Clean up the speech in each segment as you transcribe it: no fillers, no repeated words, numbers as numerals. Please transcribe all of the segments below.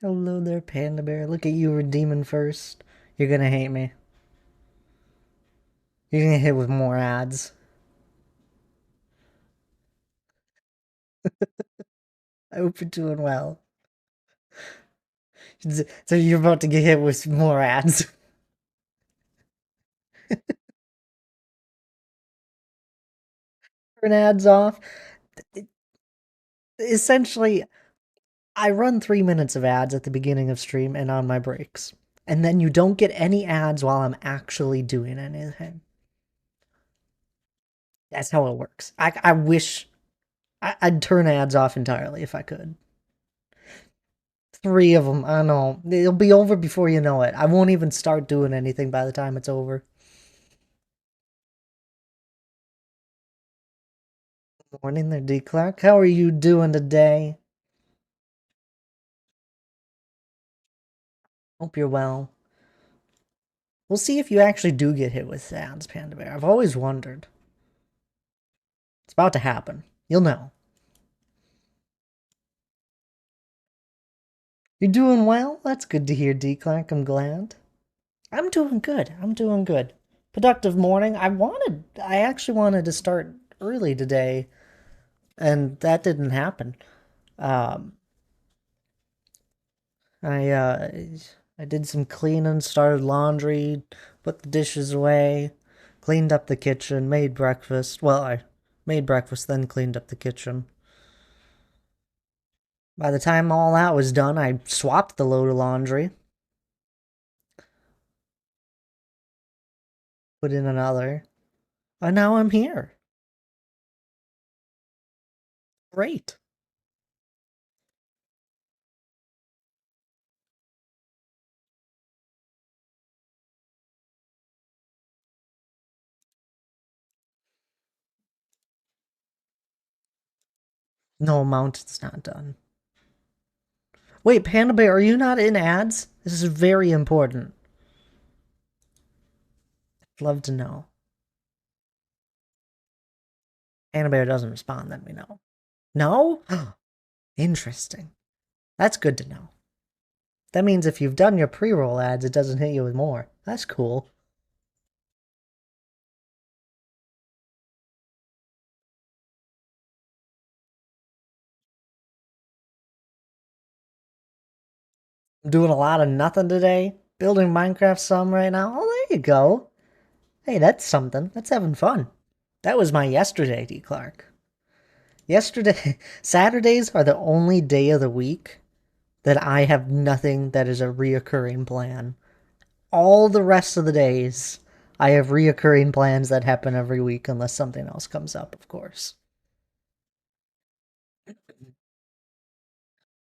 Hello there, Panda Bear. Look at you redeeming first. You're gonna hate me. You're gonna hit with more ads. I hope you're doing well. So you're about to get hit with more ads. Turn ads off. Essentially, I run 3 minutes of ads at the beginning of stream and on my breaks. And then you don't get any ads while I'm actually doing anything. That's how it works. I wish I'd turn ads off entirely if I could. 3 of them. I know. It'll be over before you know it. I won't even start doing anything by the time it's over. Morning there, D. Clark. How are you doing today? Hope you're well. We'll see if you actually do get hit with ads, Panda Bear. I've always wondered. It's about to happen. You'll know. You're doing well? That's good to hear, D. Clark. I'm glad. I'm doing good. I'm doing good. Productive morning. I actually wanted to start early today, and that didn't happen. Um, I uh I did some cleaning, started laundry, put the dishes away, cleaned up the kitchen, made breakfast. Well, I made breakfast, then cleaned up the kitchen. By the time all that was done, I swapped the load of laundry, put in another, and now I'm here. Great. No amount is not done. Wait, Panda Bear, are you not in ads? This is very important. I'd love to know. Panda Bear doesn't respond, let me know. No? Interesting. That's good to know. That means if you've done your pre-roll ads, it doesn't hit you with more. That's cool. I'm doing a lot of nothing today. Building Minecraft some right now. Oh, there you go. Hey, that's something. That's having fun. That was my yesterday, D. Clark. Yesterday, Saturdays are the only day of the week that I have nothing that is a reoccurring plan. All the rest of the days, I have reoccurring plans that happen every week unless something else comes up, of course.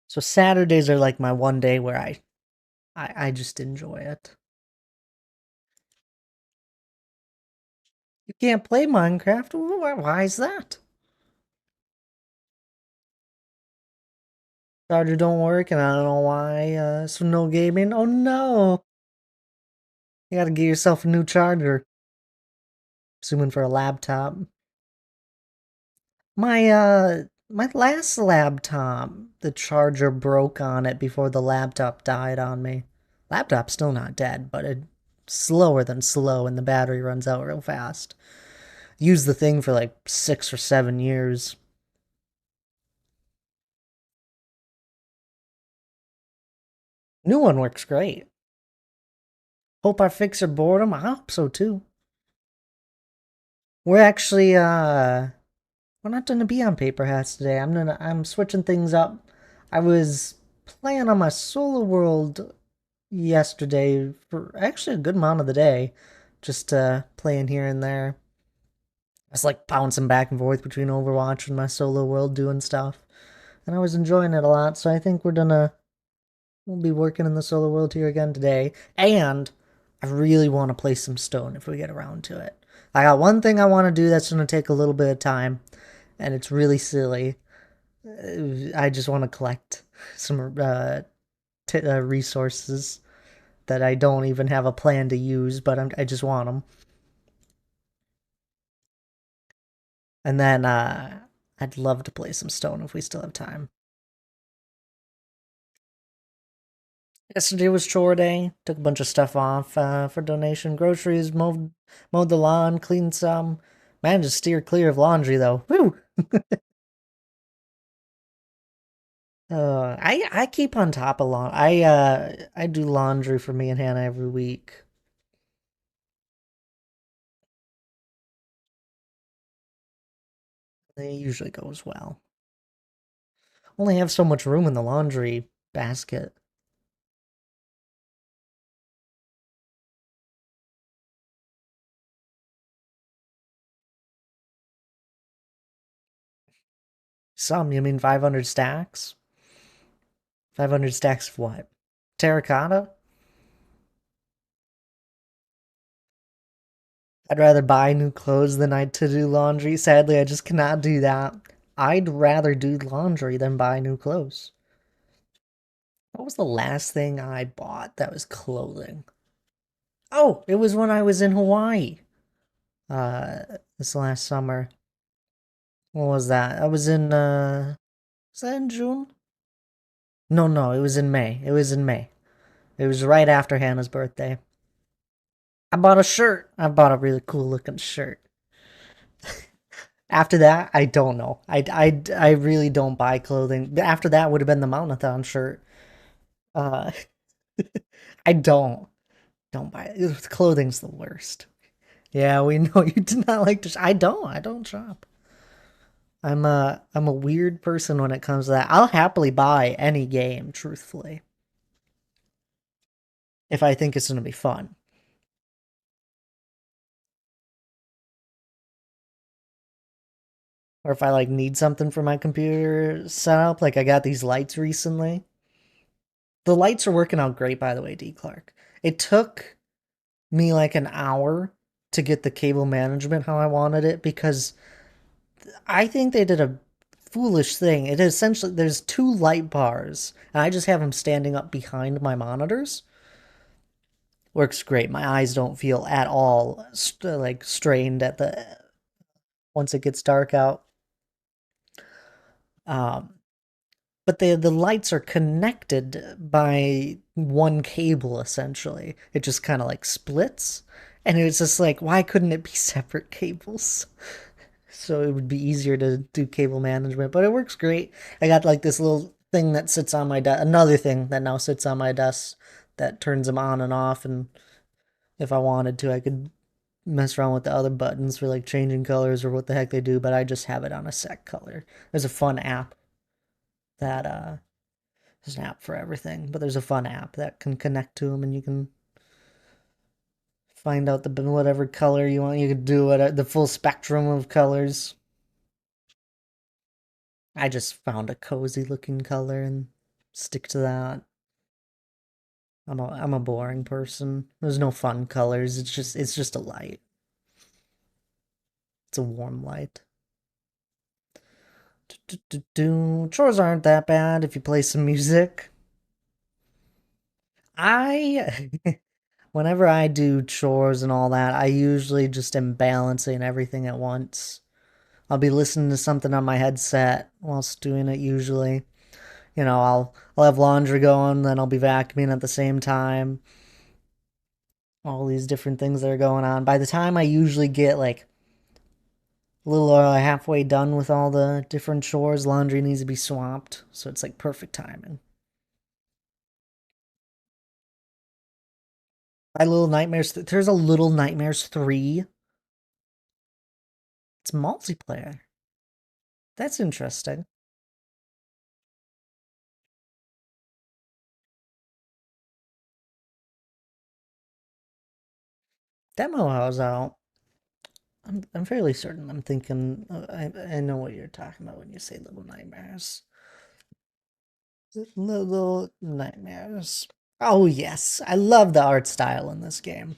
So Saturdays are like my one day where I just enjoy it. You can't play Minecraft? Why is that? Charger don't work, and I don't know why. So no gaming. Oh no! You gotta get yourself a new charger. Assuming for a laptop. My last laptop, the charger broke on it before the laptop died on me. Laptop's still not dead, but it's slower than slow, and the battery runs out real fast. Used the thing for like 6 or 7 years. New one works great. Hope I fix her boredom. I hope so too. We're actually we're not gonna be on paper hats today. I'm switching things up. I was playing on my solo world yesterday for actually a good amount of the day. Just playing here and there. I was like bouncing back and forth between Overwatch and my solo world doing stuff. And I was enjoying it a lot, so I think we'll be working in the solo world here again today. And I really want to play some Stone if we get around to it. I got one thing I want to do that's going to take a little bit of time, and it's really silly. I just want to collect some resources that I don't even have a plan to use, but I just want them. And then I'd love to play some Stone if we still have time. Yesterday was chore day. Took a bunch of stuff off for donation. Groceries, mowed the lawn, cleaned some. Managed to steer clear of laundry though. Woo! I keep on top of I do laundry for me and Hannah every week. It usually goes well. Only have so much room in the laundry basket. Some, you mean 500 stacks? 500 stacks of what? Terracotta? I'd rather buy new clothes than I'd to do laundry. Sadly, I just cannot do that. I'd rather do laundry than buy new clothes. What was the last thing I bought that was clothing? Oh, it was when I was in Hawaii. This last summer. What was that? I was in was that in June? No, no, it was in May. It was in May. It was right after Hannah's birthday. I bought a shirt. I bought a really cool looking shirt. After that, I don't know. I really don't buy clothing. After that would have been the Mountathon shirt. Uh, I don't buy it. Clothing's the worst. Yeah, we know you do not like to. I don't shop. I'm a weird person when it comes to that. I'll happily buy any game, truthfully, if I think it's gonna be fun. Or if I like need something for my computer setup, like I got these lights recently. The lights are working out great, by the way, D Clark. It took me like an hour to get the cable management how I wanted it because I think they did a foolish thing. It is essentially there's two light bars, and I just have them standing up behind my monitors. Works great. My eyes don't feel at all like strained at the once it gets dark out. Um, but the lights are connected by one cable essentially. It just kind of like splits, and it was just like, why couldn't it be separate cables? So it would be easier to do cable management, but it works great. I got like this little thing that sits on my desk, another thing that now sits on my desk that turns them on and off, and if I wanted to, I could mess around with the other buttons for like changing colors or what the heck they do, but I just have it on a set color. There's a fun app that there's an app for everything, but there's a fun app that can connect to them and you can find out the whatever color you want. You could do it the full spectrum of colors. I just found a cozy looking color and stick to that. I'm a boring person. There's no fun colors. It's just a light. It's a warm light. Chores aren't that bad if you play some music. I whenever I do chores and all that, I usually just am balancing everything at once. I'll be listening to something on my headset whilst doing it usually. I'll have laundry going, then I'll be vacuuming at the same time. All these different things that are going on. By the time I usually get like a little halfway done with all the different chores, laundry needs to be swamped, so it's like perfect timing. My Little Nightmares. There's a Little Nightmares 3. It's multiplayer. That's interesting. Demo how's out. I'm fairly certain. I'm thinking. I know what you're talking about when you say Little Nightmares. Little Nightmares. Oh yes, I love the art style in this game.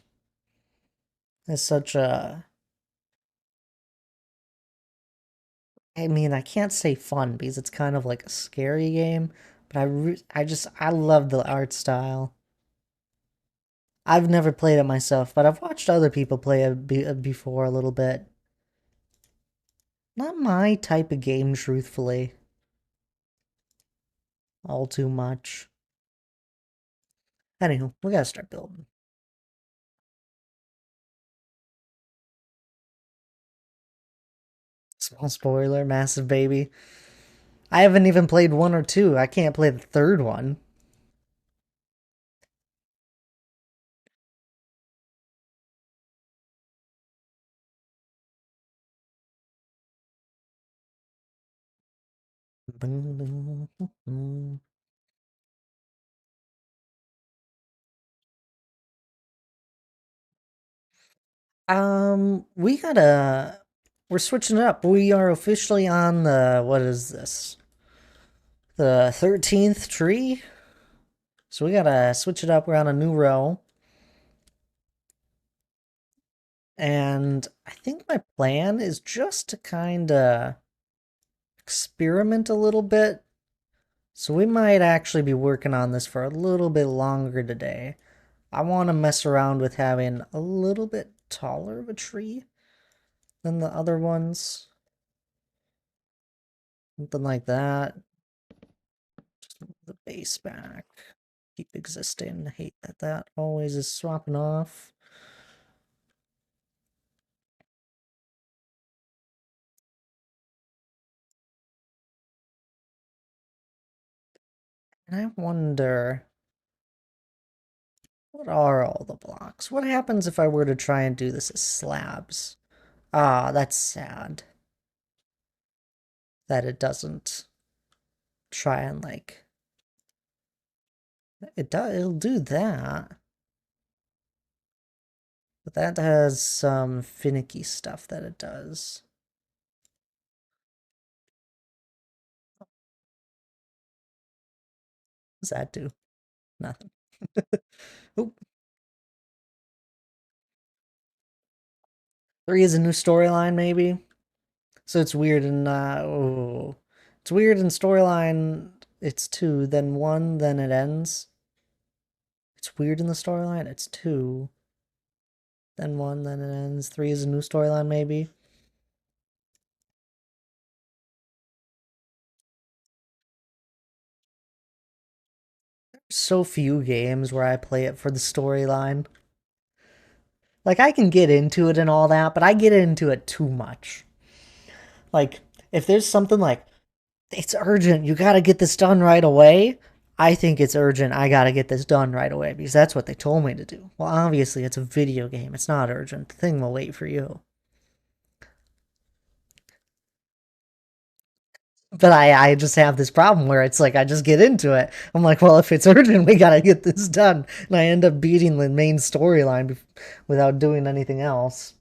It's such a. I mean, I can't say fun because it's kind of like a scary game, but I love the art style. I've never played it myself, but I've watched other people play it before a little bit. Not my type of game, truthfully. All too much. Anywho, we gotta start building. Small spoiler, massive baby. I haven't even played 1 or 2. I can't play the third one. We gotta. We're switching it up. We are officially on the. What is this? The 13th tree? So we gotta switch it up. We're on a new row. And I think my plan is just to kind of experiment a little bit. So we might actually be working on this for a little bit longer today. I want to mess around with having a little bit taller of a tree than the other ones. Something like that. Just move the base back. Keep existing. Hate that that always is swapping off. And I wonder, what are all the blocks? What happens if I were to try and do this as slabs? Ah, that's sad. That it doesn't try and like it'll do that. But that has some finicky stuff that it does. What does that do? Nothing. Oop. 3 is a new storyline, maybe. So it's weird in it's weird in storyline. It's 2, then 1, then it ends. It's weird in the storyline. It's 2, then 1, then it ends. 3 is a new storyline, maybe. So few games where I play it for the storyline. Like, I can get into it and all that, but I get into it too much. Like, if there's something like, it's urgent, you gotta get this done right away, I think it's urgent, I gotta get this done right away, because that's what they told me to do. Well, obviously, it's a video game, it's not urgent, the thing will wait for you. But I just have this problem where it's like, I just get into it. I'm like, well, if it's urgent, we gotta get this done. And I end up beating the main storyline without doing anything else.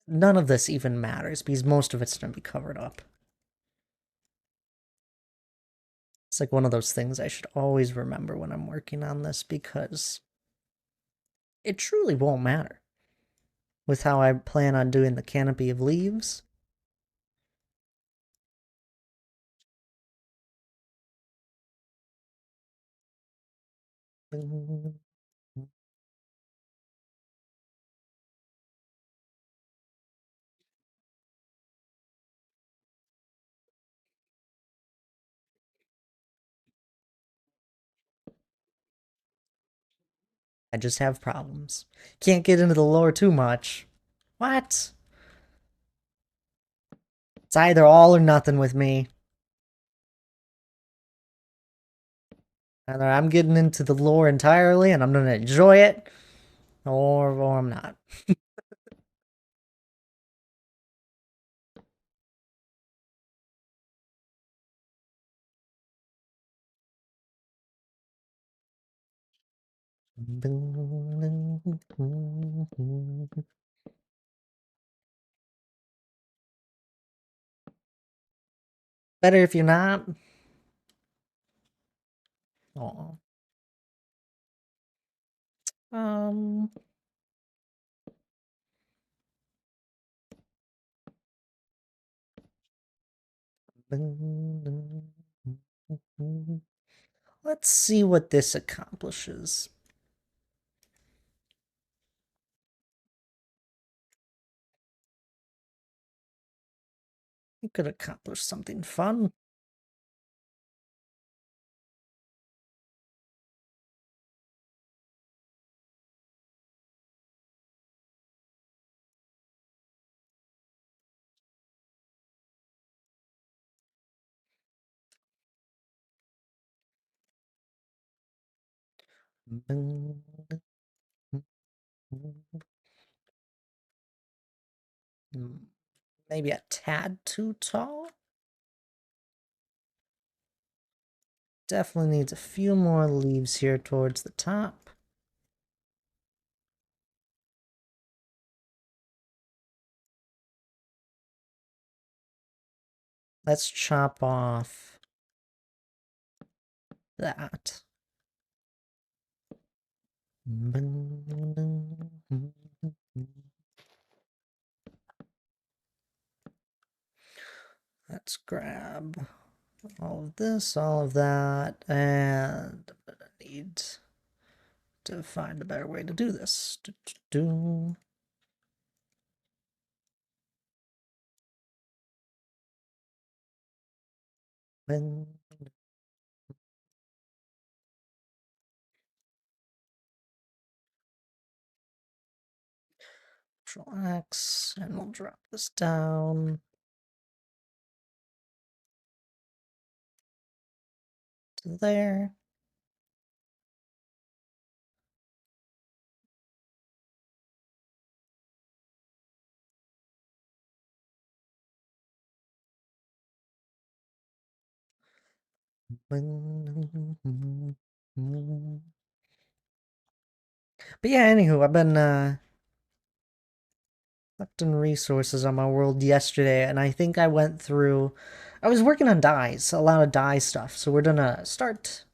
None of this even matters because most of it's going to be covered up. It's like one of those things I should always remember when I'm working on this because it truly won't matter with how I plan on doing the canopy of leaves. I just have problems. Can't get into the lore too much. What? It's either all or nothing with me. Either I'm getting into the lore entirely and I'm going to enjoy it, or I'm not. Better if you're not. Oh. Um. Let's see what this accomplishes. It could accomplish something fun. Maybe a tad too tall? Definitely needs a few more leaves here towards the top. Let's chop off that. Let's grab all of this, all of that, and I'm gonna need to find a better way to do this. Control X, and we'll drop this down to there. But yeah, anywho, I've been collecting resources on my world yesterday, and I think I went through. I was working on dyes, a lot of dye stuff, so we're gonna start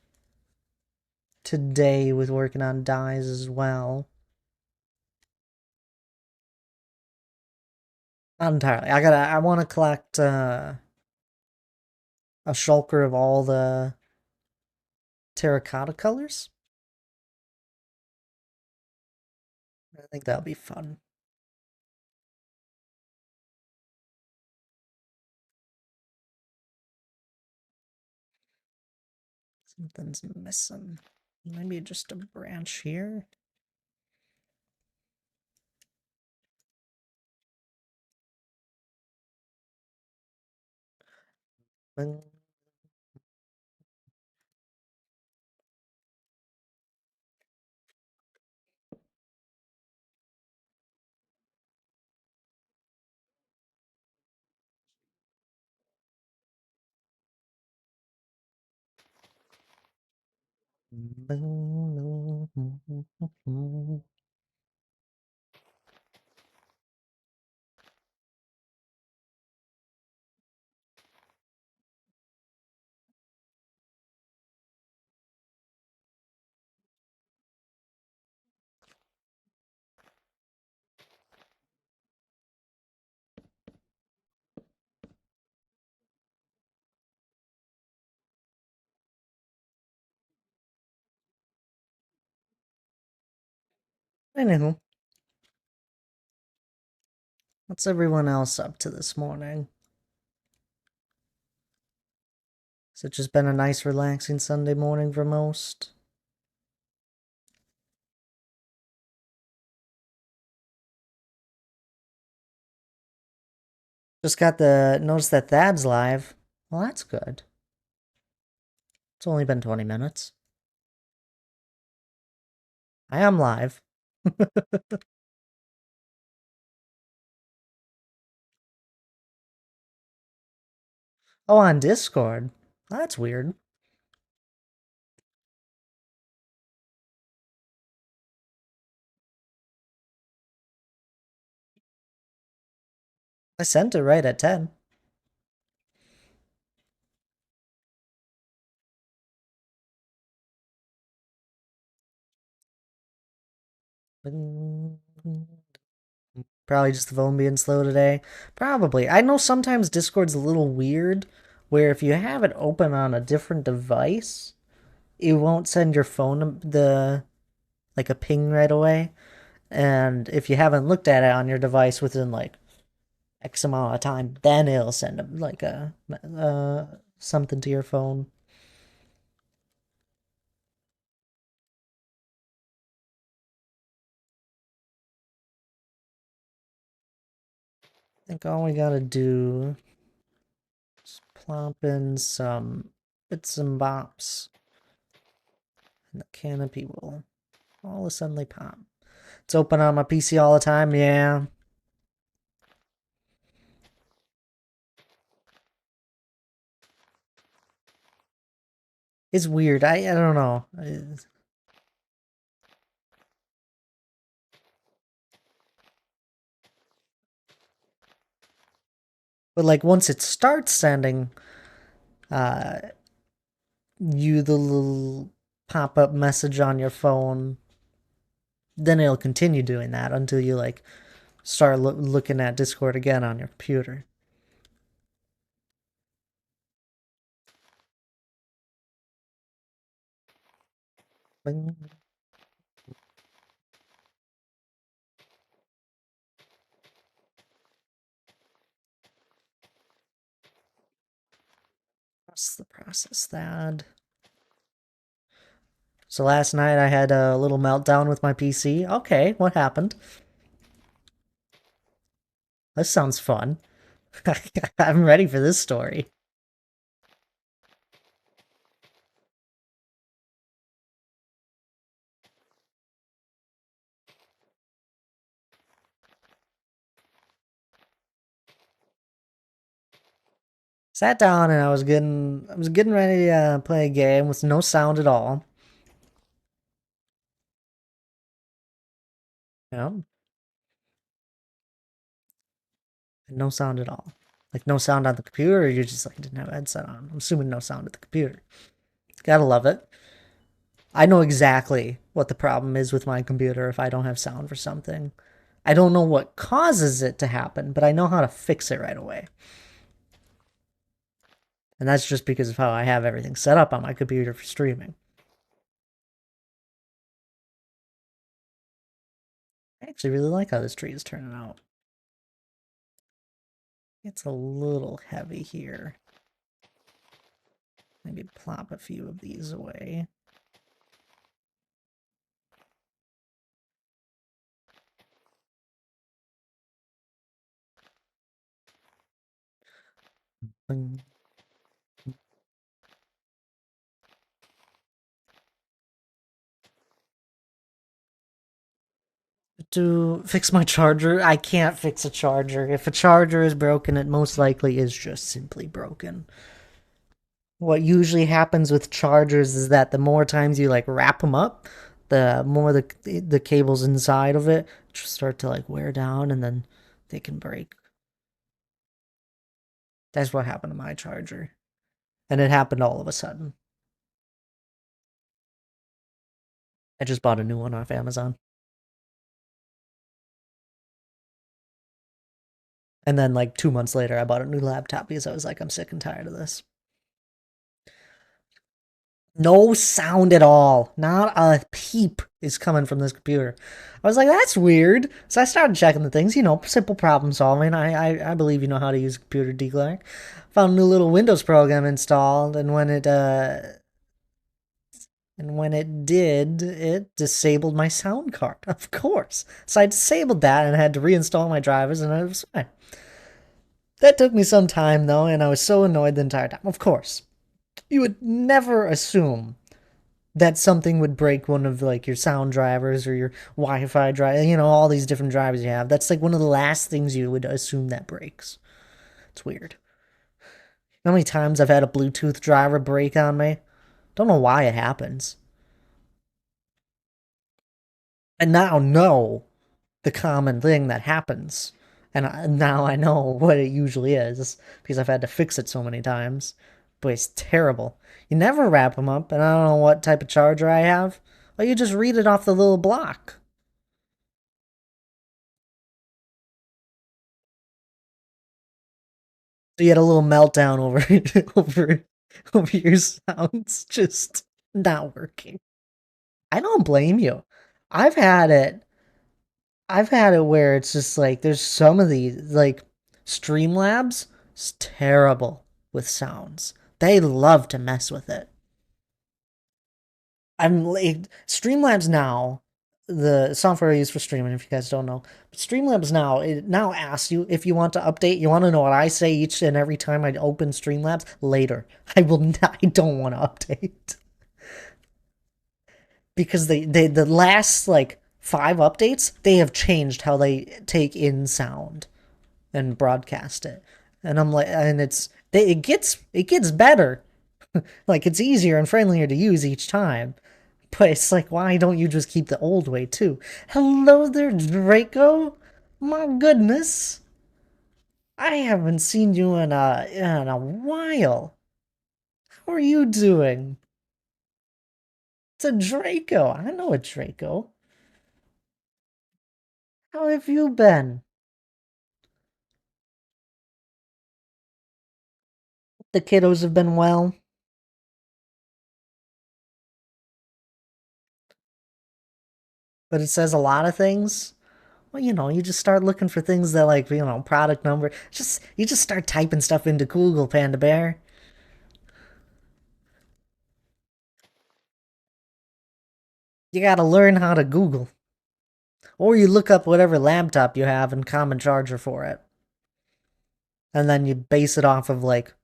today with working on dyes as well. Not entirely. I want to collect a shulker of all the terracotta colors. I think that'll be fun. Something's missing. Maybe just a branch here. Anywho, what's everyone else up to this morning? Has it just been a nice, relaxing Sunday morning for most? Just got the notice that Thad's live. Well, that's good. It's only been 20 minutes. I am live. Oh, on Discord. That's weird. I sent it right at 10. Probably just the phone being slow today. Probably. I know sometimes Discord's a little weird, where if you have it open on a different device, it won't send your phone the like a ping right away. And if you haven't looked at it on your device within like X amount of time, then it'll send like a something to your phone. I think all we gotta do is plop in some bits and bops, and the canopy will all of a sudden pop. It's open on my PC all the time, yeah. It's weird. I don't know. But like once it starts sending uh you the little pop-up message on your phone, then it'll continue doing that until you like start looking at Discord again on your computer. Bing. What's the process that? So last night I had a little meltdown with my PC. Okay, what happened? This sounds fun. I'm ready for this story. Sat down and I was getting ready to play a game with no sound at all. You know, no sound at all. Like no sound on the computer, or you just like didn't have a headset on. I'm assuming no sound at the computer. Gotta love it. I know exactly what the problem is with my computer if I don't have sound for something. I don't know what causes it to happen, but I know how to fix it right away. And that's just because of how I have everything set up on my computer for streaming. I actually really like how this tree is turning out. It's a little heavy here. Maybe plop a few of these away. To fix my charger, I can't fix a charger. If a charger is broken, it most likely is just simply broken. What usually happens with chargers is that the more times you like wrap them up, the more the cables inside of it start to like wear down and then they can break. That's what happened to my charger. And it happened all of a sudden. I just bought a new one off Amazon. And then like 2 months later I bought a new laptop because I was like, I'm sick and tired of this. No sound at all. Not a peep is coming from this computer. I was like, that's weird. So I started checking the things, simple problem solving. I believe you know how to use a computer decluttering. Found a new little Windows program installed, and when it did, it disabled my sound card, of course. So I disabled that and had to reinstall my drivers, and it was fine. That took me some time though, and I was so annoyed the entire time. Of course, you would never assume that something would break one of like your sound drivers or your Wi-Fi drive, all these different drivers you have. That's like one of the last things you would assume that breaks. It's weird. How many times I've had a Bluetooth driver break on me? Don't know why it happens. And now know the common thing that happens And now I know what it usually is because I've had to fix it so many times. But it's terrible. You never wrap them up, and I don't know what type of charger I have. Well, you just read it off the little block. So you had a little meltdown over over over your sounds just not working. I don't blame you. I've had it. I've had it where it's just like there's some of these like Streamlabs is terrible with sounds. They love to mess with it. I'm like Streamlabs now, the software I use for streaming, if you guys don't know. But Streamlabs now, it now asks you if you want to update. You want to know what I say each and every time I open Streamlabs? Later. I will not, I don't want to update. Because they the last like 5 updates, they have changed how they take in sound and broadcast it. And I'm like and it gets better. Like it's easier and friendlier to use each time. But it's like, why don't you just keep the old way too? Hello there, Draco. My goodness, I haven't seen you in a while. How are you doing? It's a Draco. I know a Draco. How have you been? The kiddos have been well, but it says a lot of things. Well, you just start looking for things that like, product number. You just start typing stuff into Google, Panda Bear. You gotta learn how to Google. Or you look up whatever laptop you have and common charger for it. And then you base it off of like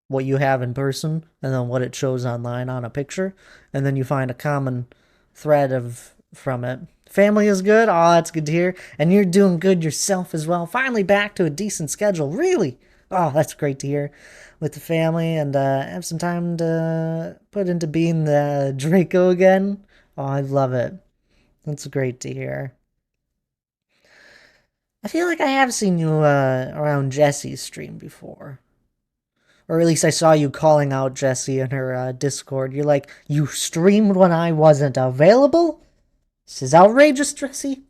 what you have in person and then what it shows online on a picture. And then you find a common thread of from it. Family is good. Oh, that's good to hear. And you're doing good yourself as well. Finally back to a decent schedule. Really? Oh, that's great to hear. With the family and have some time to put into being the Draco again. Oh, I love it. That's great to hear. I feel like I have seen you around Jessie's stream before. Or at least I saw you calling out Jessie in her Discord. You're like, you streamed when I wasn't available? This is outrageous, Jessie.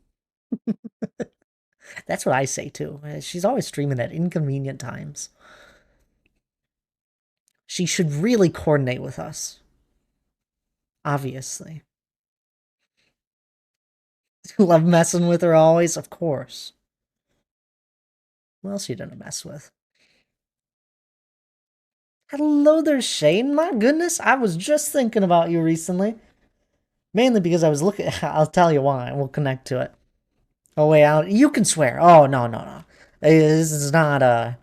That's what I say too. She's always streaming at inconvenient times. She should really coordinate with us. Obviously. Love messing with her always, of course. What else you didn't mess with? Hello there, Shane. My goodness, I was just thinking about you recently. Mainly because I was looking. I'll tell you why. We'll connect to it. Oh wait, you can swear. Oh no no no. This is not a.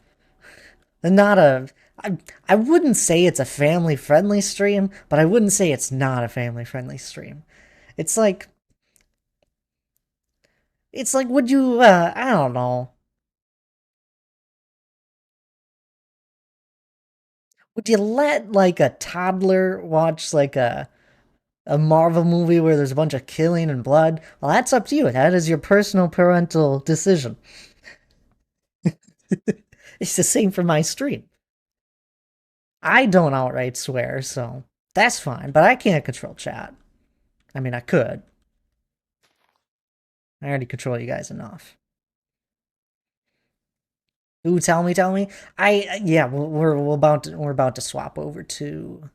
I wouldn't say it's a family friendly stream, but I wouldn't say it's not a family friendly stream. It's like would you I don't know. Would you let like a toddler watch like a Marvel movie where there's a bunch of killing and blood? Well, that's up to you. That is your personal parental decision. It's the same for my stream. I don't outright swear, so that's fine, but I can't control chat. I mean, I could. I already control you guys enough. Ooh, tell me. Yeah, we're about to swap over to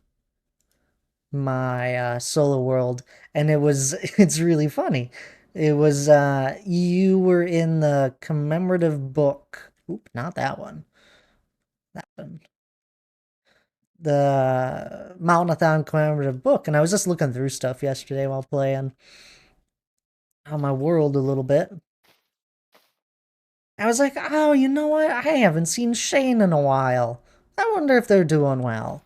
my solo world, and it's really funny. It was you were in the commemorative book. Oop, not that one. That one. The Mountainathon commemorative book, and I was just looking through stuff yesterday while playing on my world a little bit. I was like, oh, you know what? I haven't seen Shane in a while. I wonder if they're doing well.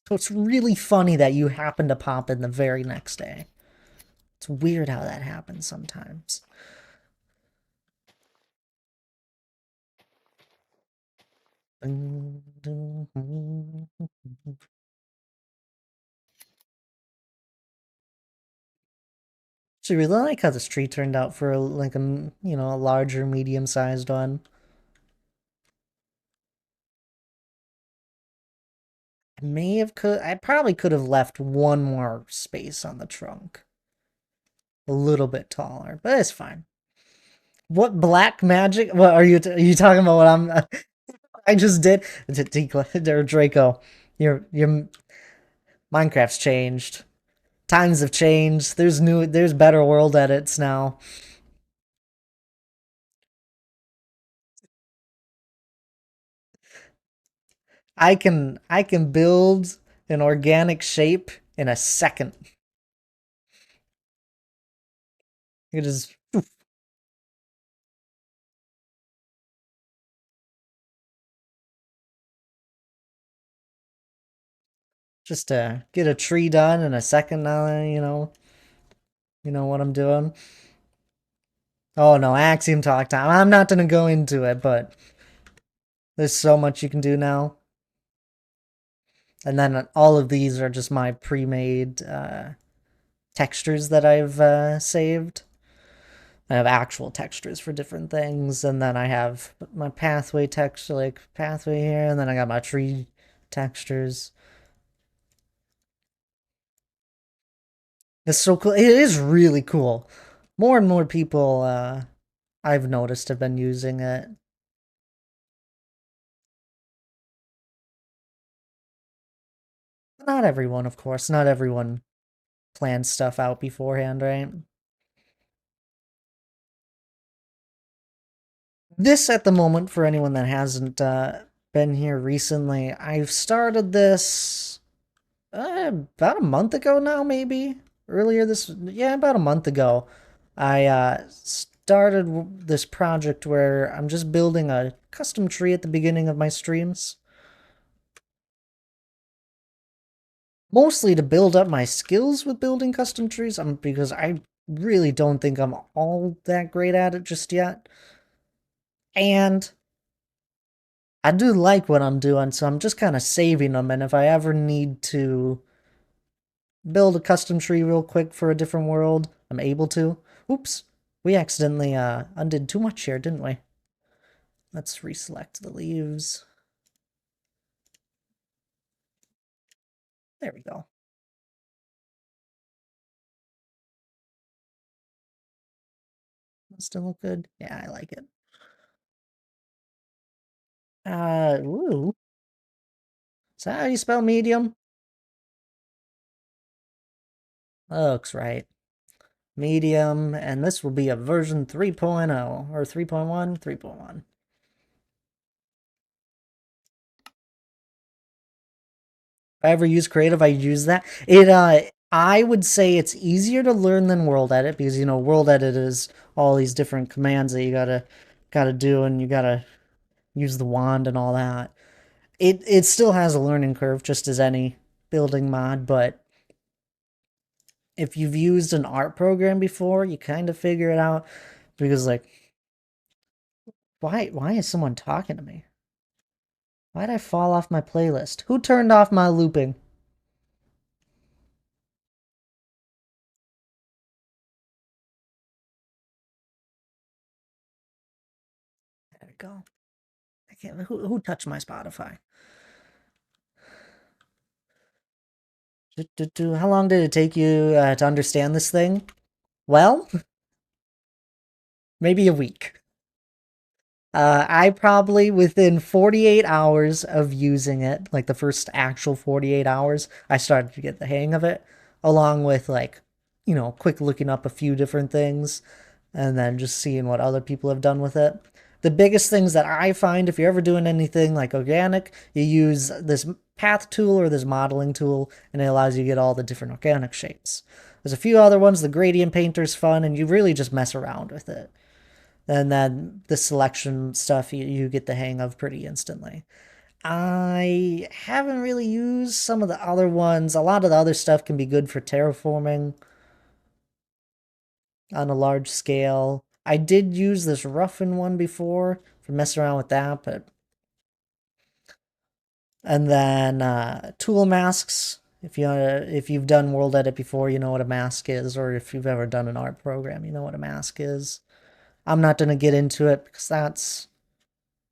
So it's really funny that you happen to pop in the very next day. It's weird how that happens sometimes. Actually, really like how this tree turned out for like a a larger, medium-sized one. I probably could have left one more space on the trunk. A little bit taller, but it's fine. What black magic? What are you talking about? What I just did? Draco, your Minecraft's changed. Times have changed. There's better world edits now. I can build an organic shape in a second. It is just to get a tree done in a second now. You know what I'm doing. Oh no, Axiom talk time. I'm not gonna go into it, but there's so much you can do now. And then all of these are just my pre-made textures that I've saved. I have actual textures for different things, and then I have my pathway texture, like pathway here, and then I got my tree textures. It's so cool. It is really cool. More and more people I've noticed have been using it. Not everyone, of course. Not everyone plans stuff out beforehand, right? This at the moment, for anyone that hasn't been here recently, I've started this about a month ago now, maybe earlier yeah, about a month ago. I started this project where I'm just building a custom tree at the beginning of my streams, mostly to build up my skills with building custom trees. Because I really don't think I'm all that great at it just yet, and I do like what I'm doing, so I'm just kind of saving them. And if I ever need to build a custom tree real quick for a different world, I'm able to. Oops, we accidentally undid too much here, didn't we? Let's reselect the leaves. There we go. Still look good? Yeah, I like it. Ooh. Is that how you spell medium? Looks right. Medium, and this will be a version 3.0, or 3.1? 3.1. If I ever use creative, I use that. I would say it's easier to learn than world edit because world edit is all these different commands that you gotta do, and you gotta use the wand and all that. It still has a learning curve just as any building mod, but if you've used an art program before, you kind of figure it out because like why is someone talking to me? Why'd I fall off my playlist? Who turned off my looping? There we go. I can't. Who touched my Spotify? How long did it take you to understand this thing? Well, maybe a week. I probably within 48 hours of using it, like the first actual 48 hours, I started to get the hang of it, along with like, quick looking up a few different things and then just seeing what other people have done with it. The biggest things that I find if you're ever doing anything like organic, you use this path tool or this modeling tool, and it allows you to get all the different organic shapes. There's a few other ones. The gradient painter's fun, and you really just mess around with it. And then the selection stuff you get the hang of pretty instantly. I haven't really used some of the other ones. A lot of the other stuff can be good for terraforming on a large scale. I did use this roughen one before for messing around with that, but and then tool masks If you've done World Edit before, you know what a mask is, or if you've ever done an art program, you know what a mask is. I'm not gonna get into it because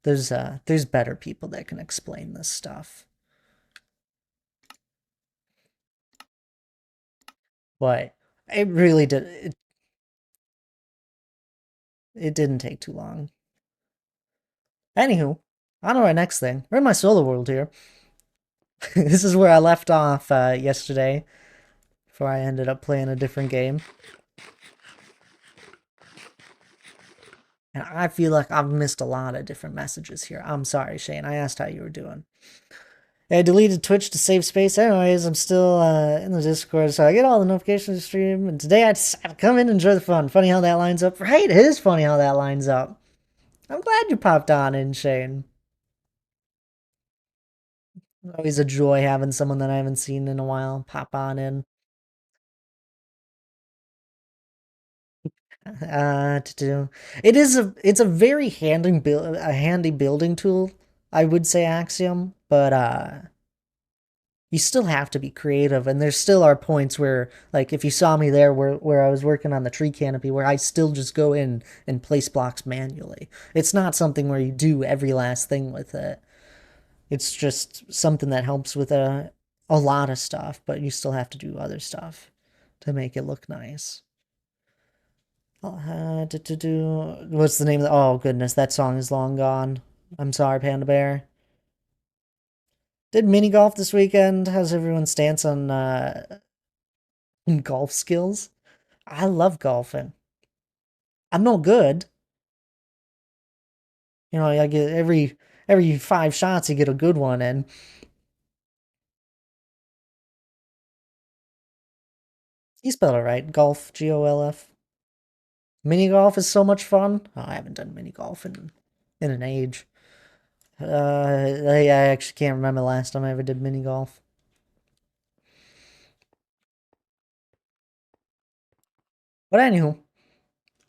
there's better people that can explain this stuff. But it really did it didn't take too long. Anywho, on to our next thing. We're in my solo world here. This is where I left off yesterday before I ended up playing a different game. And I feel like I've missed a lot of different messages here. I'm sorry, Shane. I asked how you were doing. I deleted Twitch to save space. Anyways, I'm still in the Discord, so I get all the notifications to stream. And today I decided to come in and enjoy the fun. Funny how that lines up. Right, it is funny how that lines up. I'm glad you popped on in, Shane. Always a joy having someone that I haven't seen in a while pop on in. To do. It's a very handy building tool, I would say Axiom, but you still have to be creative, and there still are points where, like, if you saw me there where I was working on the tree canopy, where I still just go in and place blocks manually. It's not something where you do every last thing with it. It's just something that helps with a lot of stuff, but you still have to do other stuff to make it look nice. What's the name of the? Oh goodness, that song is long gone. I'm sorry, Panda Bear. Did mini golf this weekend. How's everyone's stance on golf skills? I love golfing. I'm no good. You know, I get every 5 shots you get a good one in. You spelled it right. Golf, Golf. Mini golf is so much fun. Oh, I haven't done mini golf in an age. I actually can't remember the last time I ever did mini golf. But anywho,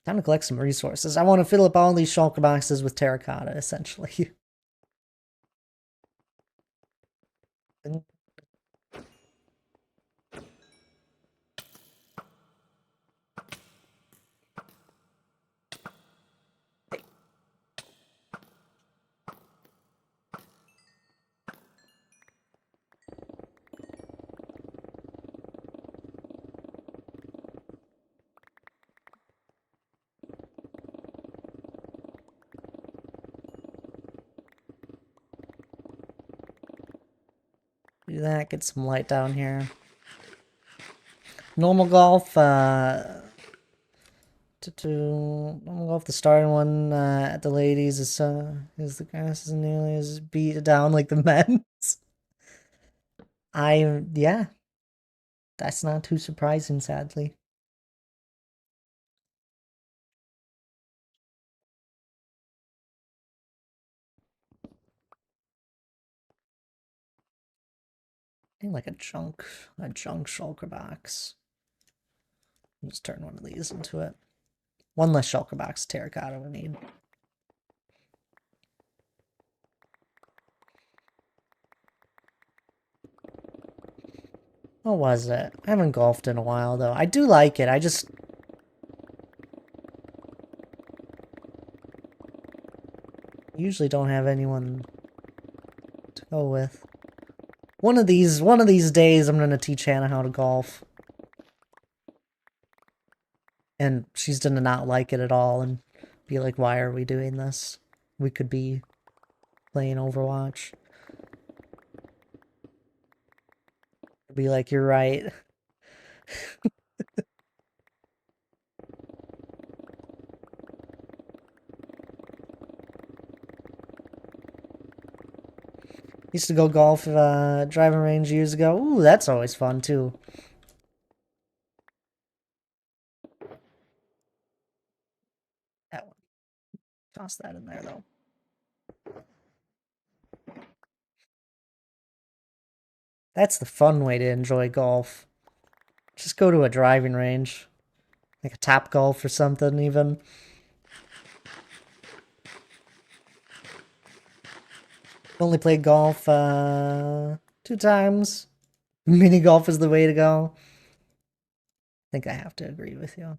time to collect some resources. I want to fill up all these shulker boxes with terracotta, essentially. Do that, get some light down here. Normal golf, normal golf, the starting one at the ladies is the grass isn't nearly as beat down like the men's. Yeah, that's not too surprising, sadly. I think like a junk shulker box. Just turn one of these into it. One less shulker box terracotta we need. What was it? I haven't golfed in a while though. I do like it. I just usually don't have anyone to go with. One of these days I'm gonna teach Hannah how to golf. And she's gonna not like it at all and be like, why are we doing this? We could be playing Overwatch. Be like, you're right. Used to go golf driving range years ago. Ooh, that's always fun too. That one. Toss that in there though. That's the fun way to enjoy golf. Just go to a driving range. Like a Top Golf or something even. Only played golf 2 times. Mini golf is the way to go. I think I have to agree with you.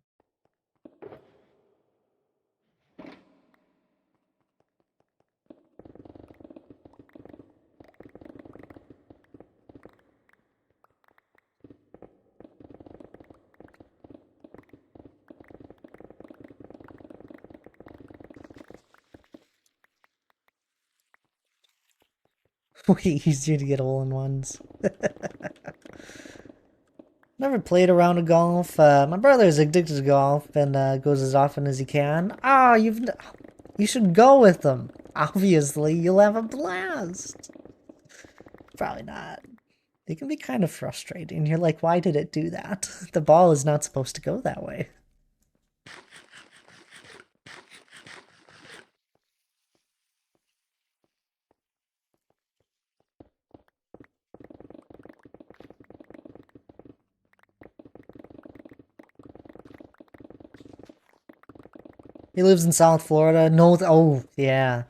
Way easier to get hole-in-ones. Never played a round of golf. My brother is addicted to golf and goes as often as he can. Ah, you should go with him. Obviously, you'll have a blast. Probably not. It can be kind of frustrating. You're like, why did it do that? The ball is not supposed to go that way. He lives in South Florida. No, oh yeah,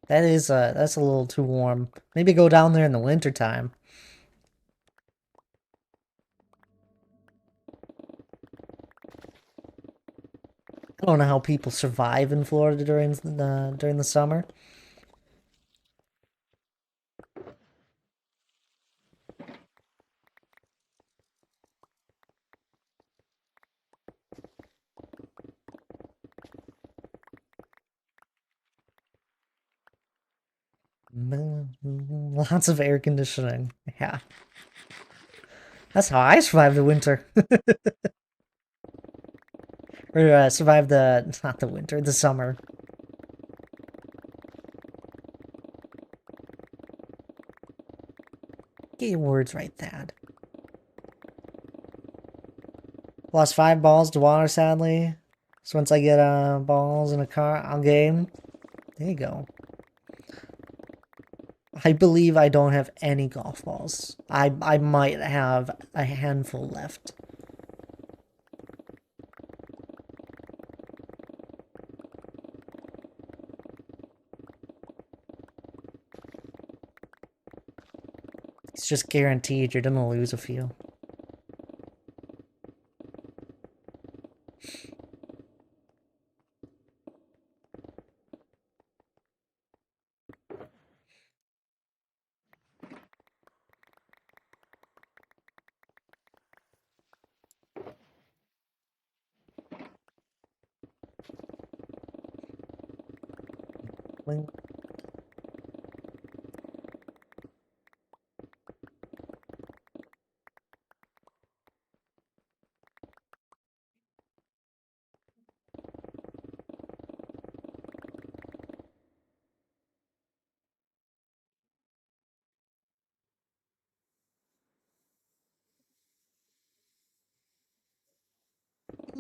that's a little too warm. Maybe go down there in the winter time. I don't know how people survive in Florida during the summer. Lots of air conditioning. Yeah, that's how I survive the winter. Or survive the not the winter, the summer. Get your words right, Thad. Lost 5 balls to water, sadly. So once I get balls in a car, I'll game. There you go. I believe I don't have any golf balls. I might have a handful left. It's just guaranteed you're gonna lose a few.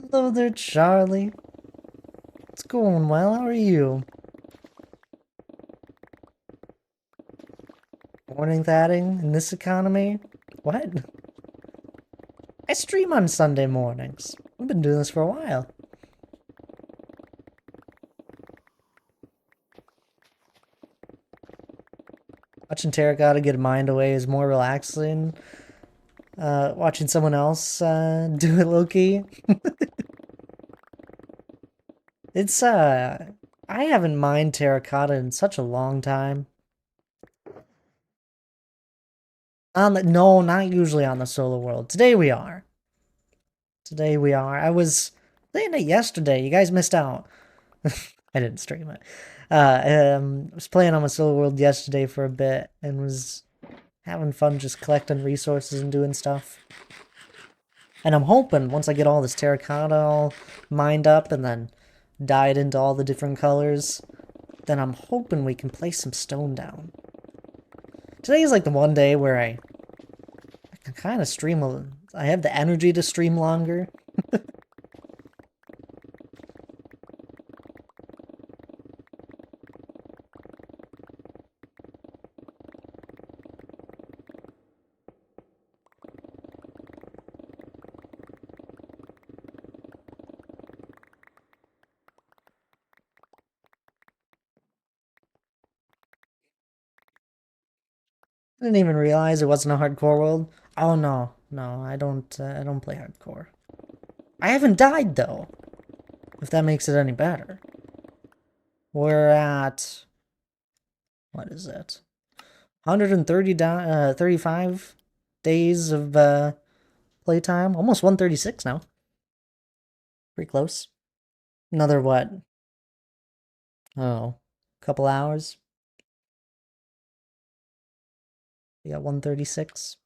Hello there, Charlie. It's going well. How are you? Morning thatting in this economy? What? I stream on Sunday mornings. I've been doing this for a while. Watching Terracotta get a mind away is more relaxing. Watching someone else do it low-key. It's, I haven't mined Terracotta in such a long time. No, not usually on the solo world. Today we are. Today we are. I was playing it yesterday. You guys missed out. I didn't stream it. I was playing on my solo world yesterday for a bit and was having fun just collecting resources and doing stuff. And I'm hoping once I get all this terracotta all mined up and then dyed into all the different colors, then I'm hoping we can place some stone down. Today is like the one day where I can kind of stream I have the energy to stream longer. I didn't even realize it wasn't a hardcore world. Oh no, no, I don't play hardcore. I haven't died though, if that makes it any better. We're at, what is it? 130 35 days of playtime. Almost 136 now. Pretty close. Another what? Oh, couple hours. We got 136.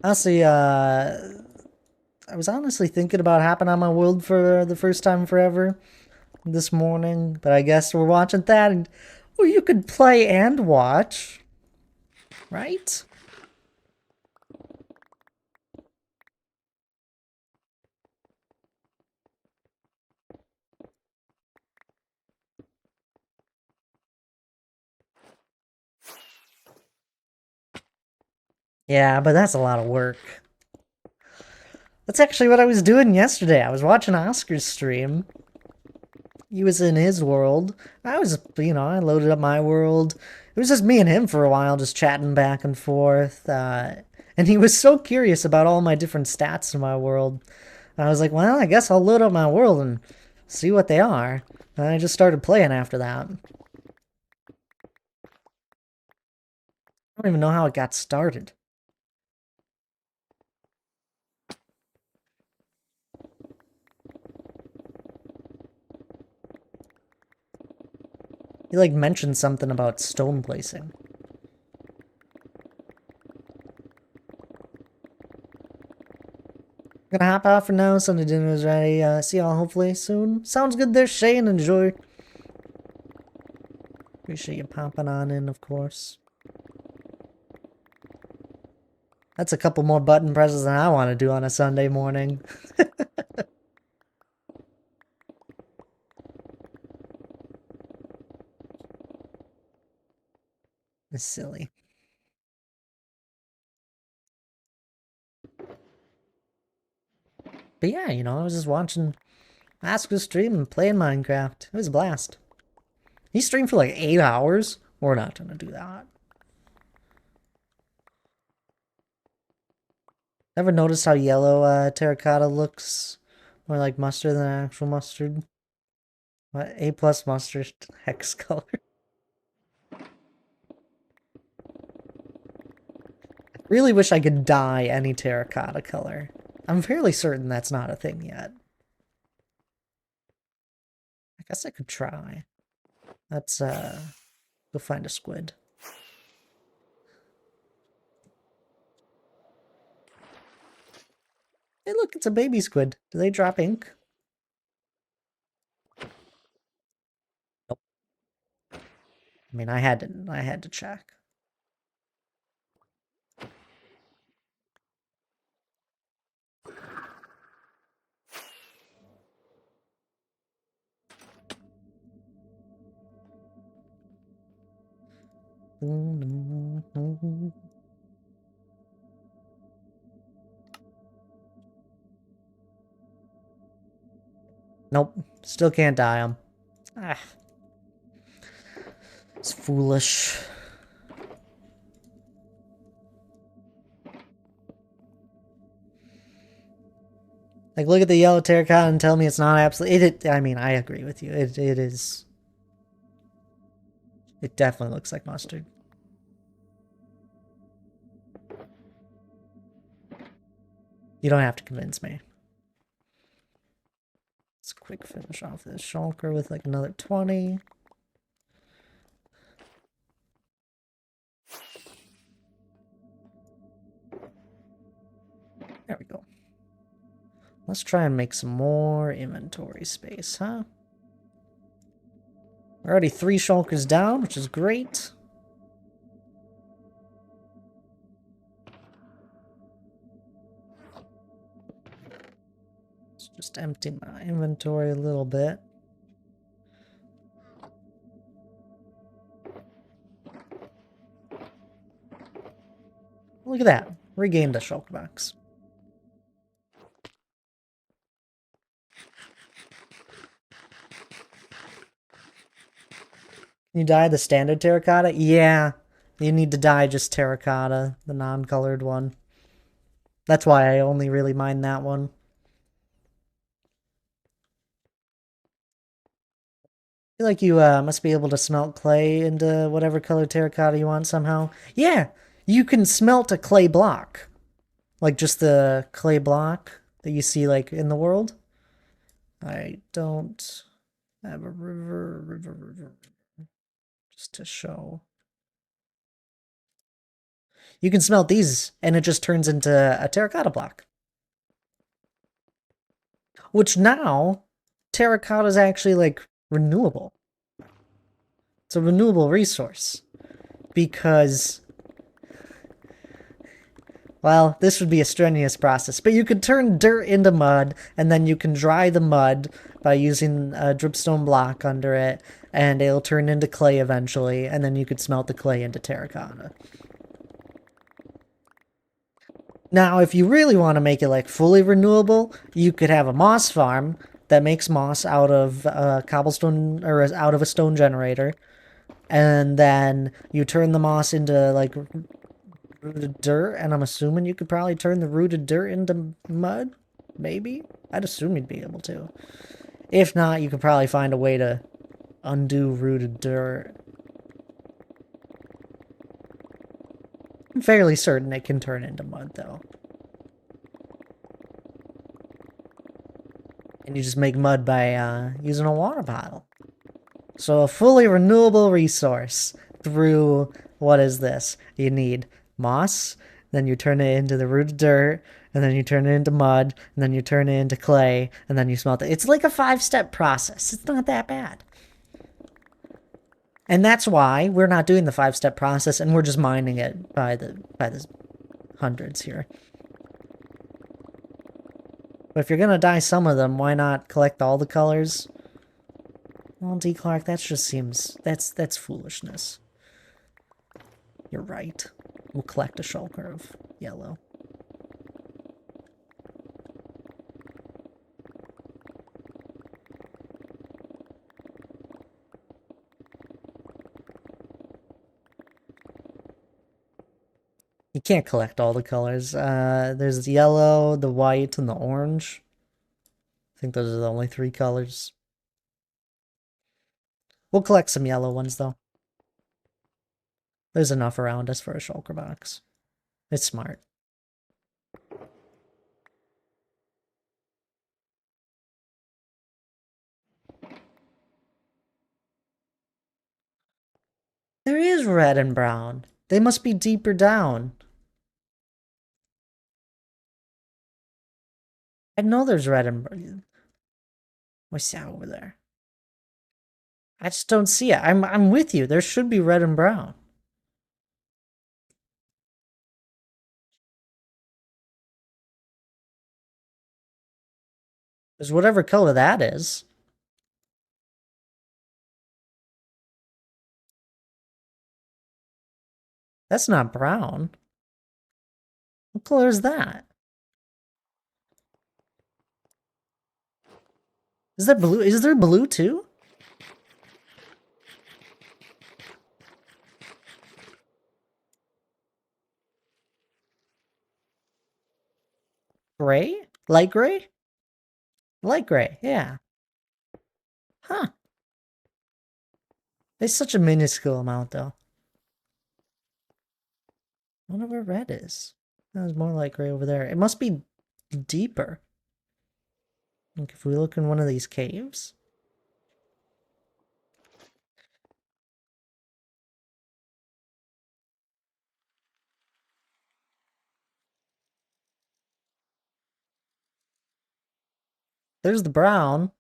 Honestly, I was honestly thinking about hopping on my world for the first time forever this morning, but I guess we're watching that, and well, you could play and watch, right? Yeah, but that's a lot of work. That's actually what I was doing yesterday. I was watching Oscar's stream. He was in his world. I was, I loaded up my world. It was just me and him for a while, just chatting back and forth. And he was so curious about all my different stats in my world. I was like, well, I guess I'll load up my world and see what they are. And I just started playing after that. I don't even know how it got started. He, like, mentioned something about stone placing. I'm gonna hop out for now. Sunday dinner is ready. See y'all hopefully soon. Sounds good there, Shane. Enjoy. Appreciate you popping on in, of course. That's a couple more button presses than I want to do on a Sunday morning. It's silly. But yeah, I was just watching Oscar stream and playing Minecraft. It was a blast. He streamed for like 8 hours. We're not gonna do that. Ever notice how yellow terracotta looks more like mustard than actual mustard? What? A plus mustard hex color. Really wish I could dye any terracotta color. I'm fairly certain that's not a thing yet. I guess I could try. Let's go find a squid. Hey, look, it's a baby squid. Do they drop ink? Nope. I mean, I had to check. Nope, still can't dye them. Ah, it's foolish. Like, look at the yellow terracotta and tell me it's not absolutely. I mean, I agree with you. It is. It definitely looks like mustard. You don't have to convince me. Let's quick finish off this shulker with like another 20. There we go. Let's try and make some more inventory space, huh? We're already 3 shulkers down, which is great. Let's just empty my inventory a little bit. Look at that. Regained a shulker box. You dye the standard terracotta? Yeah. You need to dye just terracotta, the non-colored one. That's why I only really mind that one. I feel like you must be able to smelt clay into whatever color terracotta you want somehow. Yeah, you can smelt a clay block. Like just the clay block that you see like in the world. I don't have a river. Just to show. You can smelt these and it just turns into a terracotta block. Which now, terracotta is actually like renewable. It's a renewable resource. Because, well, this would be a strenuous process. But you could turn dirt into mud, and then you can dry the mud by using a dripstone block under it, and it'll turn into clay eventually, and then you could smelt the clay into terracotta. Now, if you really want to make it like fully renewable, you could have a moss farm that makes moss out of cobblestone or out of a stone generator, and then you turn the moss into like rooted dirt, and I'm assuming you could probably turn the rooted dirt into mud. Maybe? I'd assume you'd be able to. If not, you could probably find a way to undo rooted dirt. I'm fairly certain it can turn into mud, though. And you just make mud by using a water bottle. So a fully renewable resource through, what is this? You need moss, then you turn it into the rooted dirt, and then you turn it into mud, and then you turn it into clay, and then you smelt it. It's like a 5-step process. It's not that bad. And that's why we're not doing the 5-step process, and we're just mining it by the hundreds here. But if you're gonna dye some of them, why not collect all the colors? Well, D. Clark, that just seems... That's foolishness. You're right. We'll collect a shulker of yellow. You can't collect all the colors. There's the yellow, the white, and the orange. I think those are the only 3 colors. We'll collect some yellow ones, though. There's enough around us for a shulker box. It's smart. There is red and brown. They must be deeper down. I know there's red and brown. What's that over there? I just don't see it. I'm with you. There should be red and brown. There's whatever color that is. That's not brown. What color is that? Is that blue? Is there blue too? Gray? Light gray? Light gray, yeah. Huh. It's such a minuscule amount, though. I wonder where red is. That was more light gray over there. It must be deeper. Like if we look in one of these caves. There's the brown.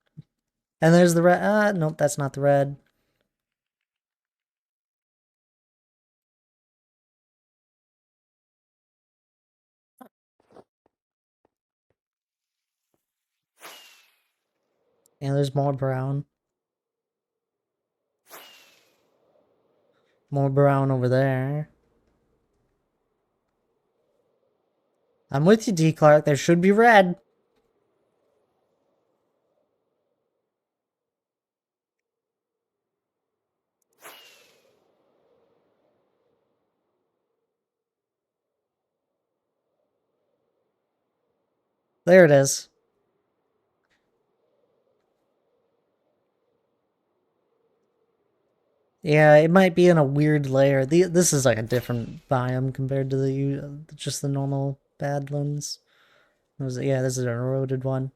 And there's the red. Nope, that's not the red. Yeah, there's more brown. More brown over there. I'm with you, D. Clark. There should be red. There it is. Yeah, it might be in a weird layer. This is like a different biome compared to just the normal Badlands. Yeah, this is an eroded one.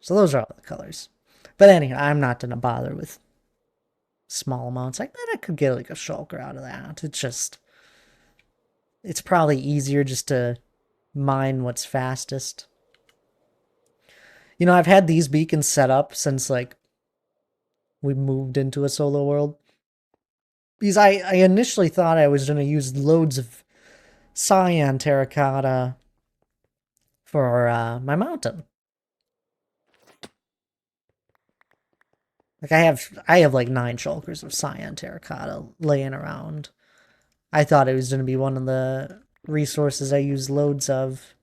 So those are all the colors. But anyhow, I'm not gonna bother with small amounts. I bet I could get like a shulker out of that. It's probably easier just to mine what's fastest. You know, I've had these beacons set up since like we moved into a solo world. Because I initially thought I was gonna use loads of cyan terracotta for my mountain. Like I have like 9 shulkers of cyan terracotta laying around. I thought it was going to be one of the resources I use loads of.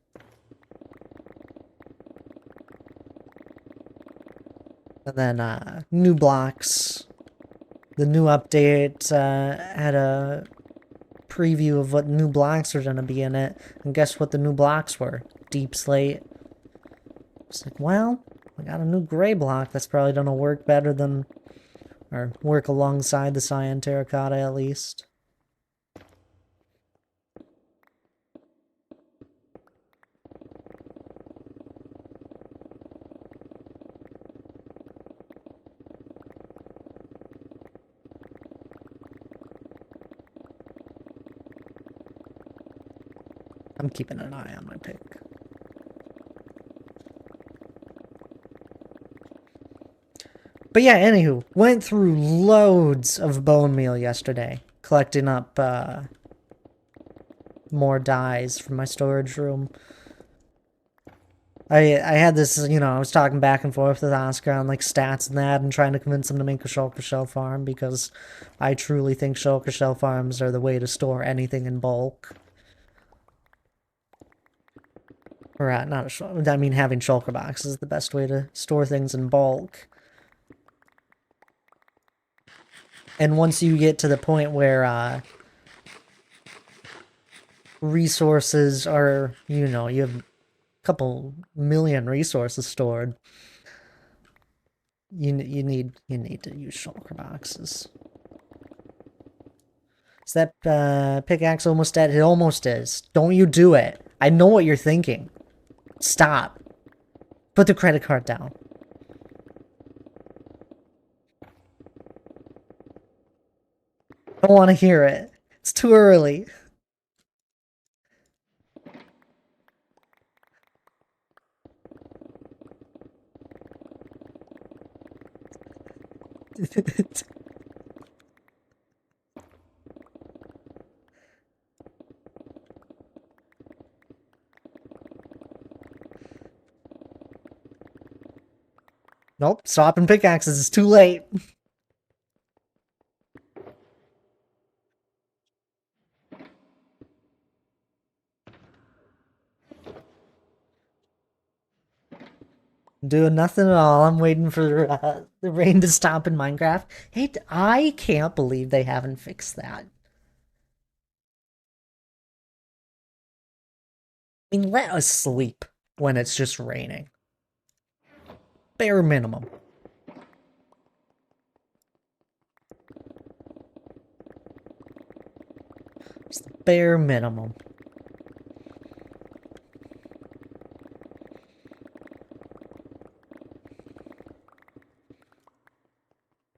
And then new blocks. The new update had a preview of what new blocks are going to be in it. And guess what the new blocks were? Deep slate. It's like, well, I got a new gray block that's probably going to work better than, or work alongside the cyan terracotta at least. I'm keeping an eye on my pick. But yeah, anywho, went through loads of bone meal yesterday, collecting up more dyes from my storage room. I had this, you know, I was talking back and forth with Oscar on like stats and that, and trying to convince him to make a shulker shell farm because I truly think shulker shell farms are the way to store anything in bulk. Or not a shulker. I mean, having shulker boxes is the best way to store things in bulk. And once you get to the point where resources are, you know, you have a couple million resources stored, you need to use shulker boxes. Is that pickaxe almost dead? It almost is. Don't you do it. I know what you're thinking. Stop. Put the credit card down. I don't want to hear it. It's too early. Nope, swapping pickaxes is too late. Doing nothing at all. I'm waiting for the rain to stop in Minecraft. Hey, I can't believe they haven't fixed that. I mean, let us sleep when it's just raining. Bare minimum. Just the bare minimum.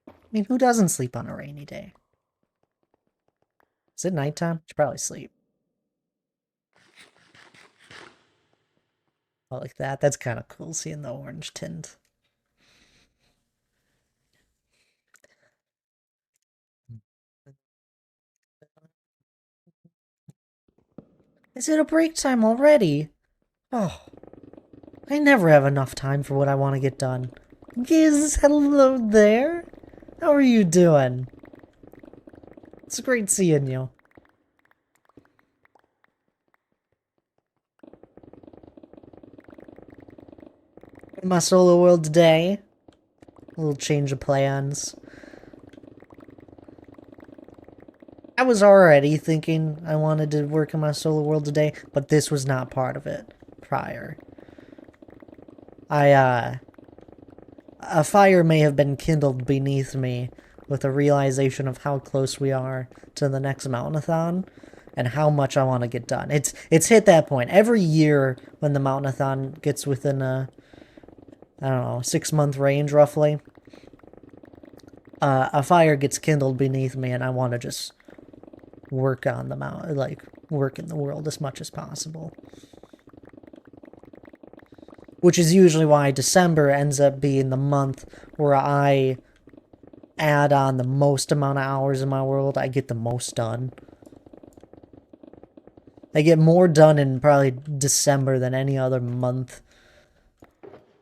I mean, who doesn't sleep on a rainy day? Is it nighttime? Should probably sleep. Oh, like that. That's kind of cool, seeing the orange tint. Is it a break time already? Oh, I never have enough time for what I want to get done. Giz, hello there. How are you doing? It's great seeing you. In my solo world today, a little change of plans. I was already thinking I wanted to work in my solo world today, but this was not part of it prior. A fire may have been kindled beneath me with a realization of how close we are to the next Mountainathon and how much I want to get done. It's hit that point. Every year when the Mountainathon gets within a, I don't know, 6-month range roughly, a fire gets kindled beneath me and I want to just work on the mountain, like work in the world as much as possible. Which is usually why December ends up being the month where I add on the most amount of hours in my world. I get the most done. I get more done in probably December than any other month.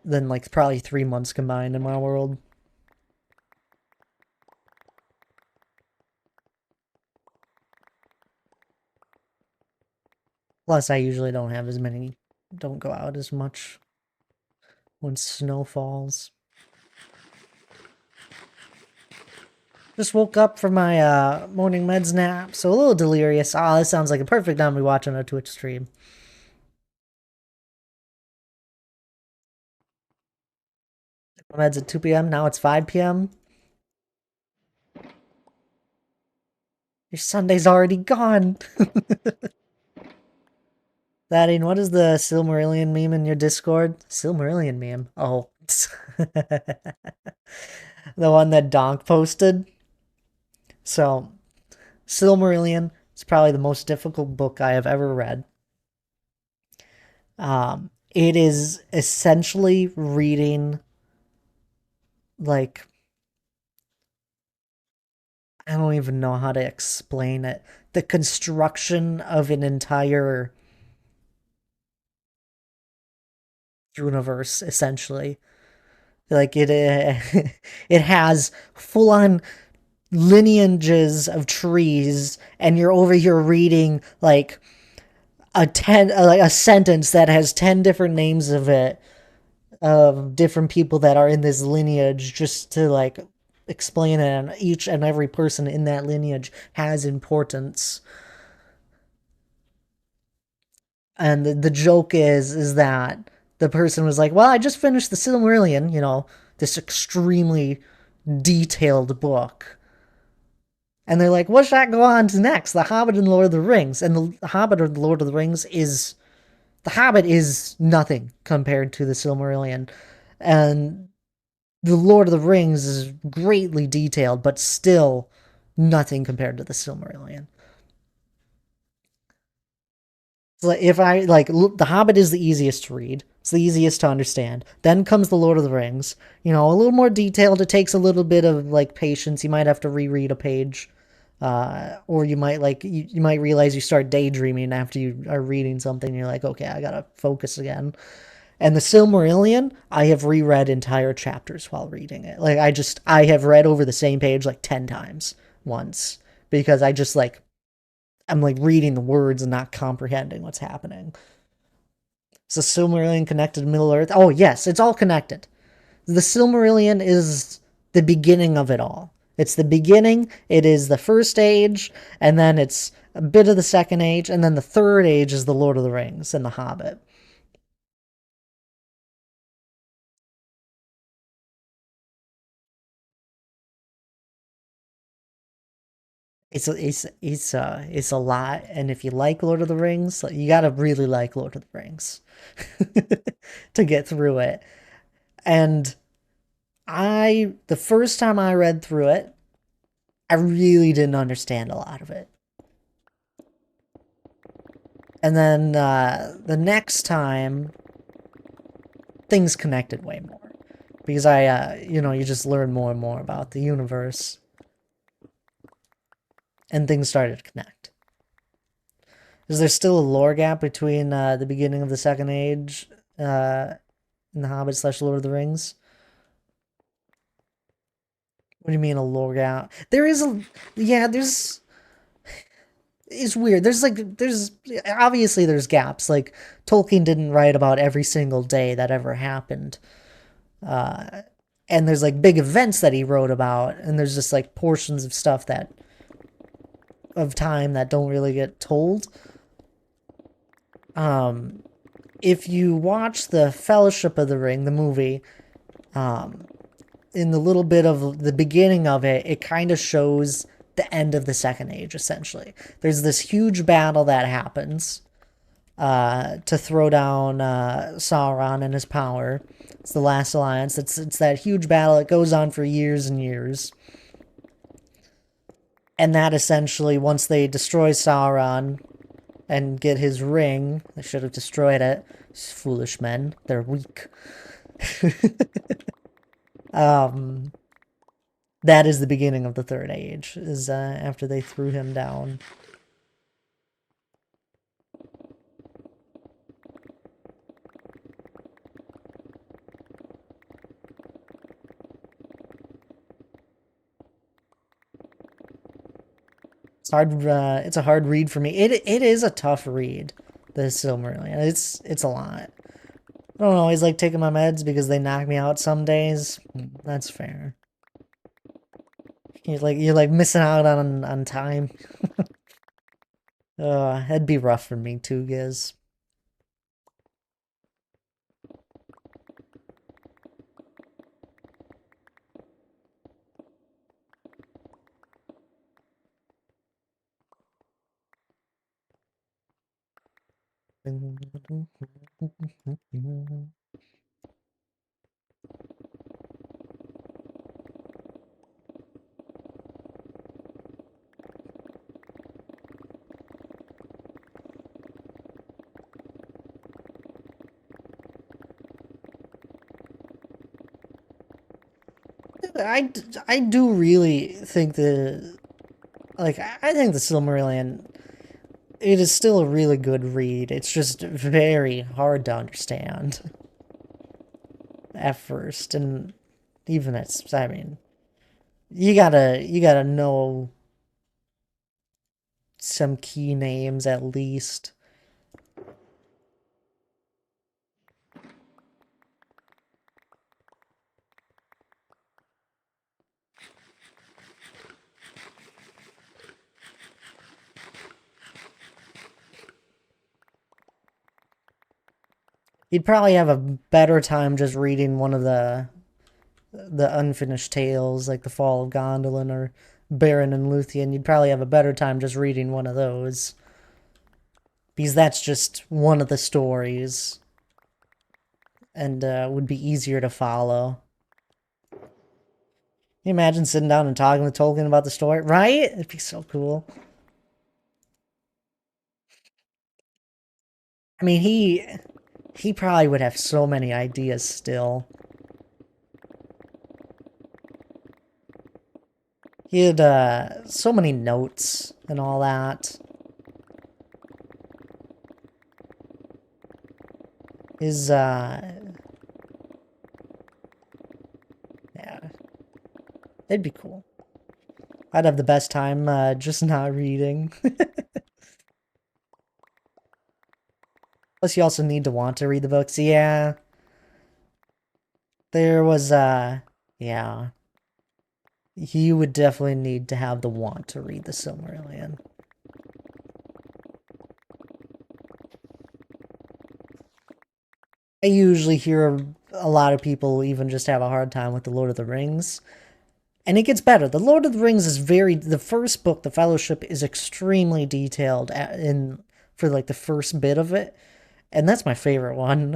Than like probably 3 months combined in my world. Plus, I usually don't have as many, don't go out as much when snow falls. Just woke up from my morning meds nap, so a little delirious. Ah, this sounds like a perfect time to be watching a Twitch stream. Meds at 2 p.m. Now it's 5 p.m. Your Sunday's already gone. Ladding, what is the Silmarillion meme in your Discord? Silmarillion meme? Oh. The one that Donk posted. So, Silmarillion is probably the most difficult book I have ever read. It is essentially reading, like, I don't even know how to explain it. The construction of an entire universe, essentially. Like, it has full-on lineages of trees, and you're over here reading, like, a sentence that has 10 different names of it, of different people that are in this lineage, just to, like, explain it, and each and every person in that lineage has importance. And the joke is that the person was like, well, I just finished the Silmarillion, you know, this extremely detailed book. And they're like, what should I go on to next? The Hobbit and Lord of the Rings. And the Hobbit or the Lord of the Rings is... The Hobbit is nothing compared to the Silmarillion. And the Lord of the Rings is greatly detailed, but still nothing compared to the Silmarillion. So if I, like, The Hobbit is the easiest to read. It's the easiest to understand. Then comes The Lord of the Rings. You know, a little more detailed. It takes a little bit of, like, patience. You might have to reread a page. Or you might, like, you might realize you start daydreaming after you are reading something. And you're like, okay, I gotta focus again. And the Silmarillion, I have reread entire chapters while reading it. Like, I have read over the same page, like, 10 times once. Because I just, like, I'm, like, reading the words and not comprehending what's happening. Is the Silmarillion connected to Middle Earth? Oh, yes, it's all connected. The Silmarillion is the beginning of it all. It's the beginning, it is the first age, and then it's a bit of the second age, and then the third age is the Lord of the Rings and the Hobbit. It's a lot, and if you like Lord of the Rings, you gotta really like Lord of the Rings to get through it. And the first time I read through it, I really didn't understand a lot of it. And then the next time, things connected way more. Because you just learn more and more about the universe. And things started to connect. Is there still a lore gap between the beginning of the Second Age in The Hobbit / Lord of the Rings? What do you mean a lore gap? There is a... Yeah, there's... is weird. There's obviously there's gaps. Like Tolkien didn't write about every single day that ever happened. Uh, and there's like big events that he wrote about, and there's just like portions of stuff that of time that don't really get told. Um, if you watch the Fellowship of the Ring, the movie, um, in the little bit of the beginning of it, it kind of shows the end of the Second Age, essentially. There's this huge battle that happens to throw down Sauron and his power. It's the Last Alliance. It's that huge battle. It goes on for years and years. And that essentially, once they destroy Sauron and get his ring, they should have destroyed it. These foolish men. They're weak. um, that is the beginning of the Third Age, is after they threw him down. It's hard. It's a hard read for me. It is a tough read. The Silmarillion. It's a lot. I don't always like taking my meds because they knock me out some days. That's fair. You're like missing out on time. That'd be rough for me too, Giz. I do really think I think the Silmarillion, it is still a really good read. It's just very hard to understand at first, and even I mean, you gotta know some key names at least. You'd probably have a better time just reading one of the unfinished tales, like the Fall of Gondolin or Beren and Luthien. You'd probably have a better time just reading one of those, because that's just one of the stories, and would be easier to follow. Can you imagine sitting down and talking with Tolkien about the story? Right? It'd be so cool. I mean, he probably would have so many ideas still. He had so many notes and all that. His yeah, it'd be cool. I'd have the best time just not reading. Plus, you also need to want to read the books. Yeah, there was yeah. You would definitely need to have the want to read the Silmarillion. I usually hear a lot of people even just have a hard time with the Lord of the Rings. And it gets better. The Lord of the Rings is the first book, The Fellowship, is extremely detailed for like the first bit of it. And that's my favorite one,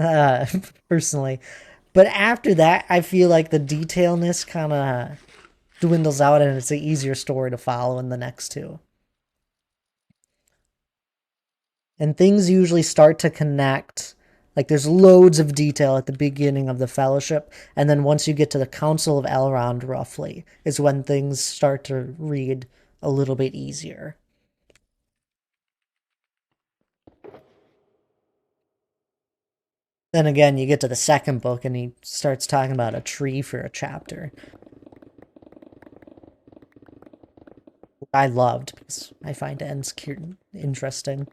personally. But after that, I feel like the detailness kind of dwindles out and it's an easier story to follow in the next two. And things usually start to connect. Like there's loads of detail at the beginning of the Fellowship, and then once you get to the Council of Elrond, roughly, is when things start to read a little bit easier. Then again, you get to the second book, and he starts talking about a tree for a chapter. I loved because I find interesting.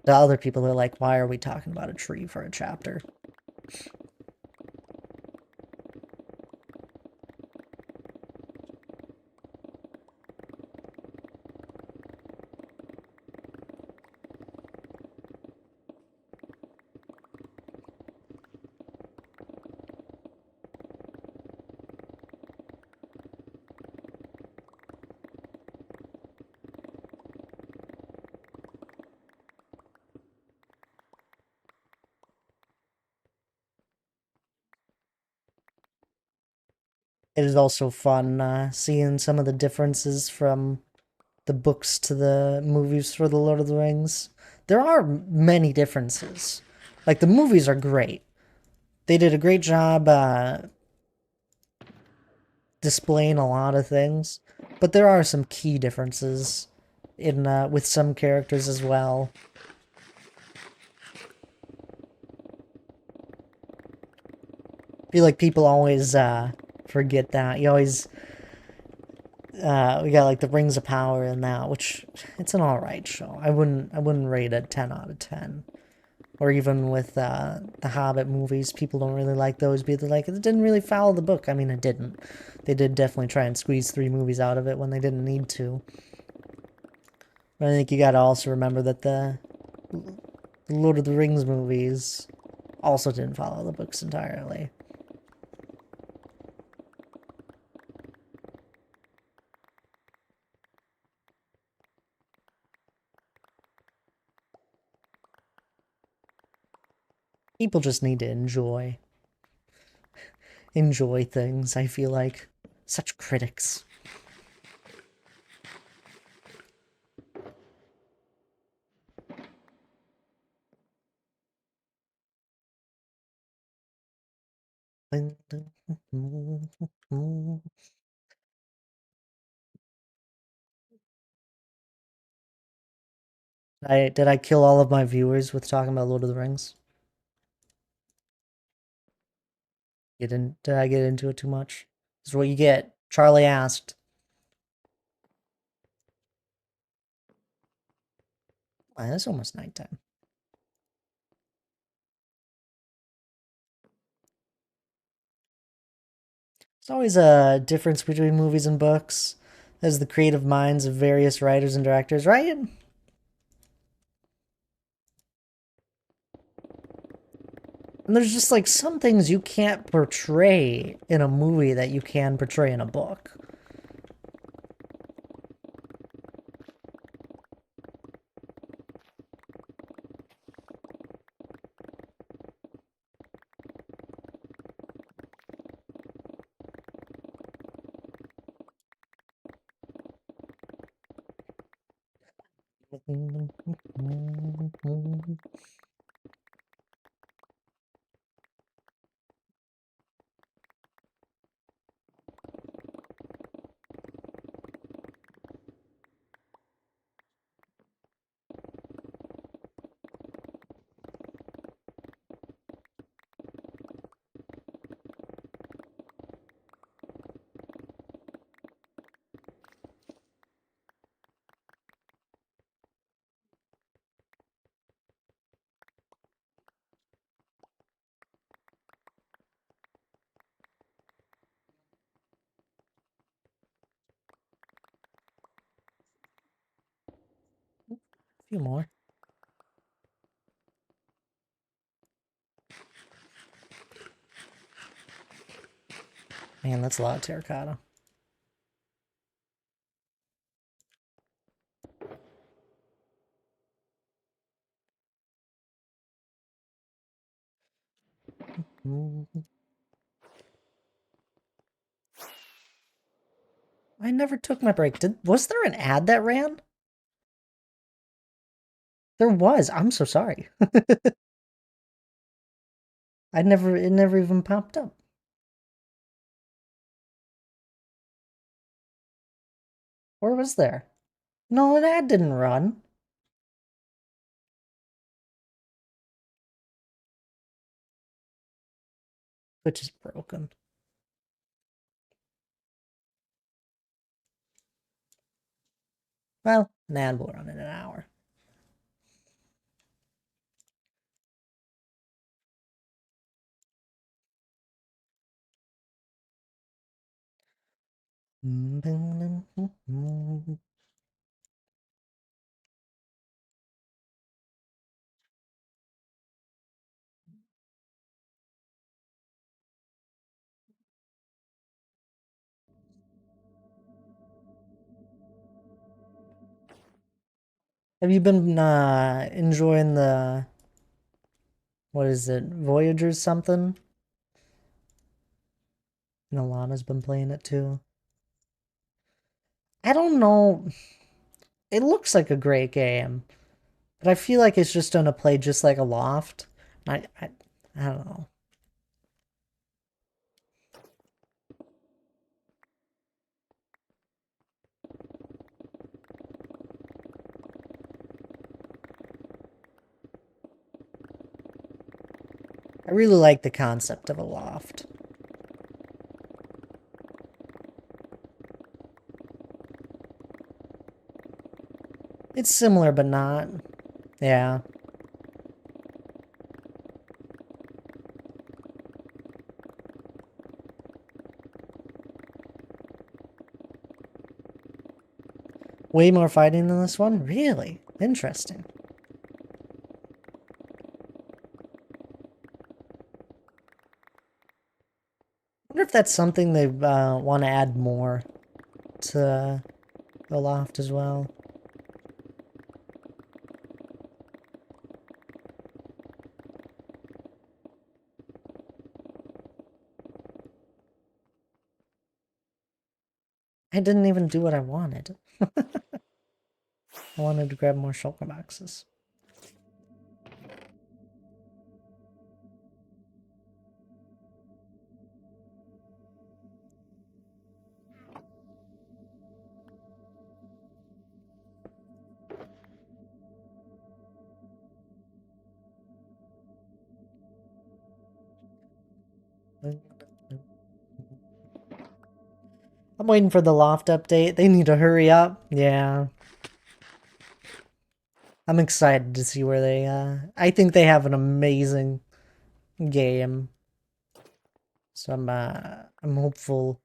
The other people are like, why are we talking about a tree for a chapter? It is also fun seeing some of the differences from the books to the movies for The Lord of the Rings. There are many differences. Like, the movies are great. They did a great job displaying a lot of things, but there are some key differences in with some characters as well. I feel like people always forget that. You always we got like the Rings of Power in that, which it's an alright show. I wouldn't rate it 10 out of 10. Or even with the Hobbit movies, people don't really like those because they're like, it didn't really follow the book. I mean, it didn't. They did definitely try and squeeze 3 movies out of it when they didn't need to. But I think you gotta also remember that the Lord of the Rings movies also didn't follow the books entirely. People just need to enjoy things, I feel like. Such critics. Did I kill all of my viewers with talking about Lord of the Rings? Did I get into it too much? This is what you get. Charlie asked. It's almost nighttime. There's always a difference between movies and books, as the creative minds of various writers and directors, right? And there's just like some things you can't portray in a movie that you can portray in a book. A few more. Man, that's a lot of terracotta. I never took my break. Was there an ad that ran? There was. I'm so sorry. It never even popped up. Or was there? No, an ad didn't run. Which is broken. Well, an ad will run in an hour. Have you been enjoying the, what is it, Voyagers something? And Alana's been playing it too. I don't know. It looks like a great game, but I feel like it's just gonna play just like a Loft. I don't know. I really like the concept of a Loft. It's similar, but not. Yeah. Way more fighting than this one? Really? Interesting. I wonder if that's something they want to add more to the Loft as well. I didn't even do what I wanted. I wanted to grab more shulker boxes. I'm waiting for the Loft update. They need to hurry up. Yeah. I'm excited to see where they, I think they have an amazing game. So I'm hopeful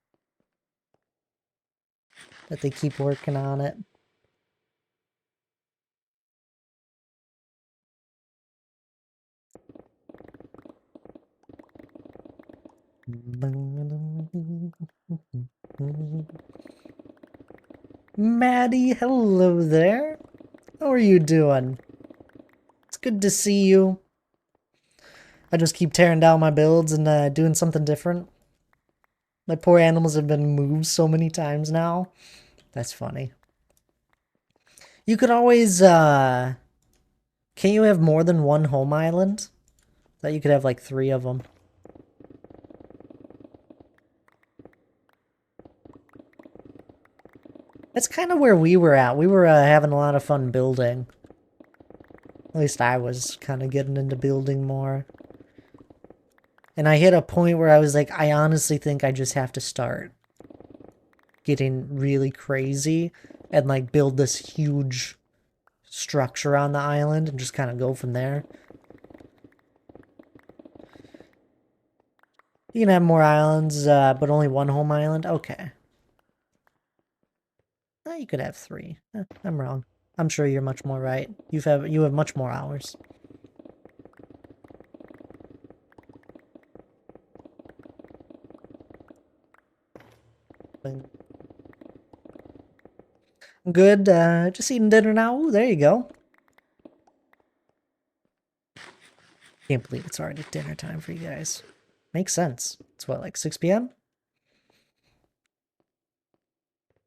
that they keep working on it. Maddie, hello there. How are you doing? It's good to see you. I just keep tearing down my builds and doing something different. My poor animals have been moved so many times now. That's funny. You could always, can't you have more than one home island? That you could have like 3 of them. That's kind of where we were at. We were having a lot of fun building. At least I was kind of getting into building more. And I hit a point where I was like, I honestly think I just have to start getting really crazy and like build this huge structure on the island and just kind of go from there. You can have more islands, but only one home island? Okay. You could have 3. I'm wrong. I'm sure you're much more right. You have much more hours. Good, just eating dinner now. Ooh, there you go. Can't believe it's already dinner time for you guys. Makes sense. It's what, like 6 p.m.?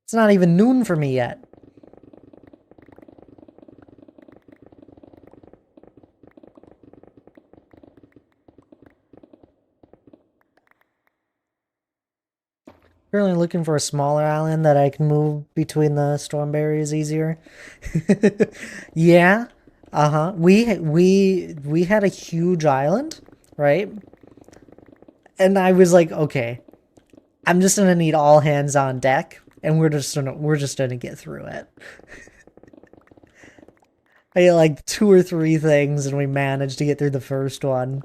It's not even noon for me yet. Currently looking for a smaller island that I can move between the stormberries easier. Yeah. Uh-huh. We had a huge island, right? And I was like, okay, I'm just gonna need all hands on deck, and we're just gonna get through it. I get like 2 or 3 things and we managed to get through the first one.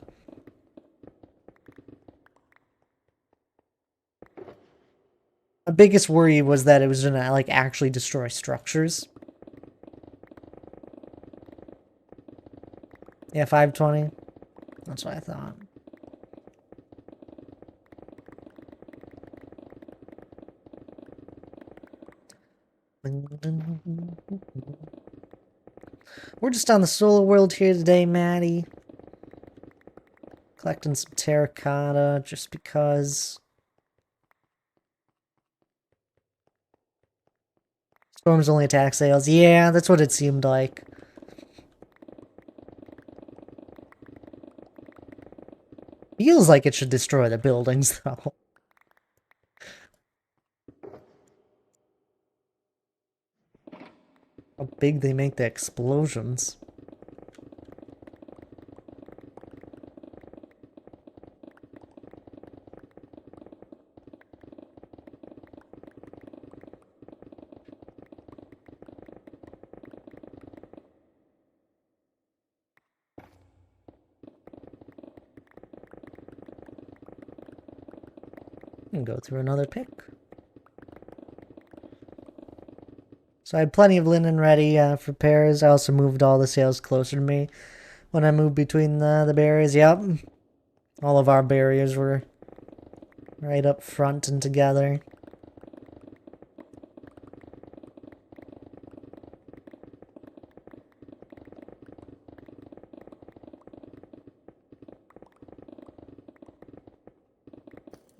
The biggest worry was that it was gonna like actually destroy structures. Yeah, 520. That's what I thought. We're just on the solar world here today, Maddie. Collecting some terracotta just because. Storms only attack sails. Yeah, that's what it seemed like. Feels like it should destroy the buildings, though. How big they make the explosions. And go through another pick. So I had plenty of linen ready for pairs. I also moved all the sails closer to me when I moved between the berries. Yep. All of our barriers were right up front and together.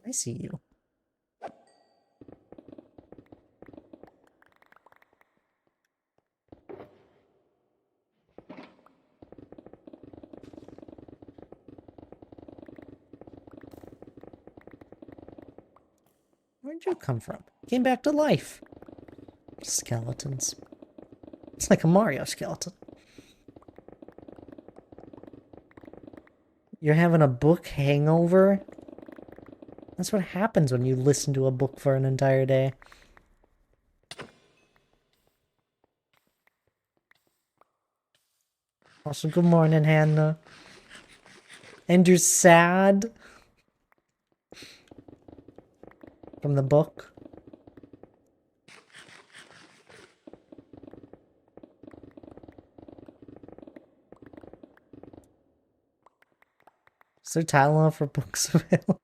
I see you. Where'd you come from? Came back to life. Skeletons. It's like a Mario skeleton. You're having a book hangover? That's what happens when you listen to a book for an entire day. Also, good morning, Hannah. And you're sad? From the book? Is there Tylenol for books available?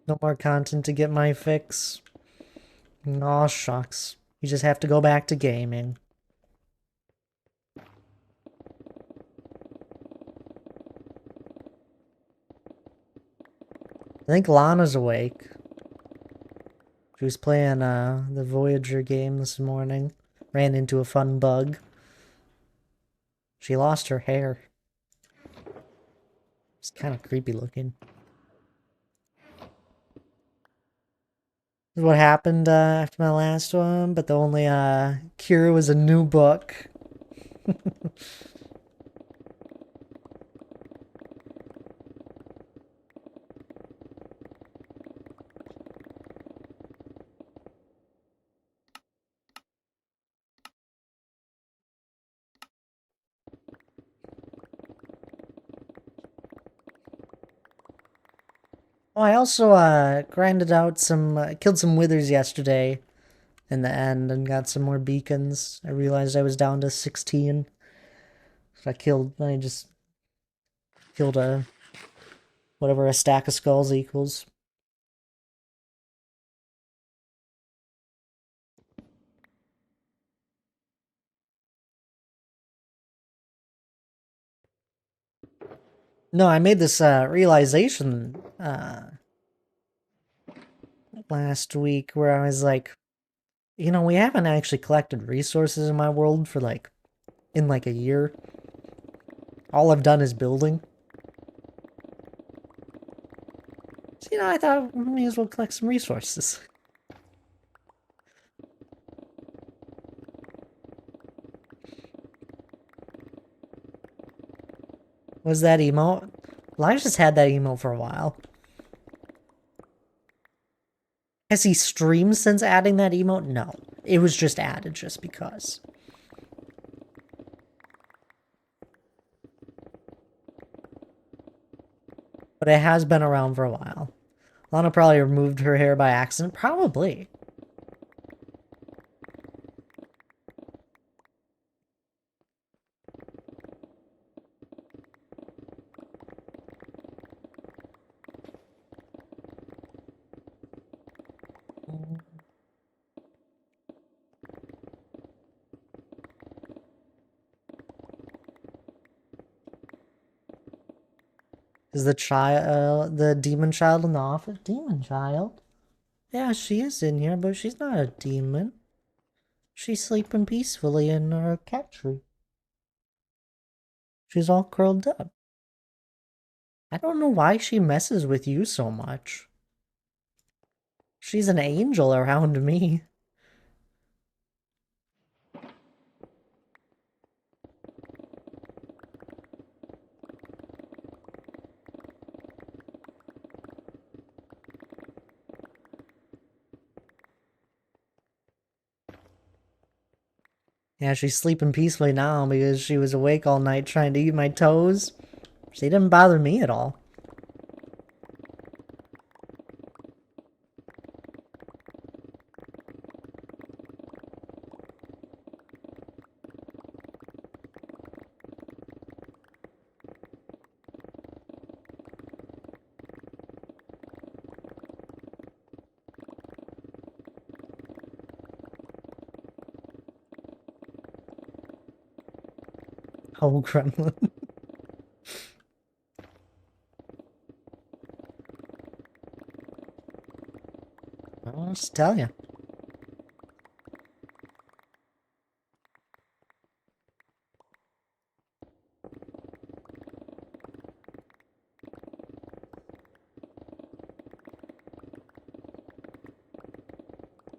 No more content to get my fix. Aw, shucks. You just have to go back to gaming. I think Lana's awake. She was playing the Voyager game this morning. Ran into a fun bug. She lost her hair. It's kind of creepy looking. This is what happened after my last one, but the only cure was a new book. Oh, I also grinded out some, killed some withers yesterday in the end and got some more beacons. I realized I was down to 16. So I just killed whatever a stack of skulls equals. No, I made this realization last week where I was like, you know, we haven't actually collected resources in my world for in a year. All I've done is building. So, you know, I thought we may as well collect some resources. Was that emote? Elijah's had that emote for a while. Has he streamed since adding that emote? No. It was just added just because. But it has been around for a while. Lana probably removed her hair by accident. Probably. Is the demon child in the office? Demon child? Yeah, she is in here, but she's not a demon. She's sleeping peacefully in her cat tree. She's all curled up. I don't know why she messes with you so much. She's an angel around me. Yeah, she's sleeping peacefully now because she was awake all night trying to eat my toes. She didn't bother me at all. Oh, gremlin. I'll just tell you.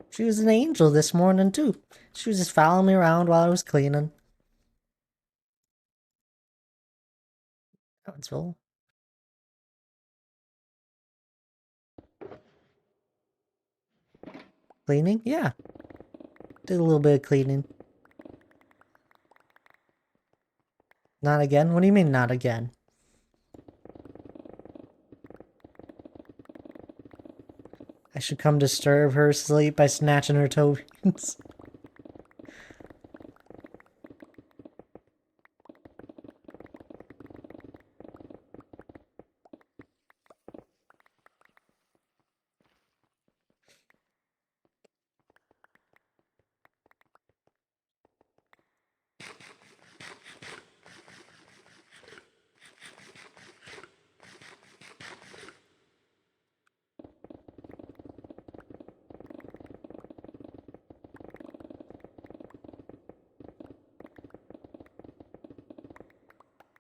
She was an angel this morning, too. She was just following me around while I was cleaning. Evansville. Cleaning? Yeah. Did a little bit of cleaning. Not again? What do you mean, not again? I should come disturb her sleep by snatching her toes.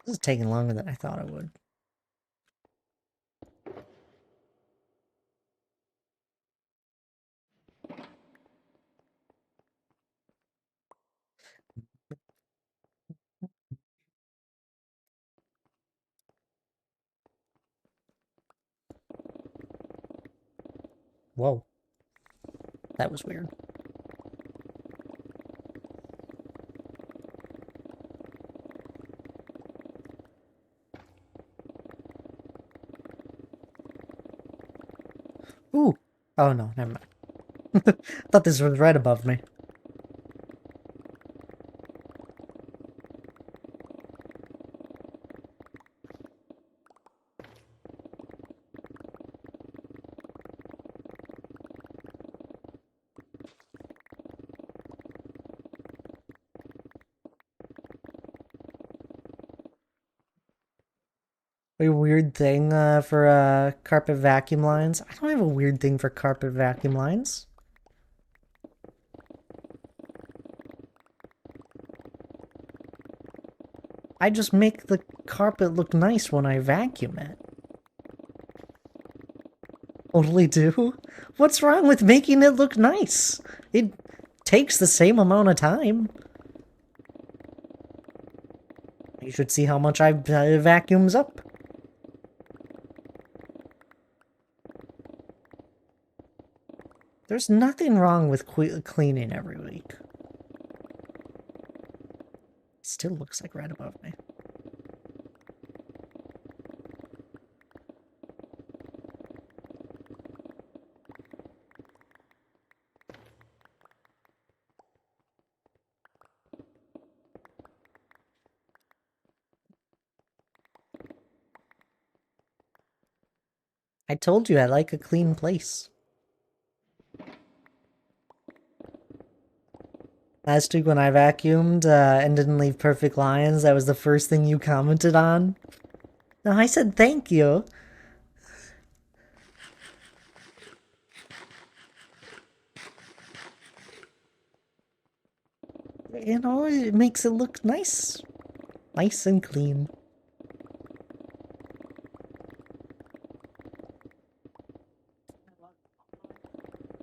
This is taking longer than I thought it would. Whoa. That was weird. Ooh. Oh no, never mind. I thought this was right above me. A weird thing for carpet vacuum lines. I don't have a weird thing for carpet vacuum lines. I just make the carpet look nice when I vacuum it. Totally do? What's wrong with making it look nice? It takes the same amount of time. You should see how much I vacuums up. There's nothing wrong with cleaning every week. Still looks like right above me. I told you I like a clean place. Last week when I vacuumed and didn't leave perfect lines, that was the first thing you commented on. No, I said thank you. You know, it makes it look nice. Nice and clean.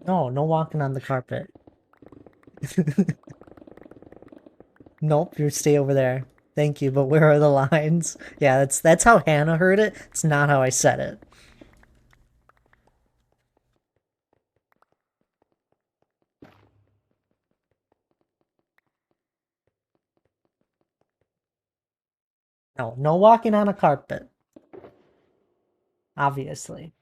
No, no walking on the carpet. Nope, you stay over there. Thank you, but where are the lines? Yeah, that's how Hannah heard it. It's not how I said it. No, no walking on a carpet. Obviously.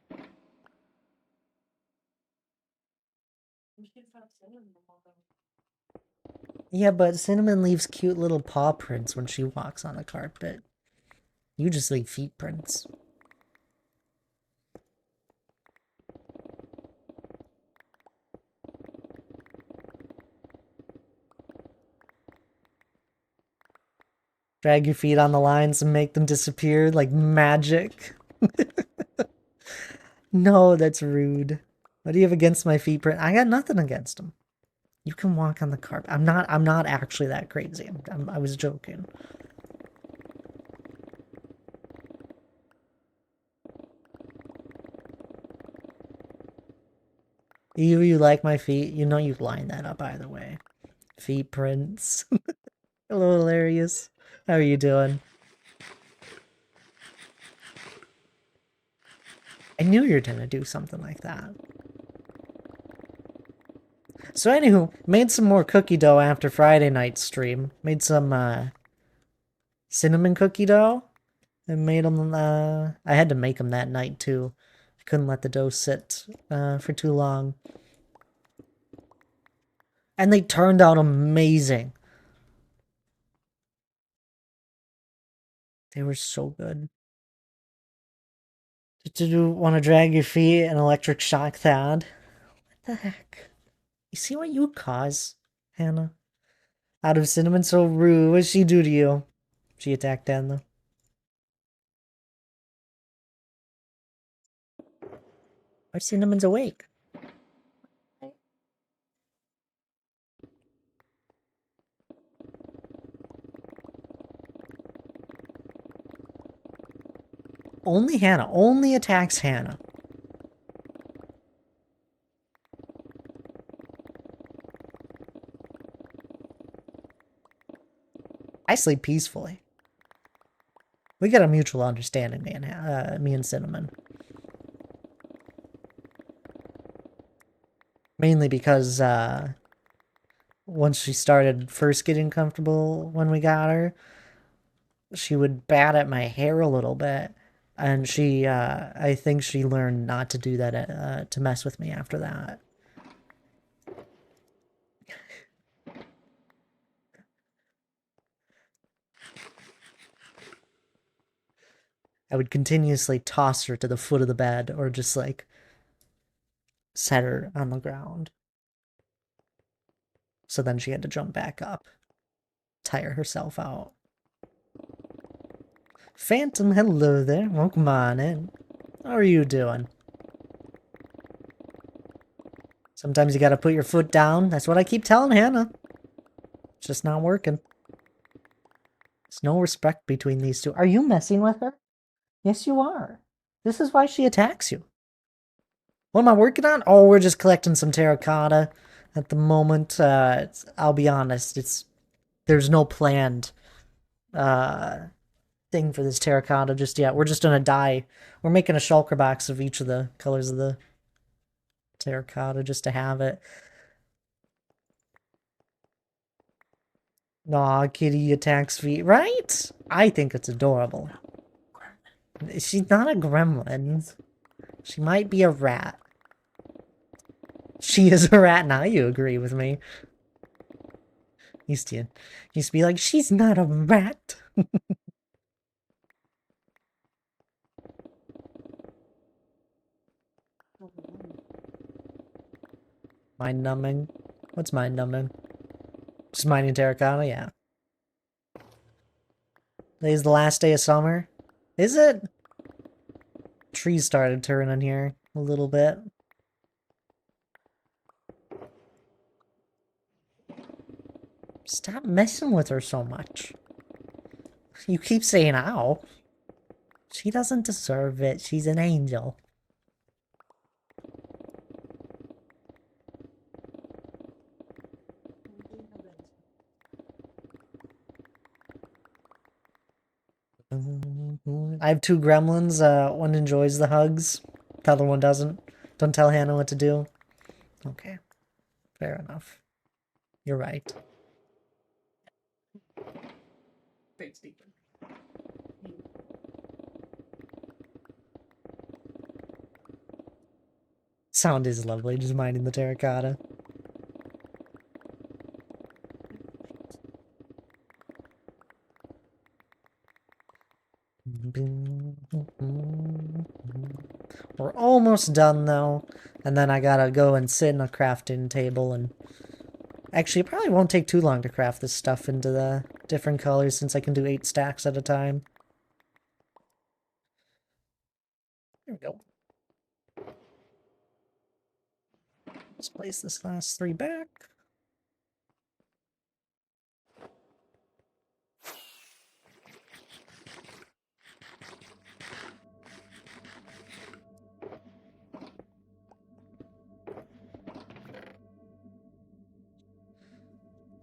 Yeah, but Cinnamon leaves cute little paw prints when she walks on the carpet. You just leave feet prints. Drag your feet on the lines and make them disappear like magic. No, that's rude. What do you have against my feet print? I got nothing against them. You can walk on the carpet. I'm not actually that crazy. I was joking. You like my feet? You know you line that up either way. Feet prints. Hello, hilarious. How are you doing? I knew you were gonna do something like that. So anywho, made some more cookie dough after Friday night's stream. Made some cinnamon cookie dough. And made them, I had to make them that night too. I couldn't let the dough sit for too long. And they turned out amazing. They were so good. Did you want to drag your feet and electric shock Thad? What the heck? You see what you cause, Hannah? Out of Cinnamon so rude. What'd she do to you? She attacked Dan though. Our Cinnamon's awake. Only Hannah. Only attacks Hannah. I sleep peacefully. We got a mutual understanding, me and Cinnamon. Mainly because once she started first getting comfortable when we got her, she would bat at my hair a little bit. And she, I think she learned not to do that, to mess with me after that. I would continuously toss her to the foot of the bed or just like set her on the ground. So then she had to jump back up, tire herself out. Phantom, hello there. Welcome on in. How are you doing? Sometimes you gotta put your foot down. That's what I keep telling Hannah. It's just not working. There's no respect between these two. Are you messing with her? Yes, you are. This is why she attacks you. What am I working on? Oh, we're just collecting some terracotta at the moment. I'll be honest, there's no planned thing for this terracotta just yet. We're just gonna dye. We're making a shulker box of each of the colors of the terracotta just to have it. Aw, kitty attacks feet, right? I think it's adorable. She's not a gremlin. She might be a rat. She is a rat now, you agree with me. Used to be like, she's not a rat. Mind numbing? What's mind numbing? Just mining terracotta, yeah. Today's the last day of summer. Is it? Trees started turning here a little bit. Stop messing with her so much. You keep saying ow. She doesn't deserve it. She's an angel. I have two gremlins. One enjoys the hugs. The other one doesn't. Don't tell Hannah what to do. Okay. Fair enough. You're right. Sound is lovely, just minding the terracotta. We're almost done though, and then I gotta go and sit in a crafting table and actually it probably won't take too long to craft this stuff into the different colors since I can do 8 stacks at a time. There we go. Let's place this last 3 back.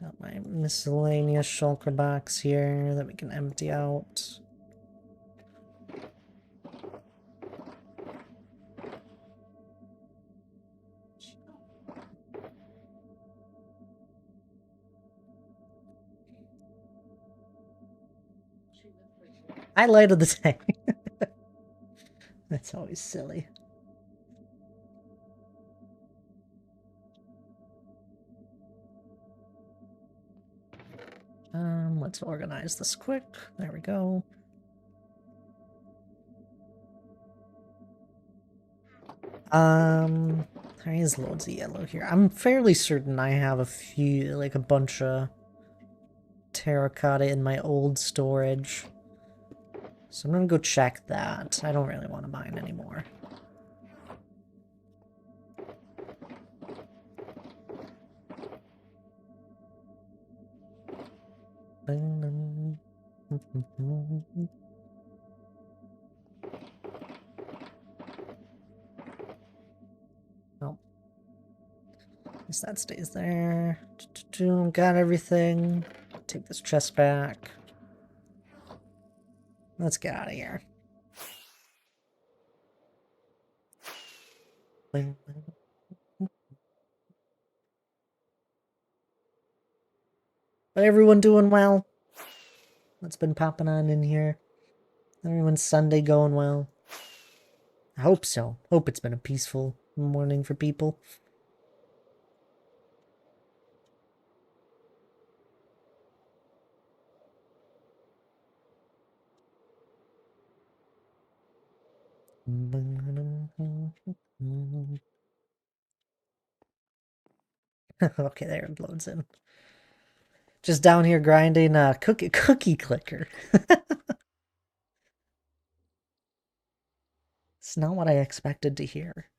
Got my miscellaneous shulker box here that we can empty out. Highlight of the day. That's always silly. Let's organize this quick. There we go. There is loads of yellow here. I'm fairly certain I have a few, like a bunch of terracotta in my old storage. So I'm gonna go check that. I don't really want to mine anymore. Oh. Guess that stays there. Got everything. Take this chest back. Let's get out of here. But everyone doing well? What's been popping on in here? Everyone's Sunday going well? I hope so. Hope it's been a peaceful morning for people. Okay, there it loads in. Just down here grinding cookie clicker. It's not what I expected to hear.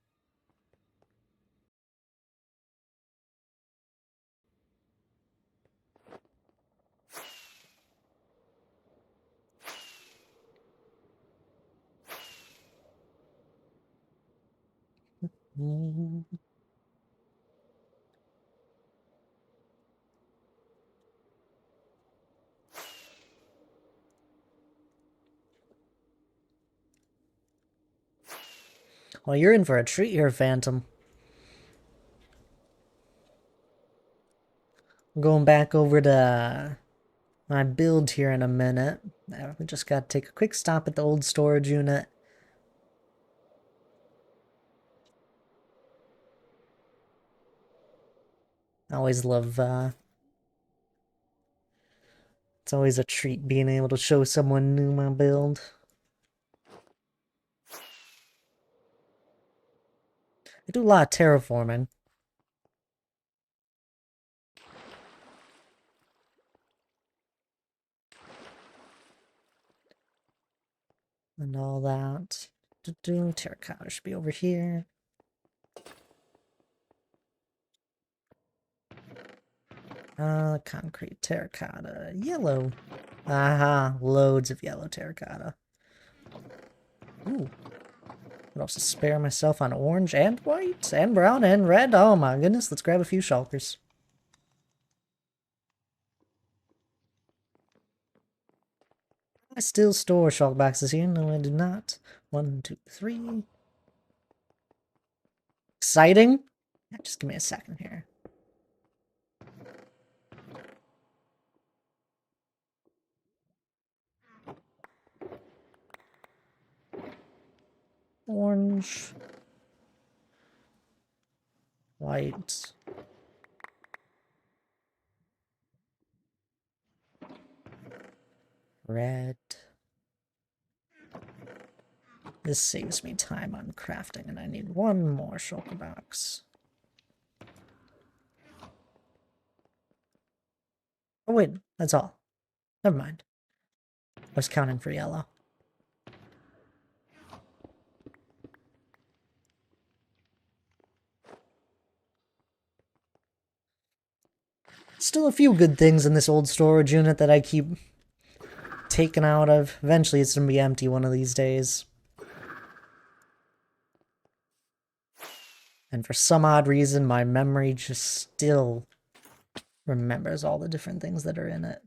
Well, you're in for a treat here, Phantom. going back over to my build here in a minute. We just got to take a quick stop at the old storage unit. I always love, it's always a treat being able to show someone new my build. I do a lot of terraforming. And all that. Terracotta should be over here. Concrete terracotta. Yellow. Aha, loads of yellow terracotta. Ooh. I'd also spare myself on orange and white and brown and red. Oh my goodness, let's grab a few shulkers. I still store shulk boxes here. No, I do not. 1, 2, 3. Exciting? Yeah, just give me a second here. Orange. White. Red. This saves me time on crafting, and I need one more shulker box. Oh wait, that's all. Never mind. I was counting for yellow. Still a few good things in this old storage unit that I keep taking out of. Eventually it's gonna be empty one of these days. And for some odd reason, my memory just still remembers all the different things that are in it.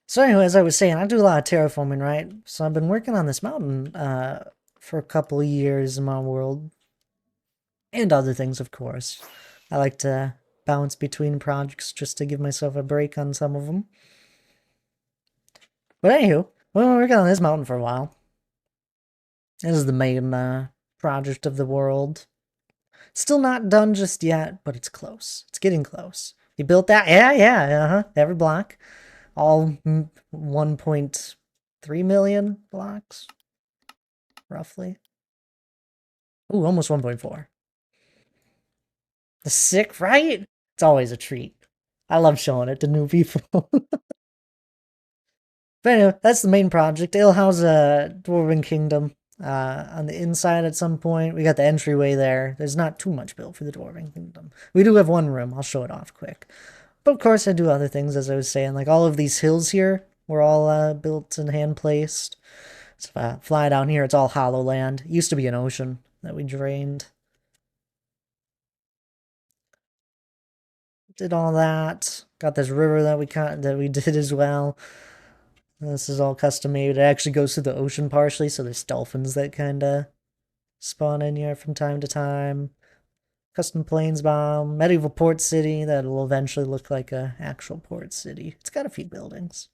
So anyway, as I was saying, I do a lot of terraforming, right? So I've been working on this mountain for a couple of years in my world. And other things, of course. I like to bounce between projects just to give myself a break on some of them. But anywho, we've been working on this mountain for a while. This is the main project of the world. Still not done just yet, but it's close. It's getting close. You built that? Yeah. Every block. All 1.3 million blocks, roughly. Ooh, almost 1.4. The sick, right? It's always a treat. I love showing it to new people. But anyway, that's the main project. It'll house a Dwarven Kingdom on the inside at some point. We got the entryway there. There's not too much built for the Dwarven Kingdom. We do have one room. I'll show it off quick. But of course, I do other things, as I was saying. Like all of these hills here were all built and hand-placed. So if I fly down here, it's all hollow land. It used to be an ocean that we drained. Did all that. Got this river that we did as well. This is all custom made. It actually goes through the ocean partially, so there's dolphins that kind of spawn in here from time to time. Custom plains bomb, medieval port city that will eventually look like a actual port city. It's got a few buildings.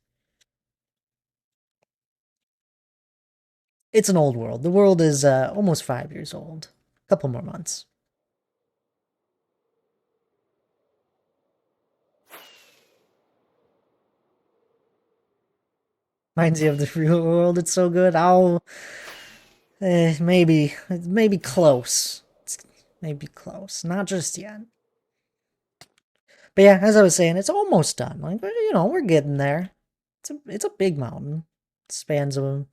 It's an old world. The world is almost 5 years old. A couple more months. Reminds you of the real world. It's so good. Maybe close. It's maybe close. Not just yet. But yeah, as I was saying, it's almost done. Like, we're getting there. It's a big mountain. It spans what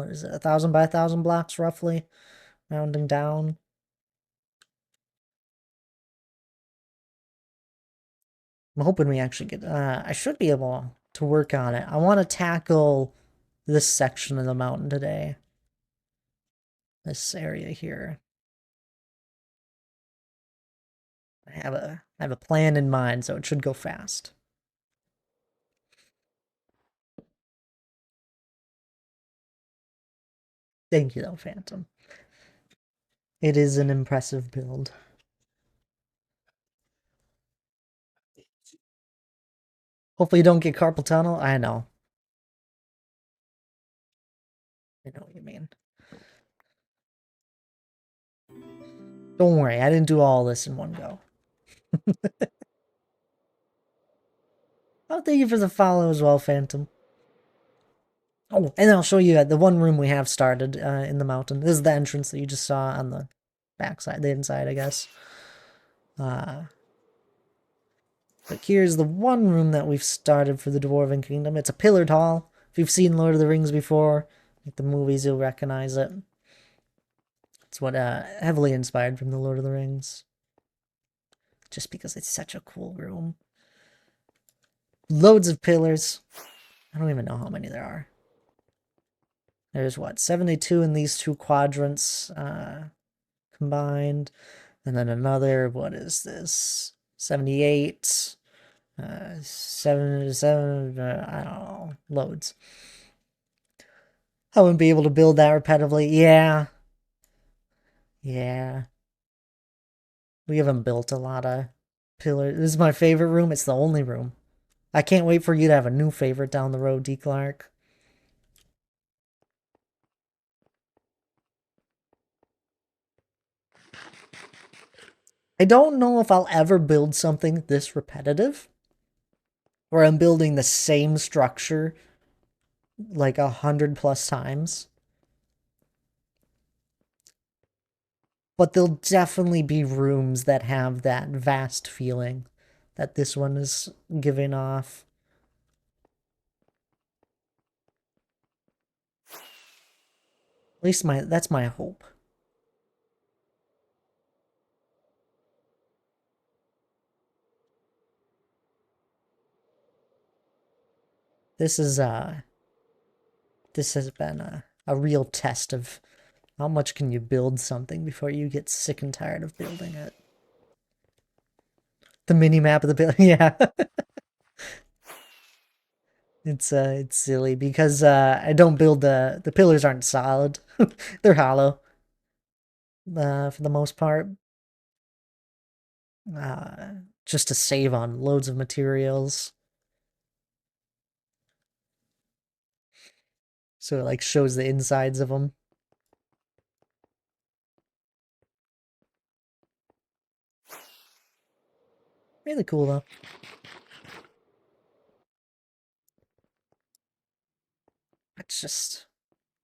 is it, 1,000 by 1,000 blocks roughly, rounding down. I'm hoping we actually get. I should be able to work on it. I want to tackle this section of the mountain today. This area here. I have a plan in mind, so it should go fast. Thank you, though, Phantom. It is an impressive build. Hopefully you don't get carpal tunnel. I know. I know what you mean. Don't worry, I didn't do all this in one go. Oh, thank you for the follow as well, Phantom. Oh, and I'll show you the one room we have started in the mountain. This is the entrance that you just saw on the backside, the inside, I guess. But here's the one room that we've started for the Dwarven Kingdom. It's a pillared hall. If you've seen Lord of the Rings before, like the movies, you'll recognize it. It's what heavily inspired from the Lord of the Rings. Just because it's such a cool room. Loads of pillars. I don't even know how many there are. There's what, 72 in these two quadrants combined. And then another, what is this? 78. 77, I don't know. Loads. I wouldn't be able to build that repetitively. Yeah. Yeah. We haven't built a lot of pillars. This is my favorite room. It's the only room. I can't wait for you to have a new favorite down the road, D. Clark. I don't know if I'll ever build something this repetitive, where I'm building the same structure like 100+ times. But there'll definitely be rooms that have that vast feeling that this one is giving off. At least that's my hope. This is this has been a real test of how much can you build something before you get sick and tired of building it. The mini map of the building, yeah. It's silly because I don't build the pillars aren't solid. They're hollow. For the most part. Just to save on loads of materials. So it like shows the insides of them. Really cool though. It's just,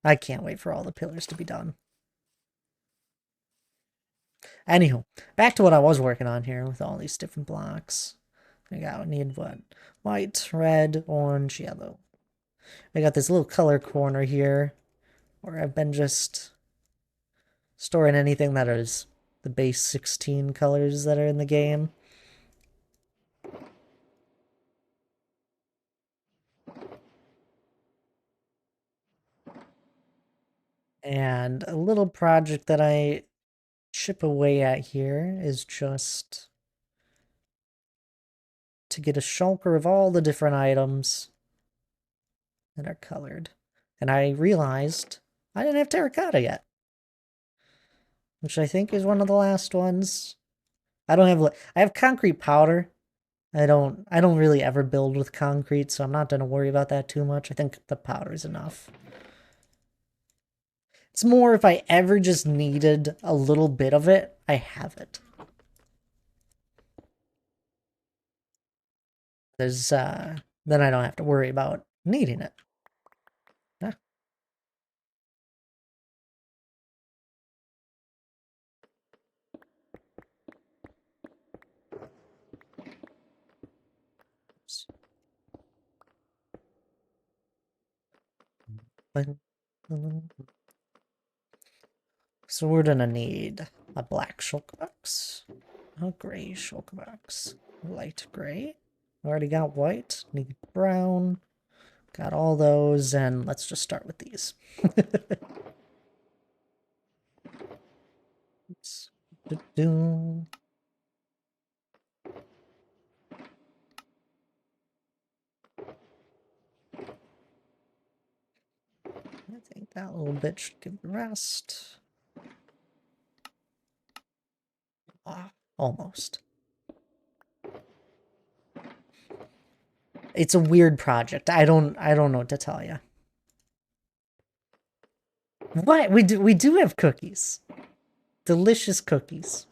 I can't wait for all the pillars to be done. Anywho, back to what I was working on here with all these different blocks. I need what? White, red, orange, yellow. I got this little color corner here where I've been just storing anything that is the base 16 colors that are in the game. And a little project that I chip away at here is just to get a shulker of all the different items that are colored. And I realized I didn't have terracotta yet, which I think is one of the last ones. I have concrete powder. I don't really ever build with concrete, so I'm not going to worry about that too much. I think the powder is enough. It's more if I ever just needed a little bit of it, I have it. There's then I don't have to worry about needing it. Yeah. So we're gonna need a black shulker box, a gray shulker box, light gray. Already got white. Need brown. Got all those, and let's just start with these. Do-do. I think that little bit should give the rest. Ah, almost. It's a weird project. I don't know what to tell you. What? We do have cookies. Delicious cookies.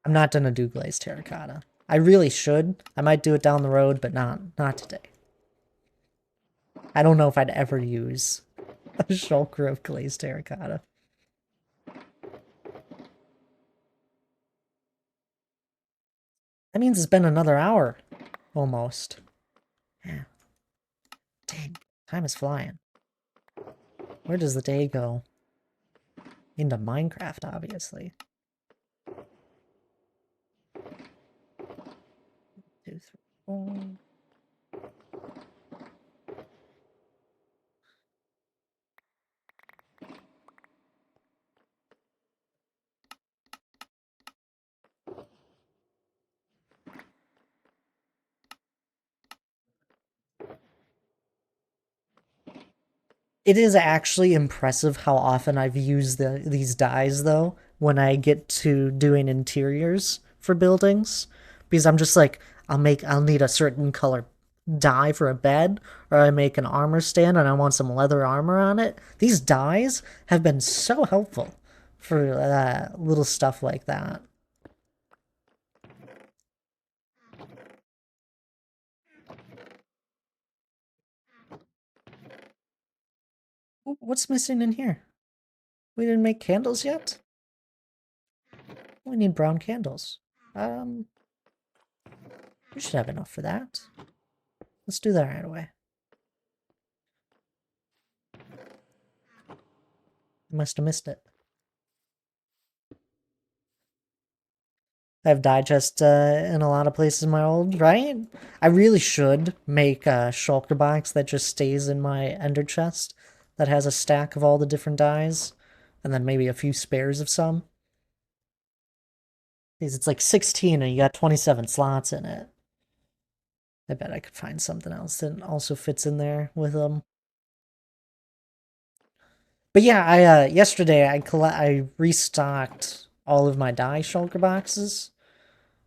I'm not gonna do glazed terracotta. I really should. I might do it down the road, but not today. I don't know if I'd ever use a shulker of glazed terracotta. That means it's been another hour, almost. Yeah. Dang, time is flying. Where does the day go? Into Minecraft, obviously. 2, 3, 4. It is actually impressive how often I've used these dyes, though, when I get to doing interiors for buildings. Because I'm just like, I'll need a certain color dye for a bed, or I make an armor stand and I want some leather armor on it. These dyes have been so helpful for little stuff like that. What's missing in here? We didn't make candles yet? We need brown candles. We should have enough for that. Let's do that right away. I must have missed it. I have digest in a lot of places in my old, right? I really should make a shulker box that just stays in my ender chest that has a stack of all the different dyes, and then maybe a few spares of some. Because it's like 16 and you got 27 slots in it. I bet I could find something else that also fits in there with them. But yeah, I yesterday I restocked all of my dye shulker boxes.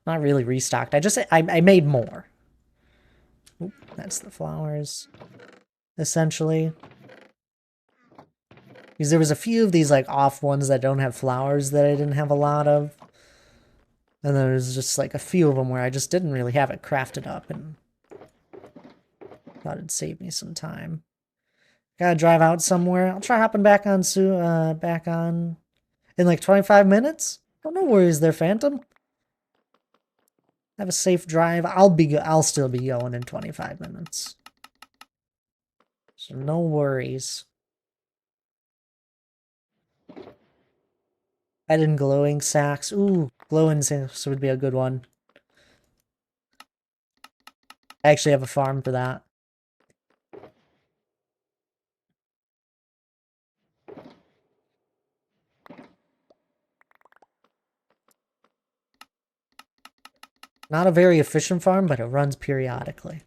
Not really restocked. I made more. Oop, that's the flowers, essentially. Because there was a few of these like off ones that don't have flowers that I didn't have a lot of. And then there's just like a few of them where I just didn't really have it crafted up and thought it'd save me some time. Gotta drive out somewhere. I'll try hopping back on soon, back on in like 25 minutes. Oh, no worries there, Phantom. Have a safe drive. I'll still be going in 25 minutes. So no worries. Add in glowing sacks. Ooh, glowing sacks would be a good one. I actually have a farm for that. Not a very efficient farm, but it runs periodically.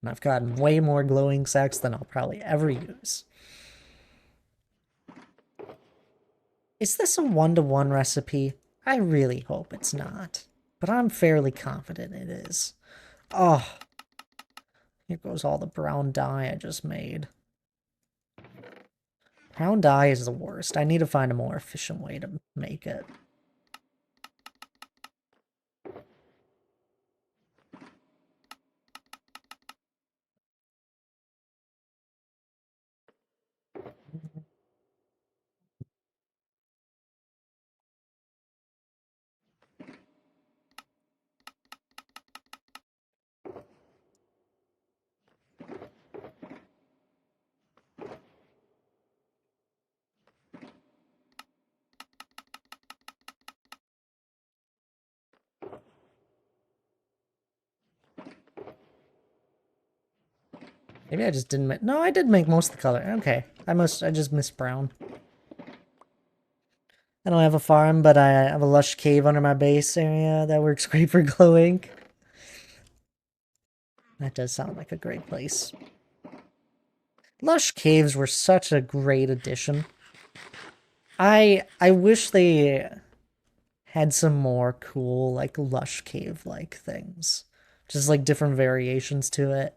And I've gotten way more glowing sacks than I'll probably ever use. Is this a one-to-one recipe? I really hope it's not. But I'm fairly confident it is. Oh, here goes all the brown dye I just made. Brown dye is the worst. I need to find a more efficient way to make it. Maybe I just didn't make... No, I did make most of the color. Okay. I just missed brown. I don't have a farm, but I have a lush cave under my base area that works great for glowing. That does sound like a great place. Lush caves were such a great addition. I wish they had some more cool, like, lush cave-like things. Just, like, different variations to it.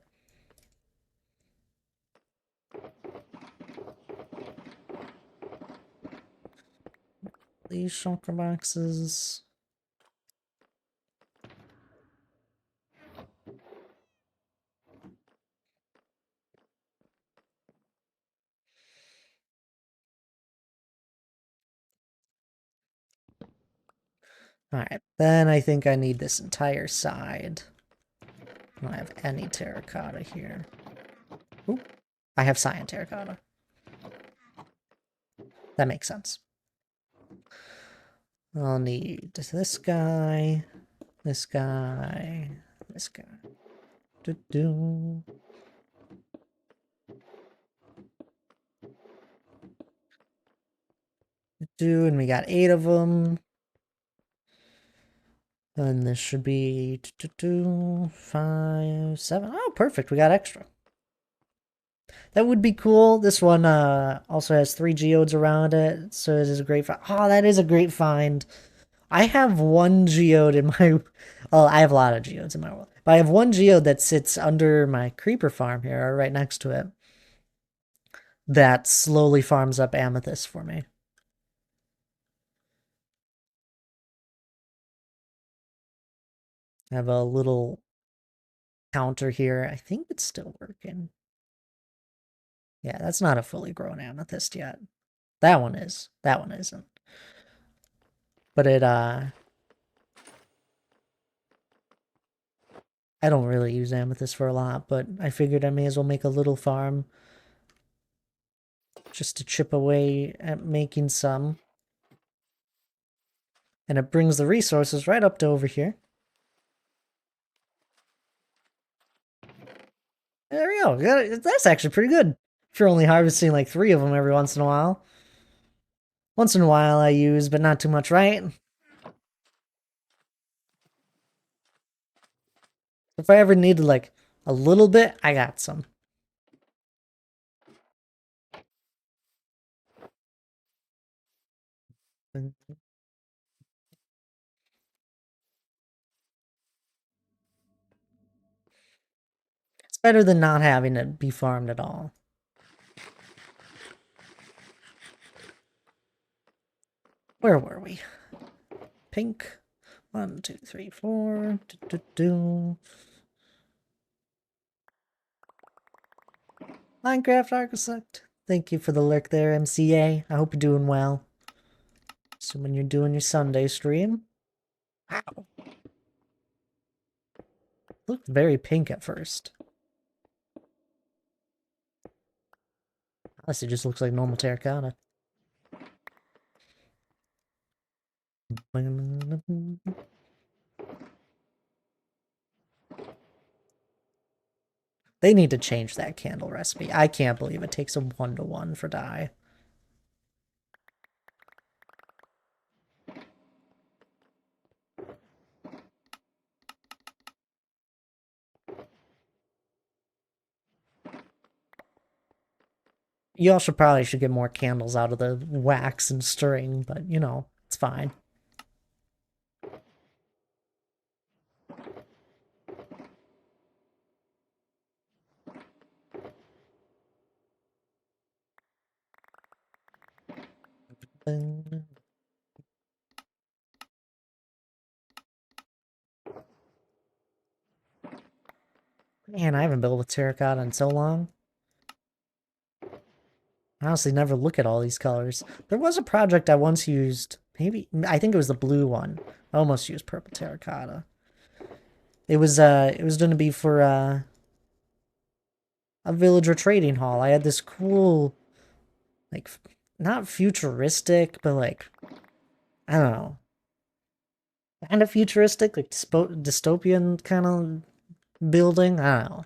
These shulker boxes... Alright, then I think I need this entire side. I don't have any terracotta here. Ooh, I have cyan terracotta. That makes sense. I'll need this guy, this guy, this guy. Do-do. Do, and we got 8 of them. And this should be 5, 7. Oh, perfect. We got extra. That would be cool. This one also has 3 geodes around it, so it is a great find. Oh, that is a great find. I have 1 geode in my... Well, I have a lot of geodes in my world. But I have 1 geode that sits under my creeper farm here, or right next to it, that slowly farms up amethyst for me. I have a little counter here. I think it's still working. Yeah, that's not a fully grown amethyst yet. That one is. That one isn't. But it, I don't really use amethyst for a lot, but I figured I may as well make a little farm just to chip away at making some. And it brings the resources right up to over here. There we go. That's actually pretty good. If you're only harvesting like 3 of them every once in a while. Once in a while I use, but not too much, right? If I ever needed like a little bit, I got some. It's better than not having it be farmed at all. Where were we? Pink. 1, 2, 3, 4. Minecraft Architect. Thank you for the lurk there, MCA. I hope you're doing well. Assuming you're doing your Sunday stream. Wow. Looked very pink at first. Unless it just looks like normal terracotta. They need to change that candle recipe. I can't believe it takes a 1-to-1 for dye. You also probably should get more candles out of the wax and string, but you know, it's fine. Man, I haven't built with terracotta in so long. I honestly never look at all these colors. There was a project I once used, maybe, I think it was the blue one. I almost used purple terracotta. It was going to be for, a villager trading hall. I had this cool, like, not futuristic, but like, I don't know. Kind of futuristic, like dystopian kind of building. I don't know.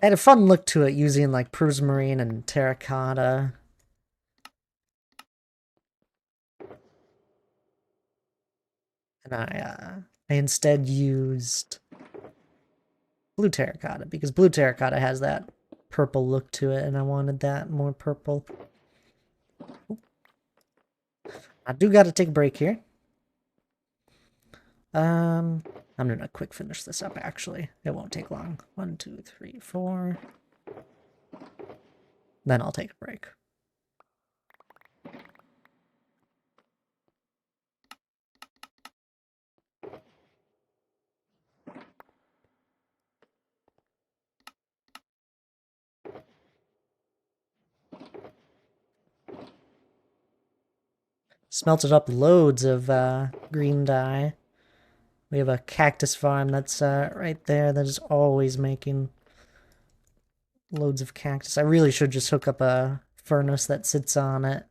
had a fun look to it using like prismarine and terracotta. And I instead used blue terracotta because blue terracotta has that purple look to it, and I wanted that more purple. I do got to take a break here. I'm gonna quick finish this up. Actually, it won't take long. 1, 2, 3, 4. Then I'll take a break. Smelted up loads of green dye. We have a cactus farm that's right there that is always making loads of cactus. I really should just hook up a furnace that sits on it.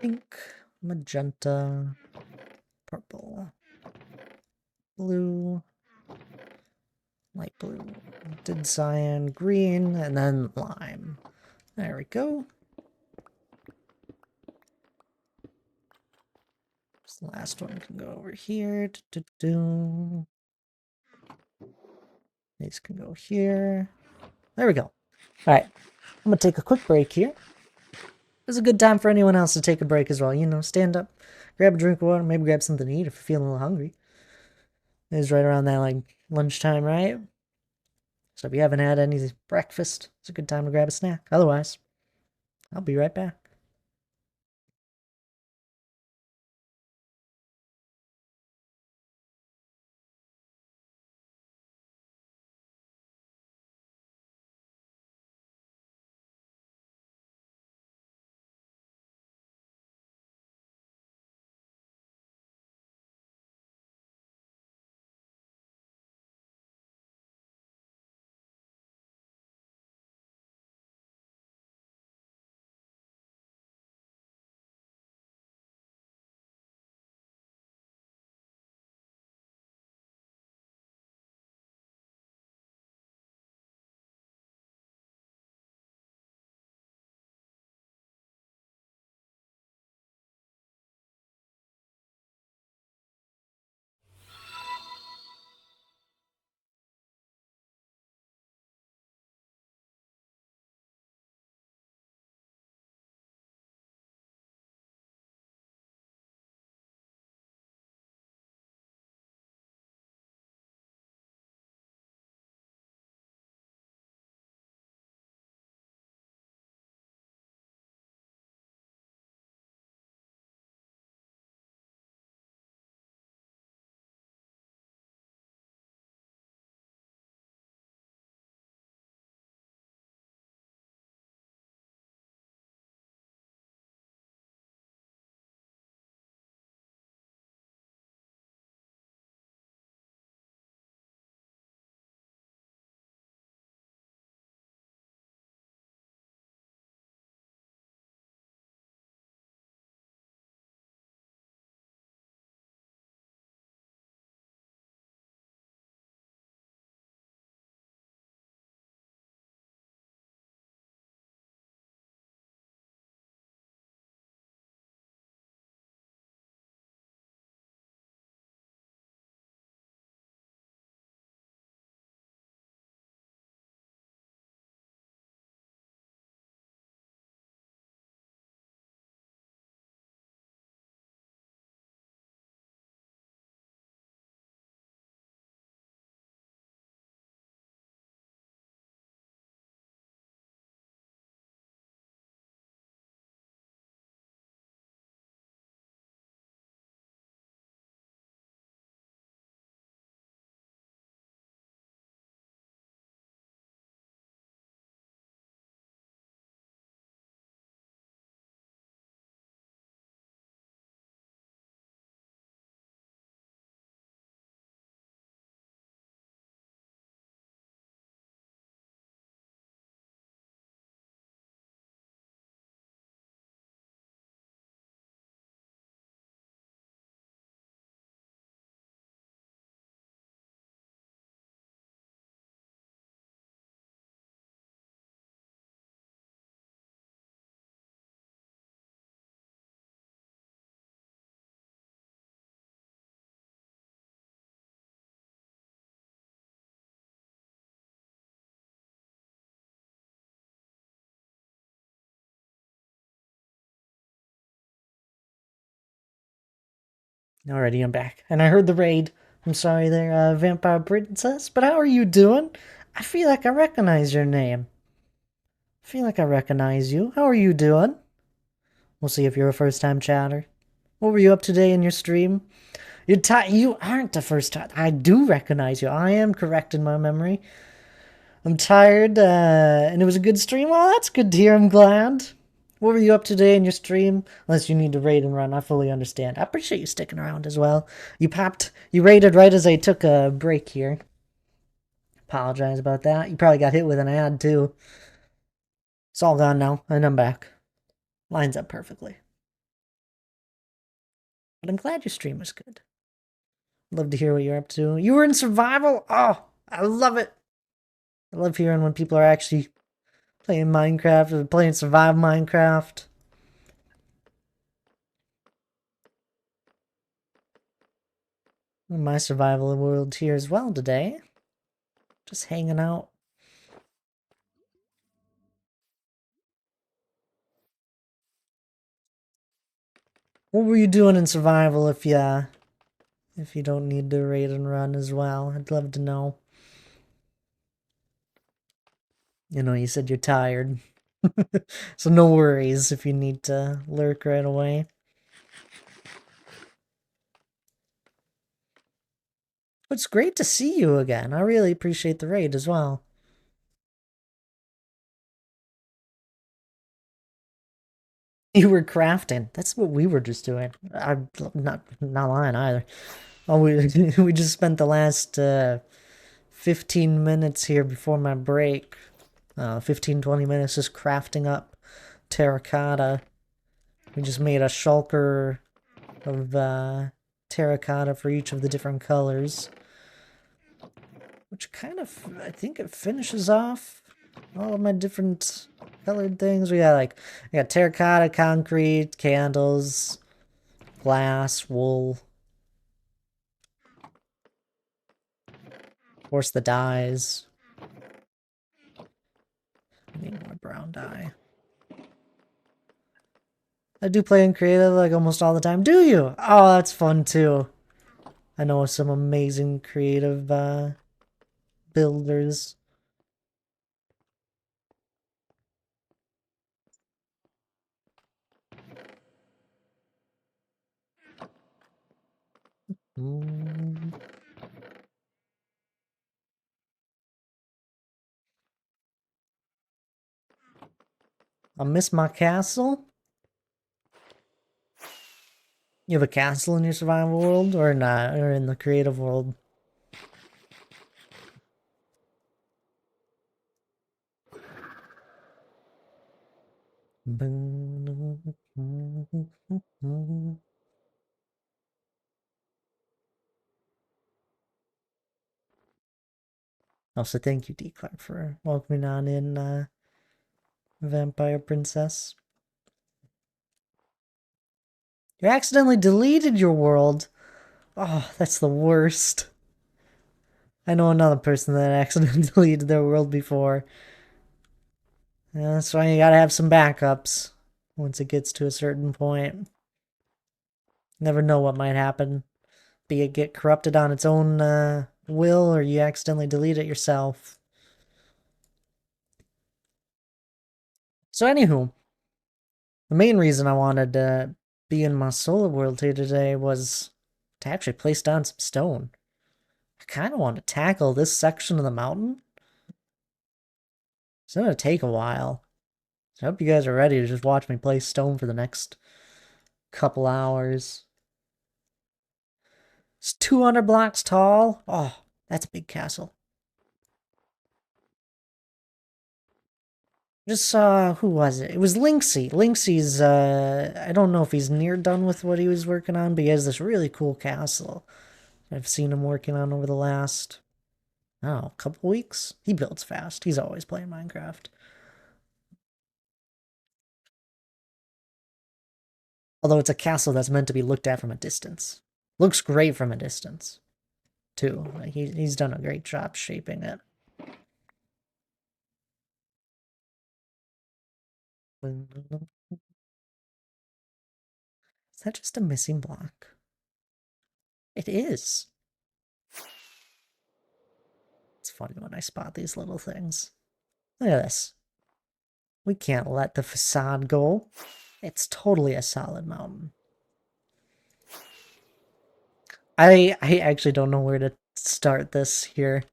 Pink, magenta, purple, blue, light blue, did cyan, green, and then lime. There we go. This last one can go over here. These can go here. There we go. Alright, I'm gonna take a quick break here. It's a good time for anyone else to take a break as well. You know, stand up, grab a drink of water, maybe grab something to eat if you're feeling a little hungry. It's right around that, like, lunchtime, right? So if you haven't had any breakfast, it's a good time to grab a snack. Otherwise, I'll be right back. Alrighty, I'm back. And I heard the raid. I'm sorry there, Vampire Princess, but how are you doing? I feel like I recognize your name. I feel like I recognize you. How are you doing? We'll see if you're a first time chatter. What were you up today in your stream? You aren't the first time. I do recognize you. I am correct in my memory. I'm tired, and it was a good stream. Well, that's good to hear. I'm glad. What were you up to today in your stream? Unless you need to raid and run, I fully understand. I appreciate you sticking around as well. You raided right as I took a break here. Apologize about that. You probably got hit with an ad too. It's all gone now, and I'm back. Lines up perfectly. But I'm glad your stream was good. Love to hear what you're up to. You were in survival? Oh, I love it. I love hearing when people are actually playing Minecraft or playing survival Minecraft. My survival world here as well today. Just hanging out. What were you doing in survival if you don't need to raid and run as well? I'd love to know. You know, you said you're tired. So no worries if you need to lurk right away. It's great to see you again. I really appreciate the raid as well. You were crafting. That's what we were just doing. I'm not lying either. Oh, we just spent the last 15 minutes here before my break. 15-20 minutes just crafting up terracotta. We just made a shulker of terracotta for each of the different colors. Which kind of, I think it finishes off all of my different colored things. We got terracotta, concrete, candles, glass, wool. Of course, the dyes. I need more brown dye. I do play in creative like almost all the time. Do you? Oh, that's fun too. I know some amazing creative builders. Mm. I miss my castle. You have a castle in your survival world, or not, or in the creative world? Also, thank you, D. Clark, for welcoming on in Vampire Princess. You accidentally deleted your world. Oh, that's the worst. I know another person that accidentally deleted their world before. Yeah, that's why you gotta have some backups once it gets to a certain point. Never know what might happen. Be it get corrupted on its own will, or you accidentally delete it yourself. So, anywho, the main reason I wanted to be in my solar world here today was to actually place down some stone. I kind of want to tackle this section of the mountain. It's gonna take a while. So I hope you guys are ready to just watch me place stone for the next couple hours. It's 200 blocks tall. Oh, that's a big castle. Just saw, who was it? It was Linksy. Linksy's, I don't know if he's near done with what he was working on, but he has this really cool castle I've seen him working on over the last, a couple weeks. He builds fast. He's always playing Minecraft. Although it's a castle that's meant to be looked at from a distance. Looks great from a distance, too. Like he's done a great job shaping it. Is that just a missing block? It is. It's funny when I spot these little things. Look at this. We can't let the facade go. It's totally a solid mountain. I actually don't know where to start this here.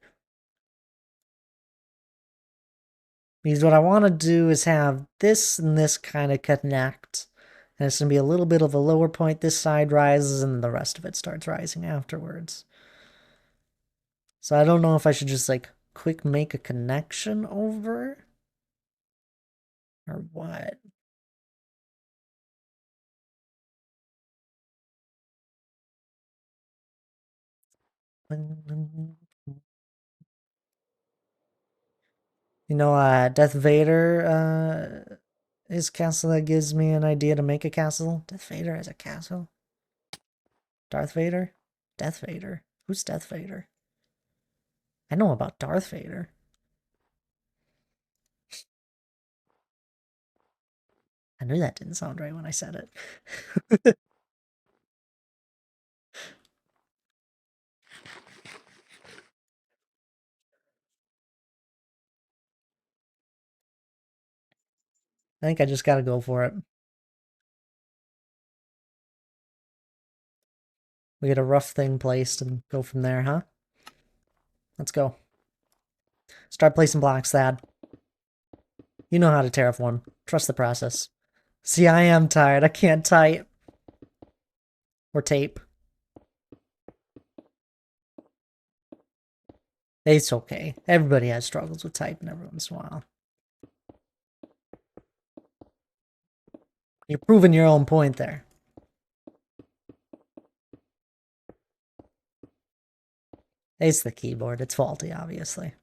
Because what I want to do is have this and this kind of connect. And it's going to be a little bit of a lower point. This side rises and the rest of it starts rising afterwards. So I don't know if I should just like quick make a connection over or what. You know, Darth Vader, his castle that gives me an idea to make a castle. Darth Vader has a castle? Darth Vader? Death Vader? Who's Death Vader? I know about Darth Vader. I knew that didn't sound right when I said it. I think I just gotta go for it. We get a rough thing placed and go from there, huh? Let's go. Start placing blocks, Thad. You know how to terraform. Trust the process. See, I am tired. I can't type. Or tape. It's okay. Everybody has struggles with typing every once in a while. You're proving your own point there. It's the keyboard. It's faulty, obviously.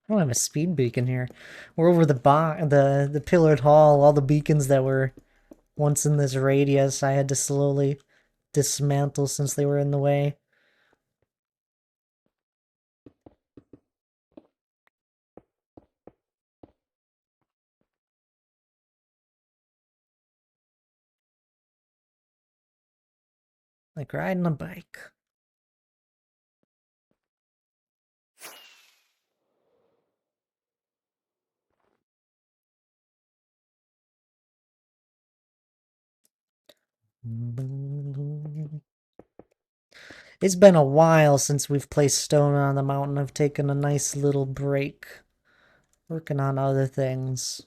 I don't have a speed beacon here. We're over the pillared hall, all the beacons that were once in this radius I had to slowly dismantle since they were in the way. Like riding a bike. It's been a while since we've placed stone on the mountain. I've taken a nice little break, working on other things.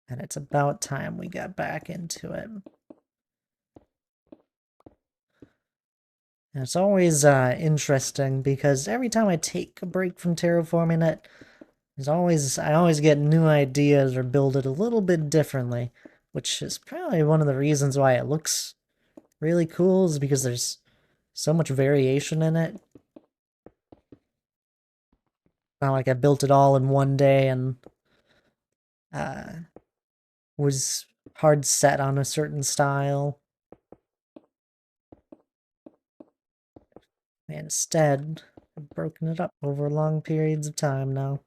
And it's about time we got back into it. And it's always interesting because every time I take a break from terraforming it, I always get new ideas or build it a little bit differently, which is probably one of the reasons why it looks really cool, is because there's so much variation in it. Not like I built it all in one day and was hard set on a certain style. And instead, I've broken it up over long periods of time now.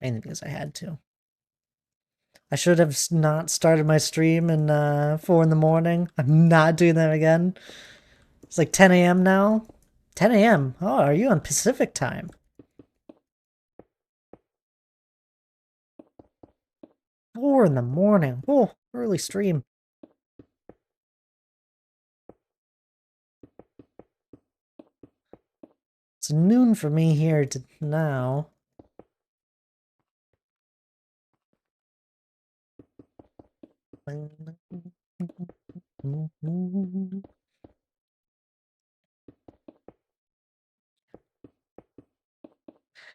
Mainly because I had to. I should have not started my stream in 4 in the morning. I'm not doing that again. It's like 10 a.m. now. 10 a.m. Oh, are you on Pacific time? 4 in the morning. Oh, early stream. It's noon for me here to now.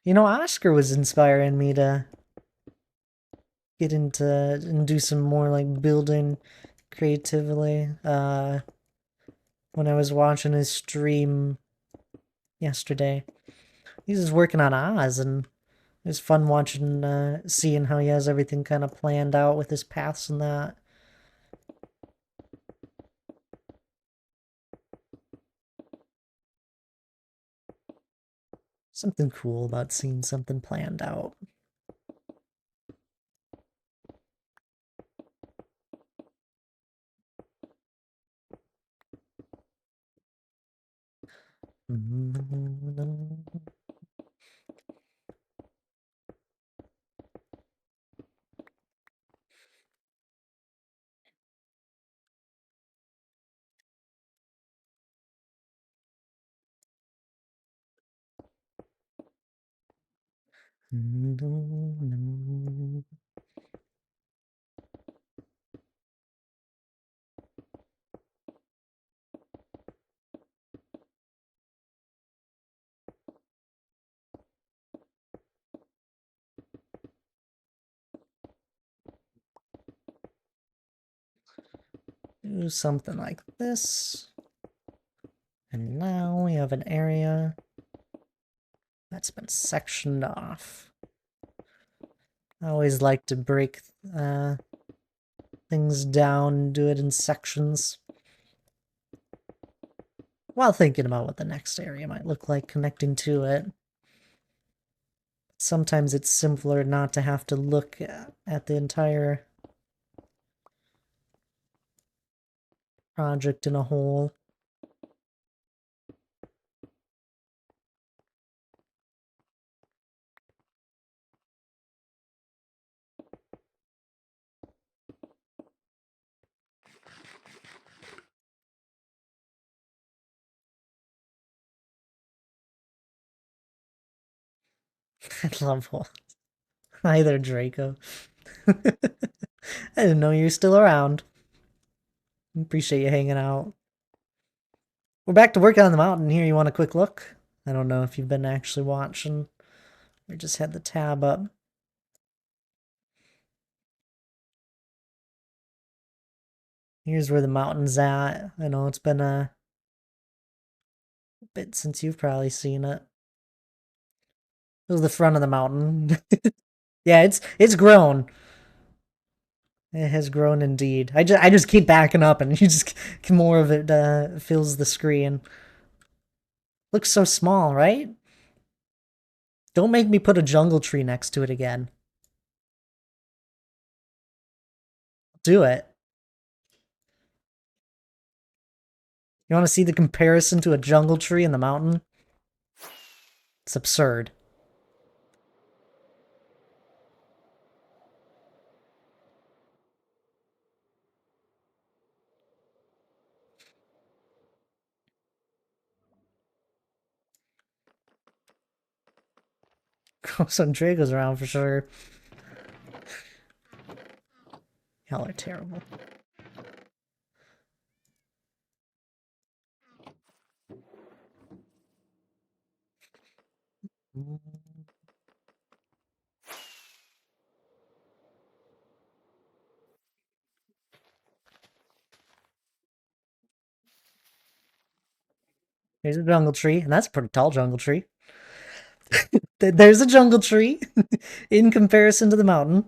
You know, Oscar was inspiring me to get into and do some more like building creatively. When I was watching his stream yesterday, he was working on Oz, and It was fun watching, seeing how he has everything kind of planned out with his paths and that. Something cool about seeing something planned out. Do something like this. And now we have an area that's been sectioned off. I always like to break things down, do it in sections, while thinking about what the next area might look like connecting to it. Sometimes it's simpler not to have to look at the entire project in a whole. I love Hi there, Draco. I didn't know you were still around. Appreciate you hanging out. We're back to working on the mountain here. You want a quick look? I don't know if you've been actually watching. We just had the tab up. Here's where the mountain's at. I know it's been a bit since you've probably seen it. This is the front of the mountain. Yeah, it's grown. It has grown indeed. I just keep backing up, and you just more of it fills the screen. Looks so small, right? Don't make me put a jungle tree next to it again. Do it. You want to see the comparison to a jungle tree in the mountain? It's absurd. Some Dragos around for sure. Y'all are terrible. There's a jungle tree, and that's a pretty tall jungle tree. There's a jungle tree in comparison to the mountain.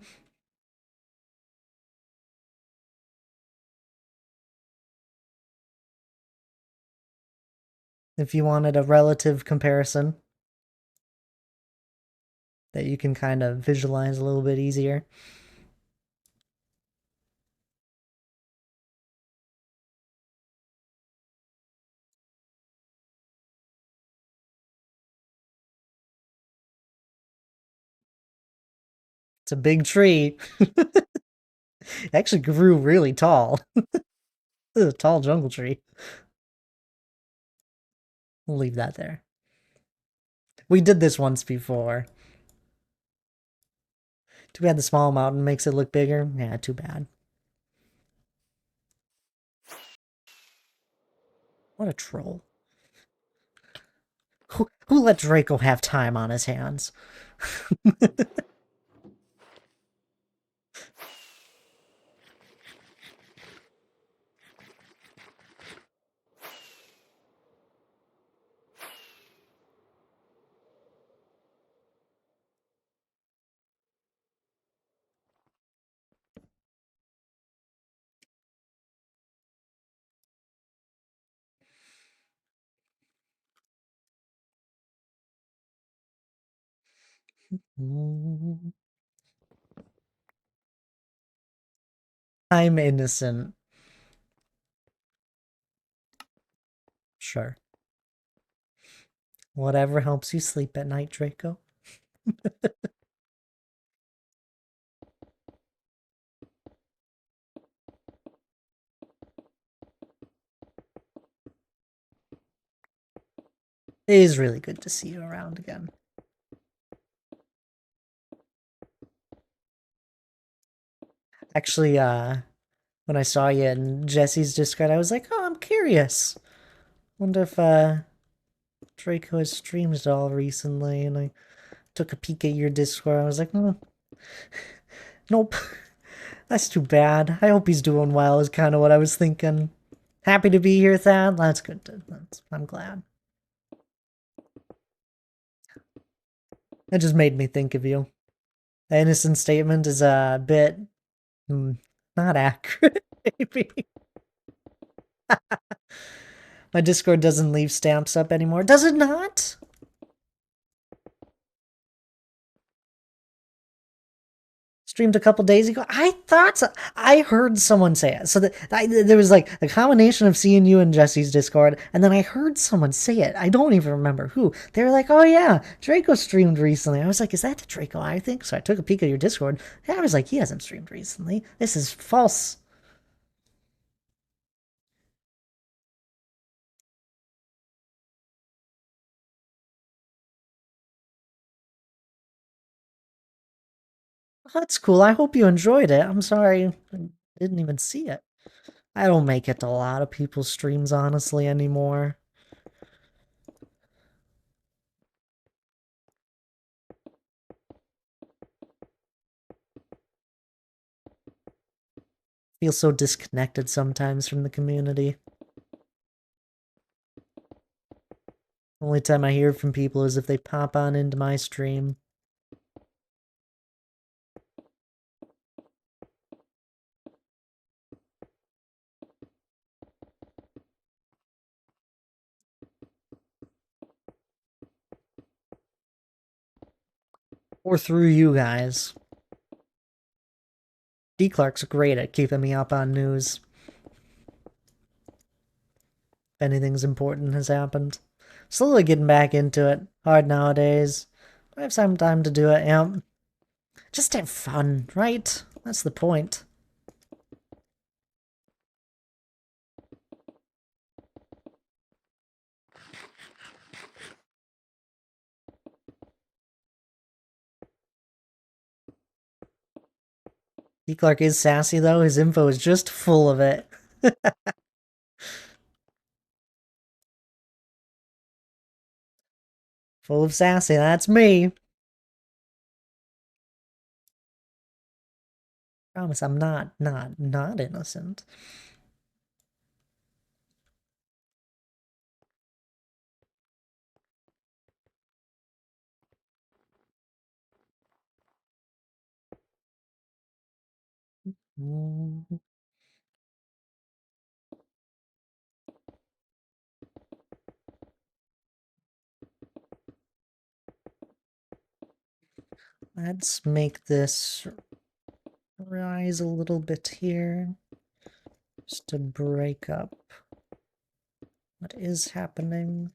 If you wanted a relative comparison that you can kind of visualize a little bit easier. It's a big tree. It actually grew really tall. This is a tall jungle tree. We'll leave that there. We did this once before. Too bad the small mountain makes it look bigger. Yeah, too bad. What a troll. Who let Draco have time on his hands? I'm innocent. Sure. Whatever helps you sleep at night, Draco. It is really good to see you around again. Actually, when I saw you in Jesse's Discord, I was like, oh, I'm curious. Wonder if Draco has streamed at all recently, and I took a peek at your Discord. I was like, nope. That's too bad. I hope he's doing well, is kind of what I was thinking. Happy to be here, Thad. That's good. I'm glad. It just made me think of you. The innocent statement is a bit not accurate, maybe. My Discord doesn't leave stamps up anymore. Does it not? Streamed a couple days ago. I thought so. I heard someone say it. So there was like a combination of seeing you in Jesse's Discord, and then I heard someone say it. I don't even remember who. They were like, "Oh yeah, Draco streamed recently." I was like, "Is that the Draco I think?" So I took a peek at your Discord. And I was like, "He hasn't streamed recently. This is false." That's cool. I hope you enjoyed it. I'm sorry I didn't even see it. I don't make it to a lot of people's streams honestly anymore. Feel so disconnected sometimes from the community. Only time I hear from people is if they pop on into my stream. Or through you guys. D. Clark's great at keeping me up on news. If anything's important has happened. Slowly getting back into it. Hard nowadays. I have some time to do it, yeah. Just have fun, right? That's the point. D. Clark is sassy though, his info is just full of it. Full of sassy, that's me. Promise I'm not innocent. Let's make this rise a little bit here. Just to break up what is happening.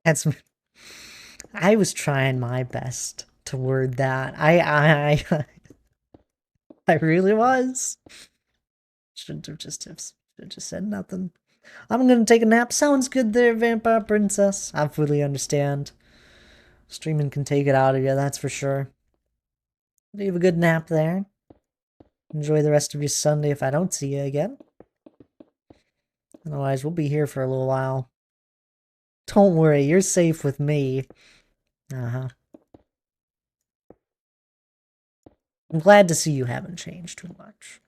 That's I was trying my best to word that. I really was. Should have just said nothing. I'm gonna take a nap. Sounds good there, Vampire Princess. I fully understand. Streaming can take it out of you, that's for sure. You have a good nap there. Enjoy the rest of your Sunday if I don't see you again. Otherwise, we'll be here for a little while. Don't worry, you're safe with me. Uh-huh. I'm glad to see you haven't changed too much.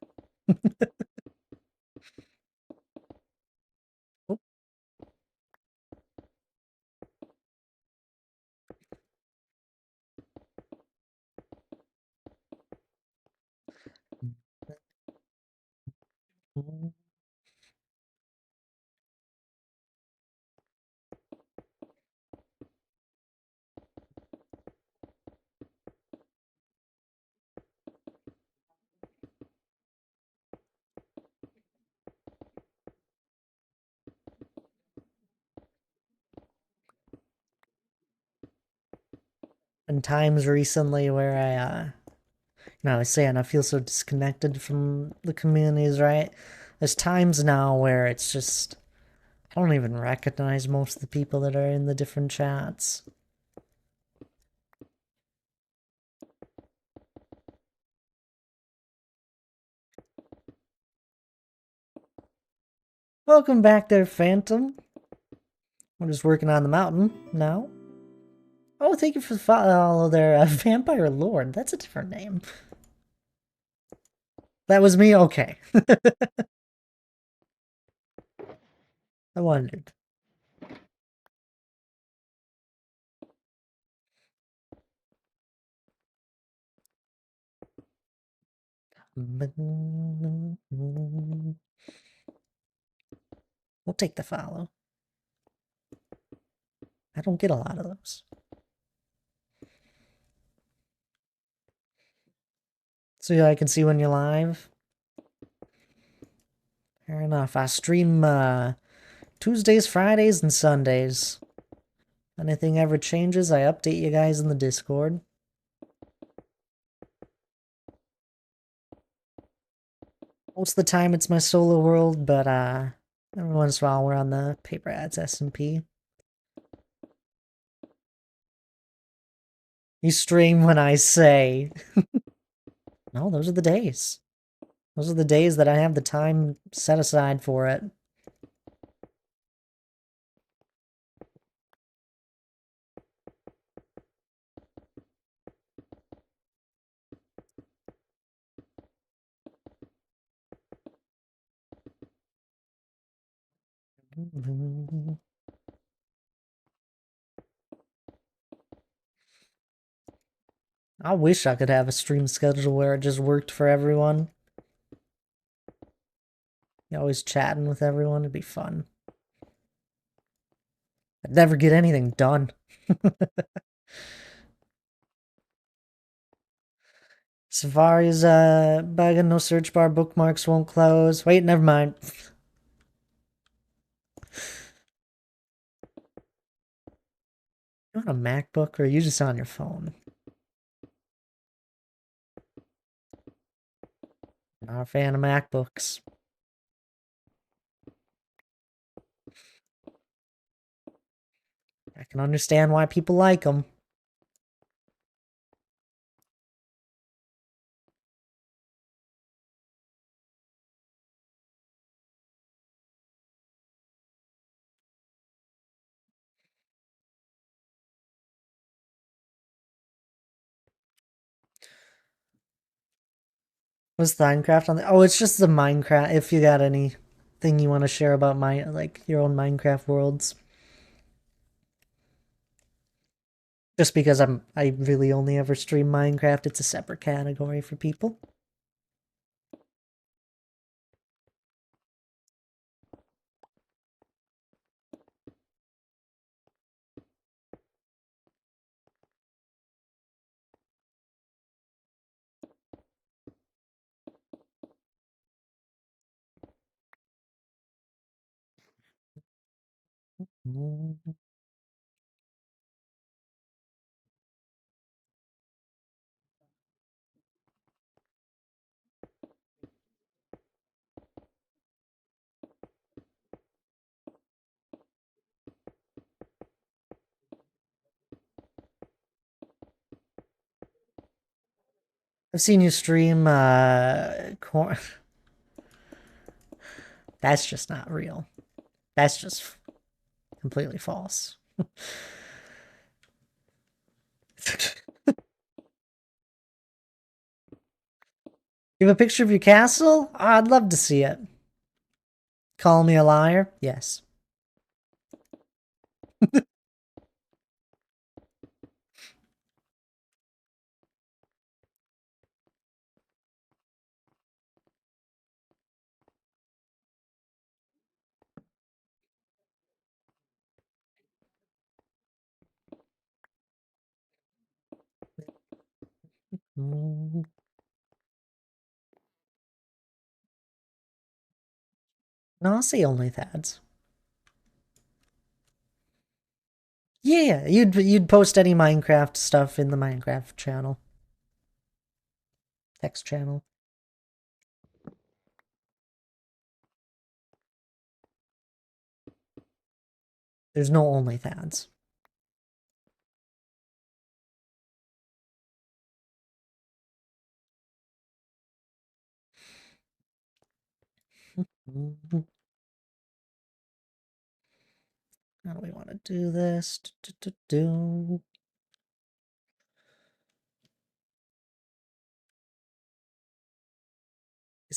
been times recently where I was saying I feel so disconnected from the communities, right? There's times now where it's just I don't even recognize most of the people that are in the different chats. Welcome back there, Phantom. We're just working on the mountain now. Oh, thank you for the follow there, Vampire Lord. That's a different name. That was me? Okay. I wondered. We'll take the follow. I don't get a lot of those. So yeah, I can see when you're live. Fair enough. I stream Tuesdays, Fridays, and Sundays. Anything ever changes, I update you guys in the Discord. Most of the time it's my solo world, but every once in a while we're on the Paper Ads SMP. You stream when I say. No, those are the days. Those are the days that I have the time set aside for it. I wish I could have a stream schedule where it just worked for everyone. You're always chatting with everyone, it'd be fun. I'd never get anything done. Safari's bugging, no search bar, bookmarks won't close. Wait, never mind. You on a MacBook or are you just on your phone? Not a fan of MacBooks. I can understand why people like them. What's the Minecraft on the? Oh, it's just the Minecraft. If you got anything you want to share about like your own Minecraft worlds. Just because I really only ever stream Minecraft, it's a separate category for people. I've seen you stream corn. That's just not real. That's just completely false. You have a picture of your castle? Oh, I'd love to see it. Call me a liar? Yes. No, I'll say OnlyFans. Yeah, you'd post any Minecraft stuff in the Minecraft channel, text channel. There's no OnlyFans. How do we want to do this? Because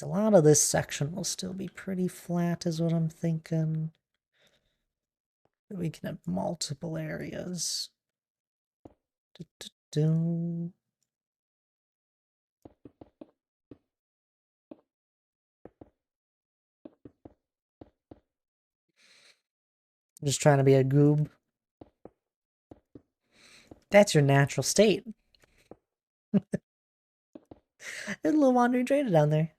a lot of this section will still be pretty flat, is what I'm thinking. We can have multiple areas. Just trying to be a goob. That's your natural state. There's a little wandering trader down there.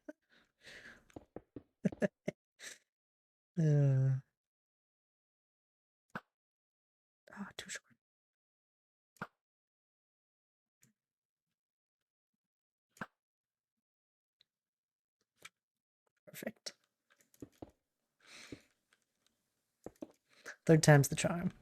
Too short. Perfect. Third time's the charm.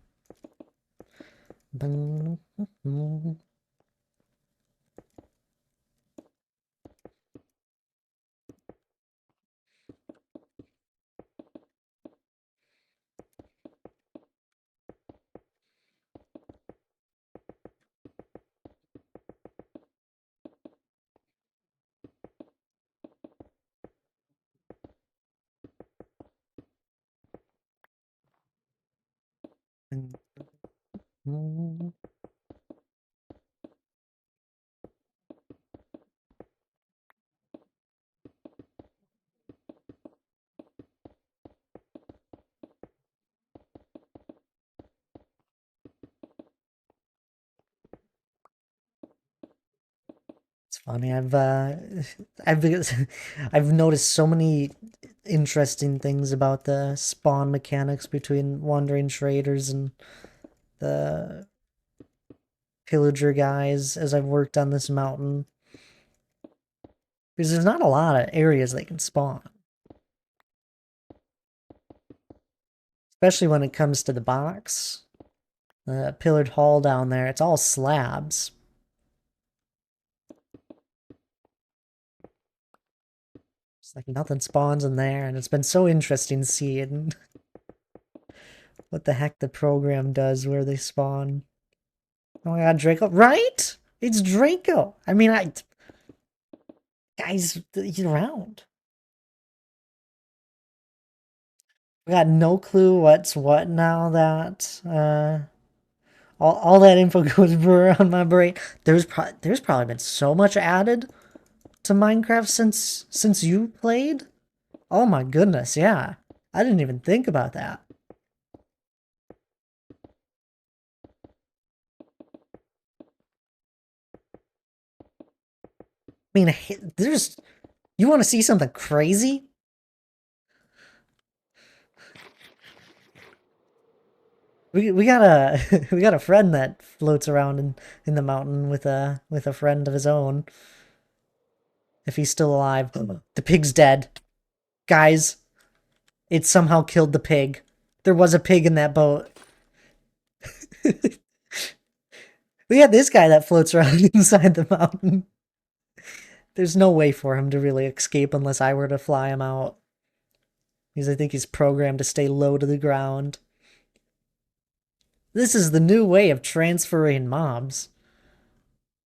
It's funny. I've I've noticed so many interesting things about the spawn mechanics between wandering traders and the pillager guys as I've worked on this mountain. Because there's not a lot of areas they can spawn. Especially when it comes to the box. The pillared hall down there, it's all slabs. It's like nothing spawns in there, and it's been so interesting seeing what the heck the program does where they spawn. Oh my god, Draco. Right? It's Draco. I mean, guys, he's around. I got no clue what's what now that all that info goes blur on my brain. There's probably been so much added to Minecraft since you played. Oh my goodness, yeah. I didn't even think about that. I mean, there's you want to see something crazy? We got a we got a friend that floats around in the mountain with a friend of his own. If he's still alive, the pig's dead, guys. It somehow killed the pig. There was a pig in that boat. We got this guy that floats around inside the mountain. There's no way for him to really escape unless I were to fly him out. Because I think he's programmed to stay low to the ground. This is the new way of transferring mobs.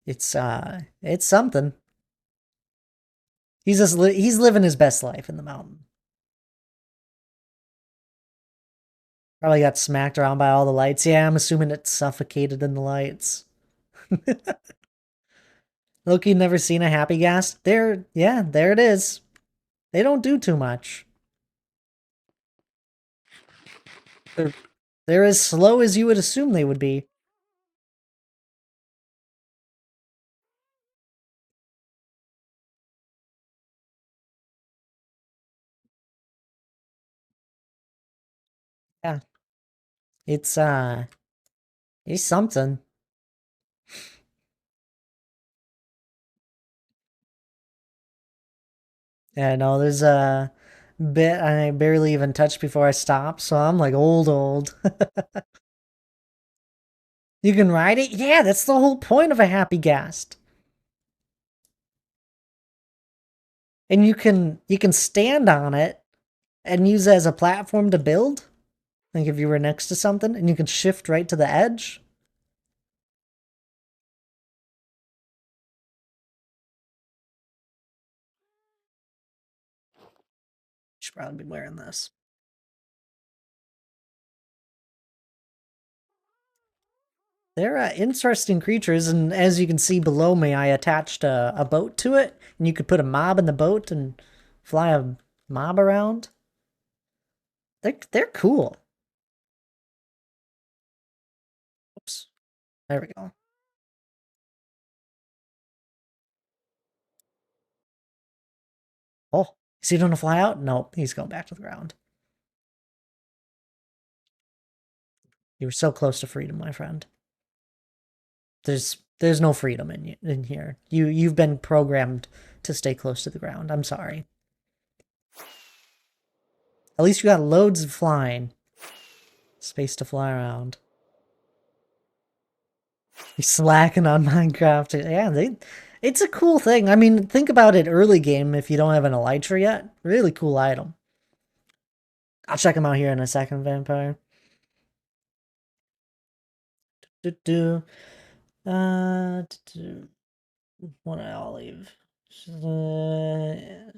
It's something. He's living his best life in the mountain. Probably got smacked around by all the lights. Yeah, I'm assuming it suffocated in the lights. Loki never seen a happy ghast? Yeah, there it is. They don't do too much. They're as slow as you would assume they would be. Yeah. It's He's something. Yeah, no, there's a bit I barely even touched before I stopped, so I'm like old. You can ride it? Yeah, that's the whole point of a happy ghast. And you can stand on it and use it as a platform to build. Like if you were next to something and you can shift right to the edge. Should probably be wearing this. They're interesting creatures, and as you can see below me, I attached a boat to it, and you could put a mob in the boat and fly a mob around. They're cool. Oops. There we go. Oh, is he gonna fly out? Nope, he's going back to the ground. You were so close to freedom, my friend. There's no freedom in here. You've been programmed to stay close to the ground. I'm sorry. At least you got loads of flying. Space to fly around. You're slacking on Minecraft. Yeah, it's a cool thing. I mean, think about it early game if you don't have an elytra yet. Really cool item. I'll check him out here in a second, Vampire. Do do. What I'll leave. It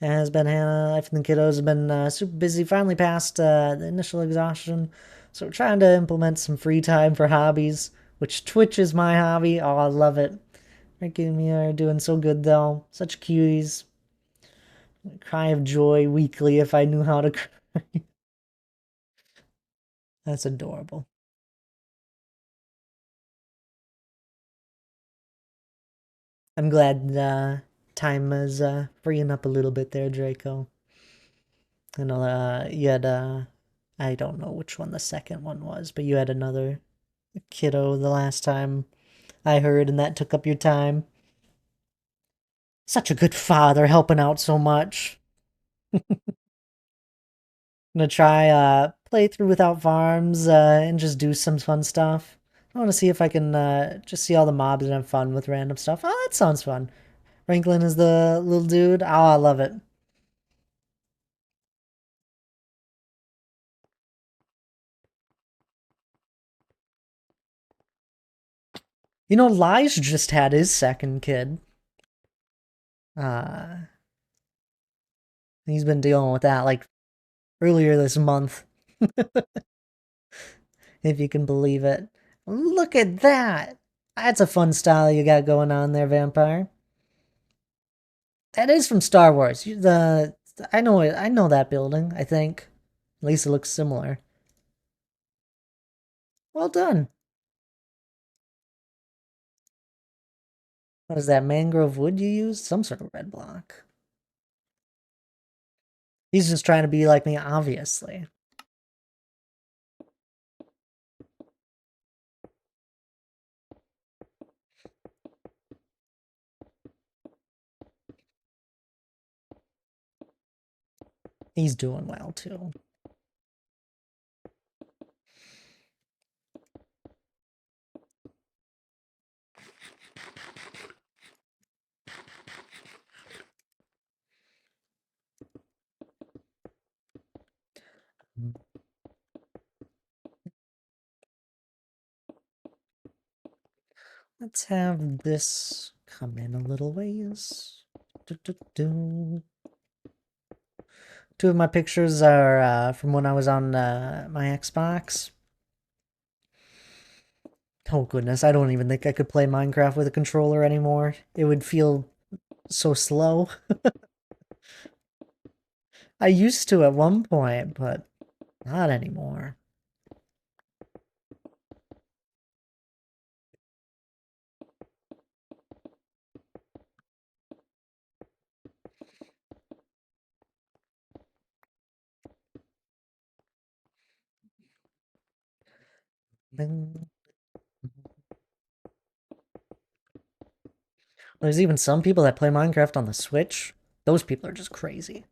has been Hannah. Life and the kiddos have been super busy. Finally passed the initial exhaustion. So we're trying to implement some free time for hobbies, which Twitch is my hobby. Oh, I love it. Ricky and me are doing so good though. Such cuties. I'd cry of joy weekly if I knew how to cry. That's adorable. I'm glad time is freeing up a little bit there, Draco. I know you had I don't know which one the second one was, but you had another kiddo the last time I heard, and that took up your time. Such a good father, helping out so much. I'm gonna try play through without farms and just do some fun stuff. I want to see if I can just see all the mobs and have fun with random stuff. Oh, that sounds fun. Franklin is the little dude. Oh, I love it. You know, Lige just had his second kid. Uh, he's been dealing with that like earlier this month, if you can believe it. Look at that. That's a fun style you got going on there, Vampire. That is from Star Wars. The I know that building. I think at least it looks similar. Well done. What is that mangrove wood you used? Some sort of red block. He's just trying to be like me, obviously. He's doing well too. Let's have this come in a little ways. Do, do, do. Two of my pictures are from when I was on my Xbox. Oh goodness, I don't even think I could play Minecraft with a controller anymore. It would feel so slow. I used to at one point, but not anymore. There's even some people that play Minecraft on the Switch. Those people are just crazy.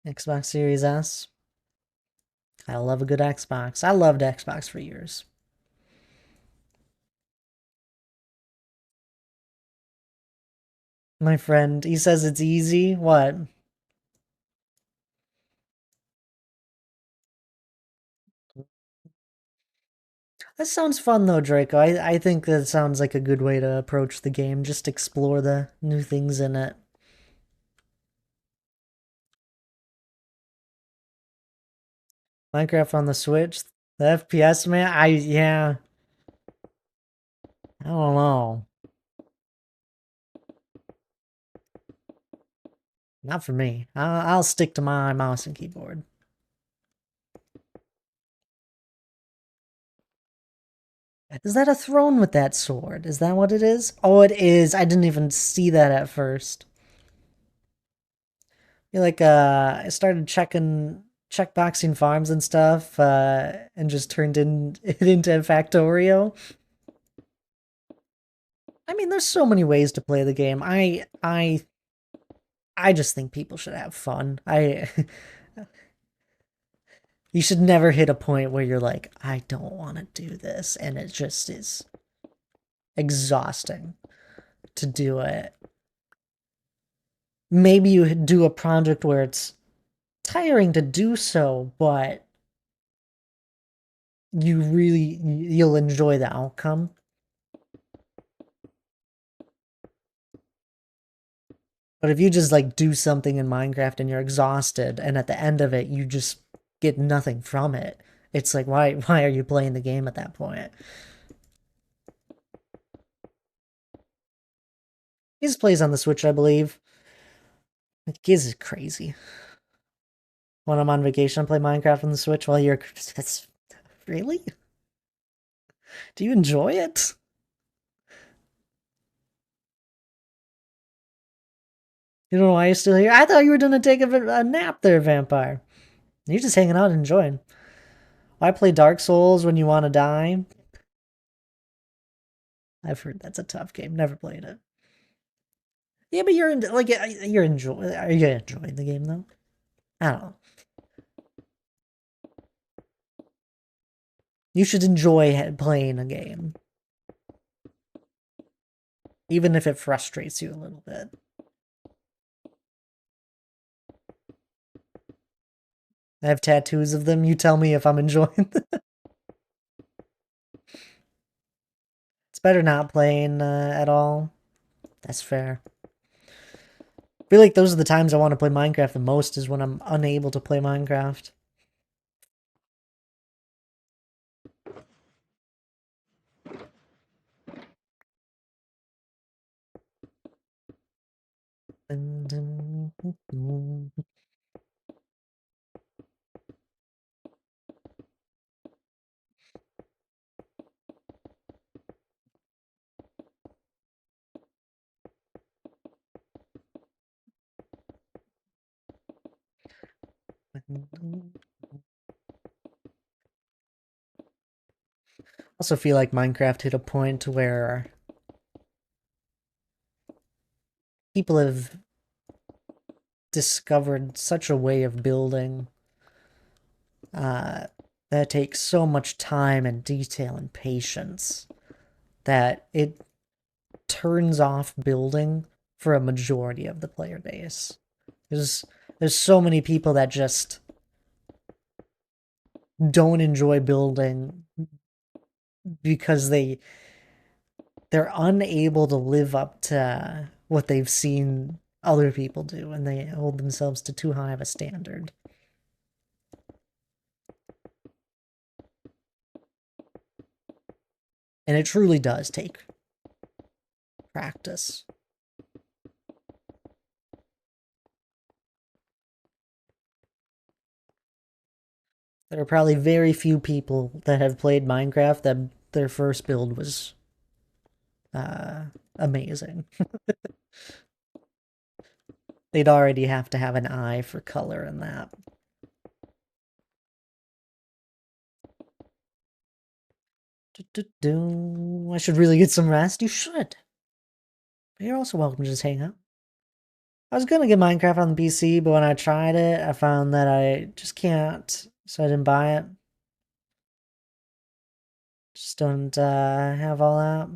Xbox Series S. I love a good Xbox. I loved Xbox for years. My friend, he says it's easy. What? That sounds fun though, Draco. I think that sounds like a good way to approach the game. Just explore the new things in it. Minecraft on the Switch, the FPS man. Yeah. I don't know. Not for me. I'll stick to my mouse and keyboard. Is that a throne with that sword? Is that what it is? Oh, it is. I didn't even see that at first. I started checkboxing farms and stuff, and just turned it into Factorio. I mean, there's so many ways to play the game. I just think people should have fun. You should never hit a point where you're like, I don't want to do this, and it just is exhausting to do it. Maybe you do a project where it's tiring to do so, but you'll enjoy the outcome. But if you just like do something in Minecraft and you're exhausted, and at the end of it you just get nothing from it, it's like why are you playing the game at that point? Giz plays on the Switch, I believe. Giz is crazy. When I'm on vacation, I play Minecraft on the Switch while you're. That's really. Do you enjoy it? You don't know why you're still here? I thought you were gonna take a nap there, Vampire. You're just hanging out and enjoying. Why play Dark Souls when you want to die? I've heard that's a tough game. Never played it. Yeah, but you're enjoying. Are you enjoying the game though? I don't know. You should enjoy playing a game, even if it frustrates you a little bit. I have tattoos of them. You tell me if I'm enjoying them. It's better not playing at all. That's fair. I feel like those are the times I want to play Minecraft the most, is when I'm unable to play Minecraft. Also feel like Minecraft hit a point where people have discovered such a way of building that takes so much time and detail and patience that it turns off building for a majority of the player base. There's there's so many people that just don't enjoy building because they're unable to live up to what they've seen other people do, and they hold themselves to too high of a standard. And it truly does take practice. There are probably very few people that have played Minecraft that their first build was amazing. They'd already have to have an eye for color in that. I should really get some rest. You should. But you're also welcome to just hang out. I was gonna get Minecraft on the PC, but when I tried it, I found that I just can't, so I didn't buy it. Just don't have all that.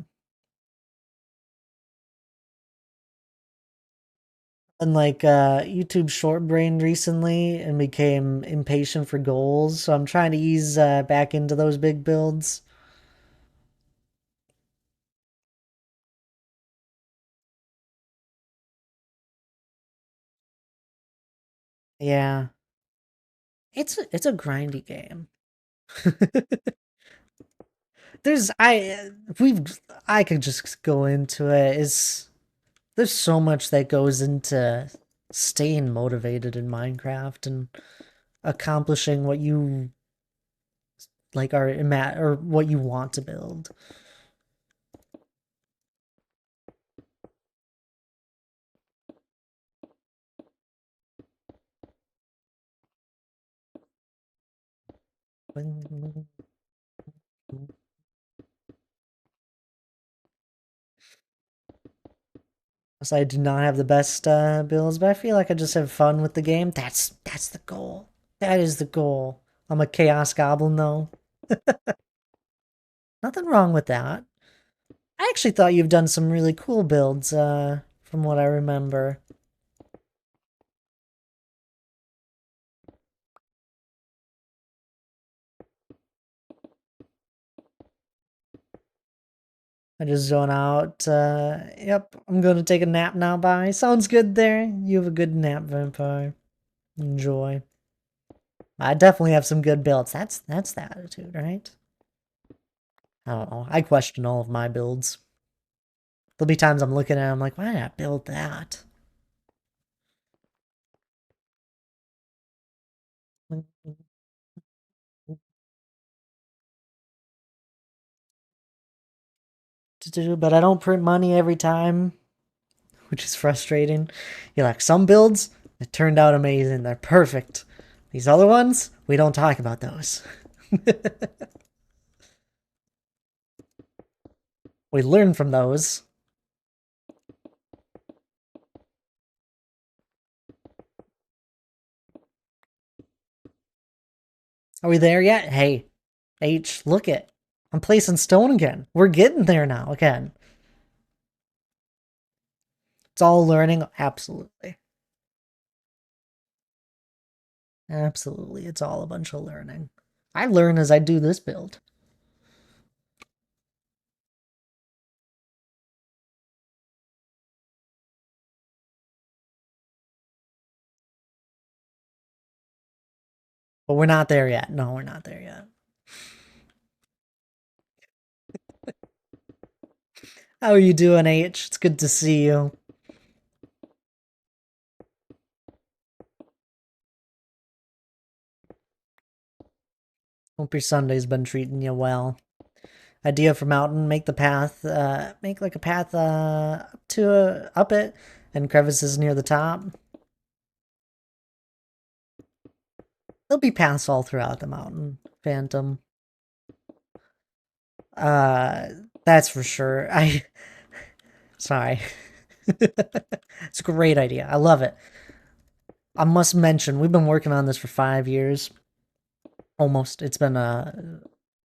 And like YouTube short brained recently and became impatient for goals, so I'm trying to ease back into those big builds. Yeah, it's a grindy game. There's we've I could just go into it. It's there's so much that goes into staying motivated in Minecraft and accomplishing what you like are or what you want to build. So I do not have the best builds, but I feel like I just have fun with the game. That's the goal. That is the goal. I'm a chaos goblin though. Nothing wrong with that. I actually thought you've done some really cool builds, from what I remember. I just zone out. Yep, I'm gonna take a nap now. Bye. Sounds good there. You have a good nap, vampire. Enjoy. I definitely have some good builds. That's the attitude, right? I don't know. I question all of my builds. There'll be times I'm looking at them like, why did I build that? But I don't print money every time, which is frustrating. You're like, some builds, it turned out amazing. They're perfect. These other ones, we don't talk about those. We learn from those. Are we there yet? Hey, H, look it. I'm placing stone again. We're getting there now again. It's all learning. Absolutely. Absolutely. It's all a bunch of learning. I learn as I do this build. But we're not there yet. No, we're not there yet. How are you doing, H? It's good to see you. Hope your Sunday's been treating you well. Idea for mountain: make the path, make like a path up it, and crevices near the top. There'll be paths all throughout the mountain, Phantom. Uh, that's for sure. Sorry. It's a great idea. I love it. I must mention, we've been working on this for 5 years. Almost. It's been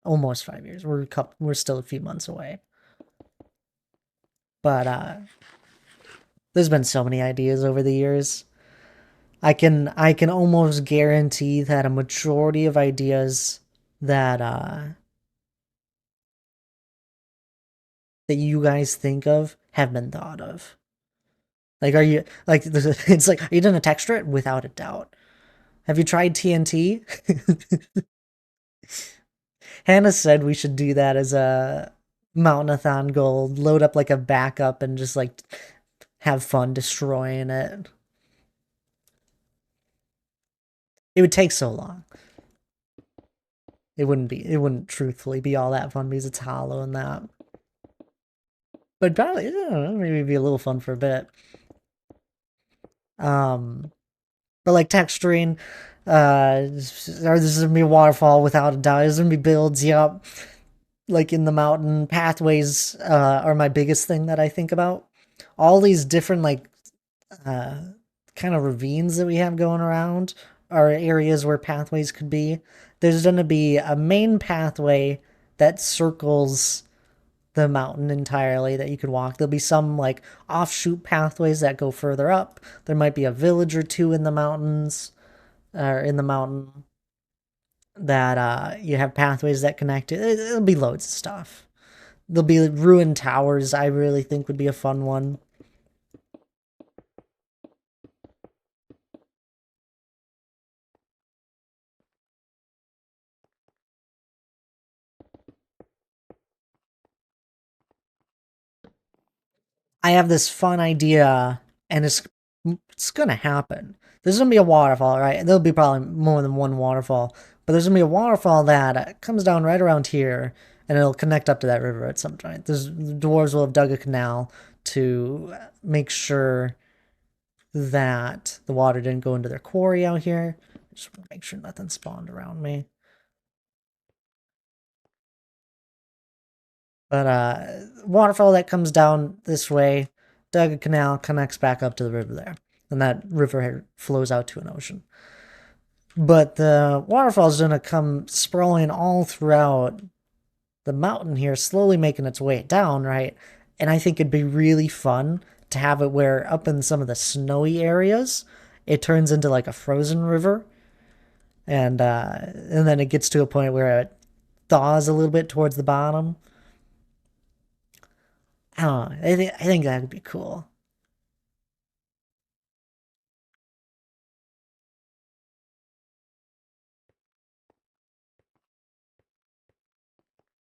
almost 5 years. We're still a few months away. But there's been so many ideas over the years. I can almost guarantee that a majority of ideas that that you guys think of have been thought of. Like, are you like? It's like, are you gonna texture it? Without a doubt. Have you tried TNT? Hannah said we should do that as a Mountainathon goal. Load up like a backup and just like have fun destroying it. It would take so long. It wouldn't be. It wouldn't truthfully be all that fun because it's hollow and that. But probably, I don't know, maybe it'd be a little fun for a bit. Um, but like texturing, or this is gonna be a waterfall without a doubt. There's gonna be builds, yup. Like in the mountain, pathways are my biggest thing that I think about. All these different like uh, kind of ravines that we have going around are areas where pathways could be. There's going to be a main pathway that circles the mountain entirely that you could walk. There'll be some like offshoot pathways that go further up. There might be a village or two in the mountains, or in the mountain that you have pathways that connect it. It'll be loads of stuff. There'll be ruined towers. I really think would be a fun one. I have this fun idea, and it's gonna happen. There's gonna be a waterfall, right? There'll be probably more than one waterfall, but there's gonna be a waterfall that comes down right around here, and it'll connect up to that river at some point. The dwarves will have dug a canal to make sure that the water didn't go into their quarry out here. Just want to make sure nothing spawned around me. But waterfall that comes down this way, dug a canal, connects back up to the river there. And that river flows out to an ocean. But the waterfall is going to come sprawling all throughout the mountain here, slowly making its way down, right? And I think it'd be really fun to have it where up in some of the snowy areas, it turns into like a frozen river. And then it gets to a point where it thaws a little bit towards the bottom. I don't know. I think that would be cool.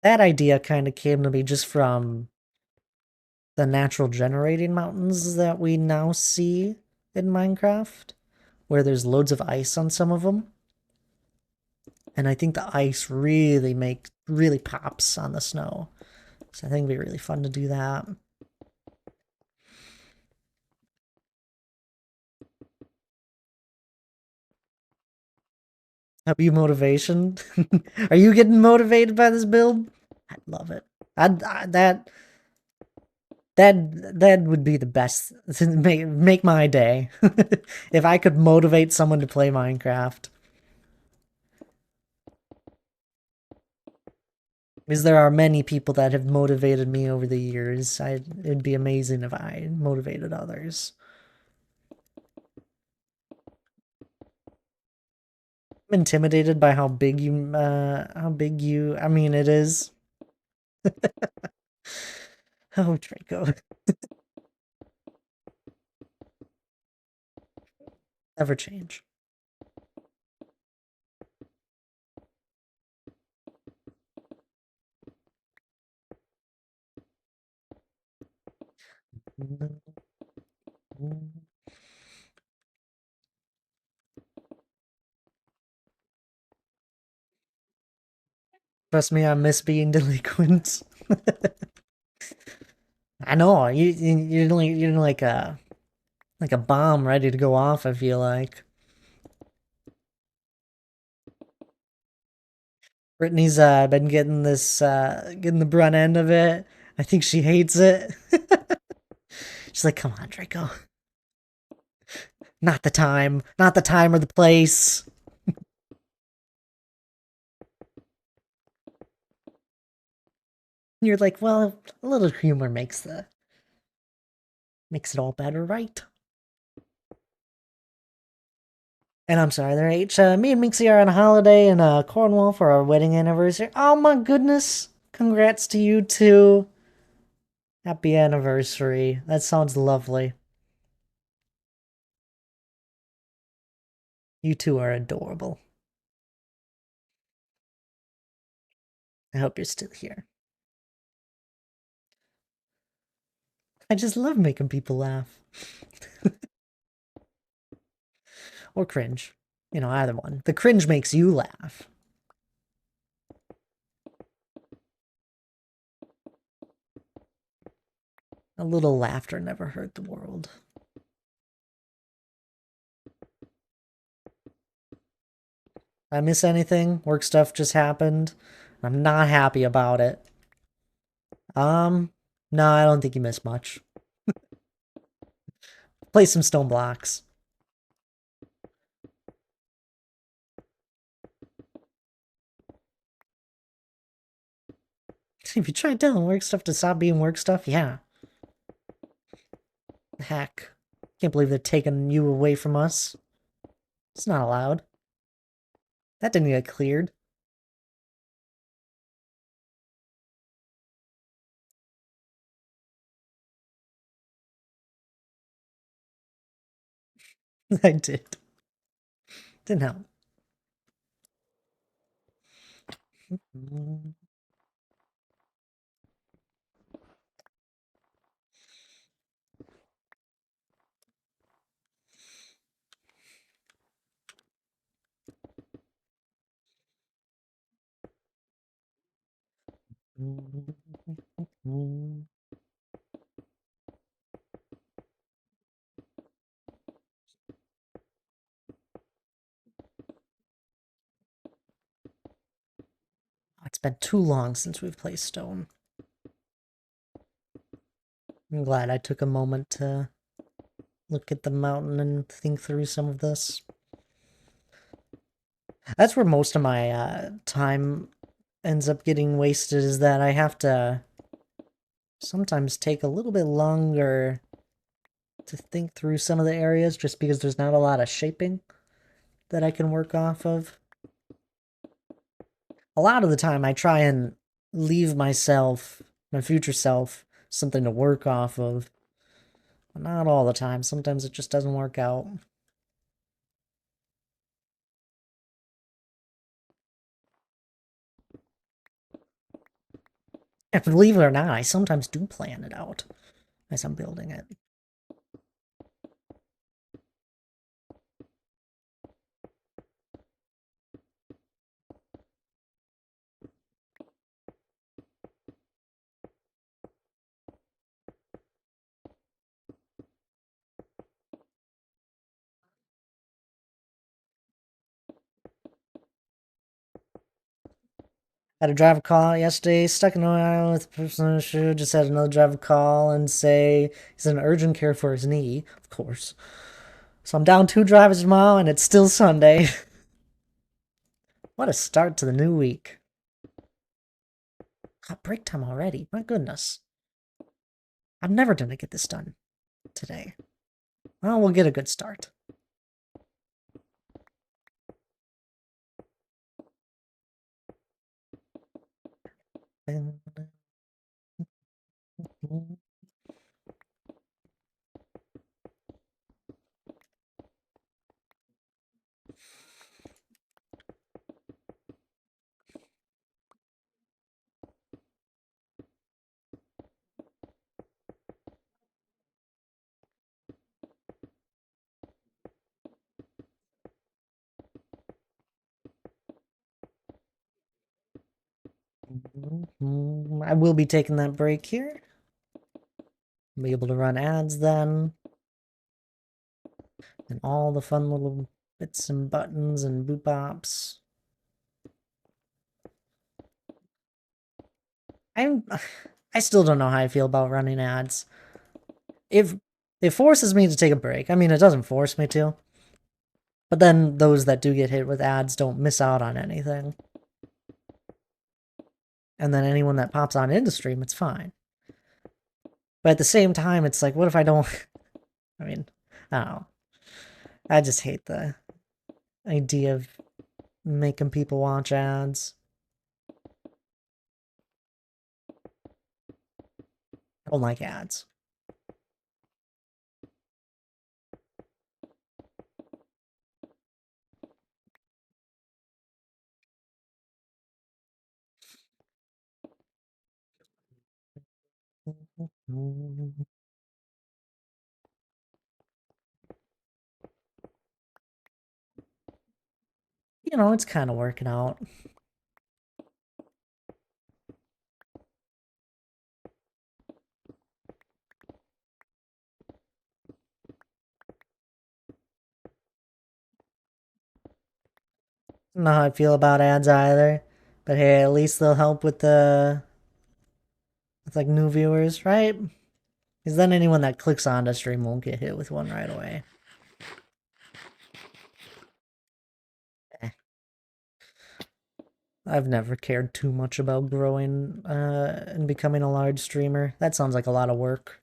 That idea kind of came to me just from the natural generating mountains that we now see in Minecraft, where there's loads of ice on some of them. And I think the ice really pops on the snow. So I think it'd be really fun to do that. Have you motivation? Are you getting motivated by this build? I love it. That would be the best. Make my day. If I could motivate someone to play Minecraft. Because there are many people that have motivated me over the years. It'd be amazing if I motivated others. I'm intimidated by how big you, I mean, it is. Oh, Draco. Never change. Trust me, I miss being delinquent. I know, you're like a bomb ready to go off, I feel like. Brittany's been getting getting the brunt end of it. I think she hates it. She's like, come on, Draco. Not the time or the place. And you're like, well, a little humor makes it all better, right? And I'm sorry, there, H. Me and Minxie are on a holiday in Cornwall for our wedding anniversary. Oh my goodness! Congrats to you too. Happy anniversary. That sounds lovely. You two are adorable. I hope you're still here. I just love making people laugh. Or cringe. You know, either one. The cringe makes you laugh. A little laughter never hurt the world. I miss anything? Work stuff just happened. I'm not happy about it. No, I don't think you missed much. Play some stone blocks. If you try telling work stuff to stop being work stuff, yeah. Heck. Can't believe they're taking you away from us. It's not allowed. That didn't get cleared. I did. Didn't help. It's been too long since we've played Stone. I'm glad I took a moment to look at the mountain and think through some of this. That's where most of my time ends up getting wasted, is that I have to sometimes take a little bit longer to think through some of the areas just because there's not a lot of shaping that I can work off of. A lot of the time I try and leave myself, my future self, something to work off of. But not all the time. Sometimes it just doesn't work out. And believe it or not, I sometimes do plan it out as I'm building it. Had a driver call yesterday, stuck in Rhode Island with a person who just had another driver call and say he's in urgent care for his knee, of course. So I'm down 2 drivers tomorrow and it's still Sunday. What a start to the new week. God, break time already. My goodness. I'm never gonna get this done today. Well, we'll get a good start. I will be taking that break here. Be able to run ads then. And all the fun little bits and buttons and boop bops. I still don't know how I feel about running ads. If it forces me to take a break. I mean, it doesn't force me to. But then those that do get hit with ads don't miss out on anything. And then anyone that pops on into stream, it's fine. But at the same time, it's like, what if I don't... I mean, I don't know. I just hate the idea of making people watch ads. I don't like ads. You know, it's kind of working out. don't know how I feel about ads either. But hey, at least they'll help with like new viewers, right? Because then anyone that clicks on the stream won't get hit with one right away. Eh. I've never cared too much about growing and becoming a large streamer. That sounds like a lot of work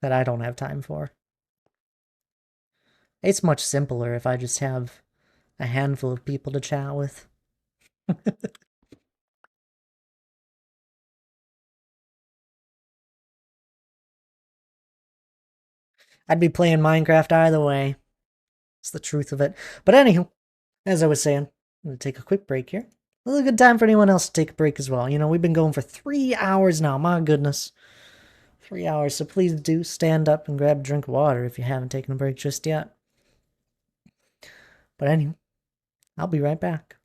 that I don't have time for. It's much simpler if I just have a handful of people to chat with. I'd be playing Minecraft either way. It's the truth of it. But anywho, as I was saying, I'm going to take a quick break here. A really good time for anyone else to take a break as well. You know, we've been going for 3 hours now. My goodness. 3 hours. So please do stand up and grab a drink of water if you haven't taken a break just yet. But anyway, I'll be right back.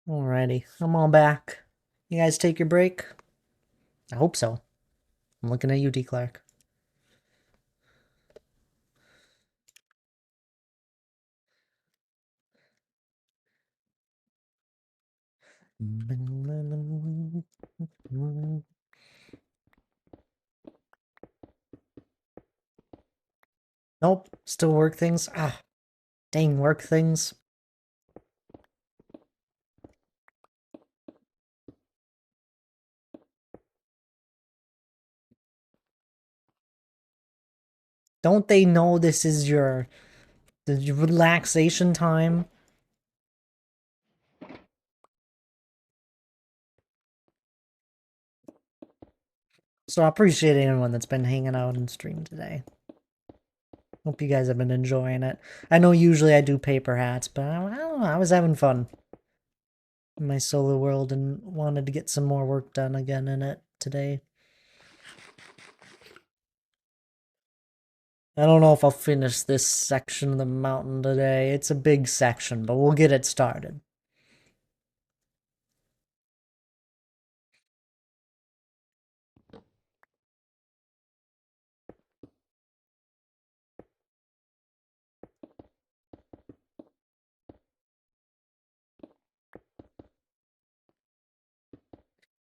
Alrighty, I'm all back. You guys take your break? I hope so. I'm looking at you, D. Clark. Nope, still work things. Ah, dang work things. Don't they know this is your relaxation time? So I appreciate anyone that's been hanging out and stream today. Hope you guys have been enjoying it. I know usually I do paper hats, but I don't know, I was having fun in my solo world and wanted to get some more work done again in it today. I don't know if I'll finish this section of the mountain today. It's a big section, but we'll get it started.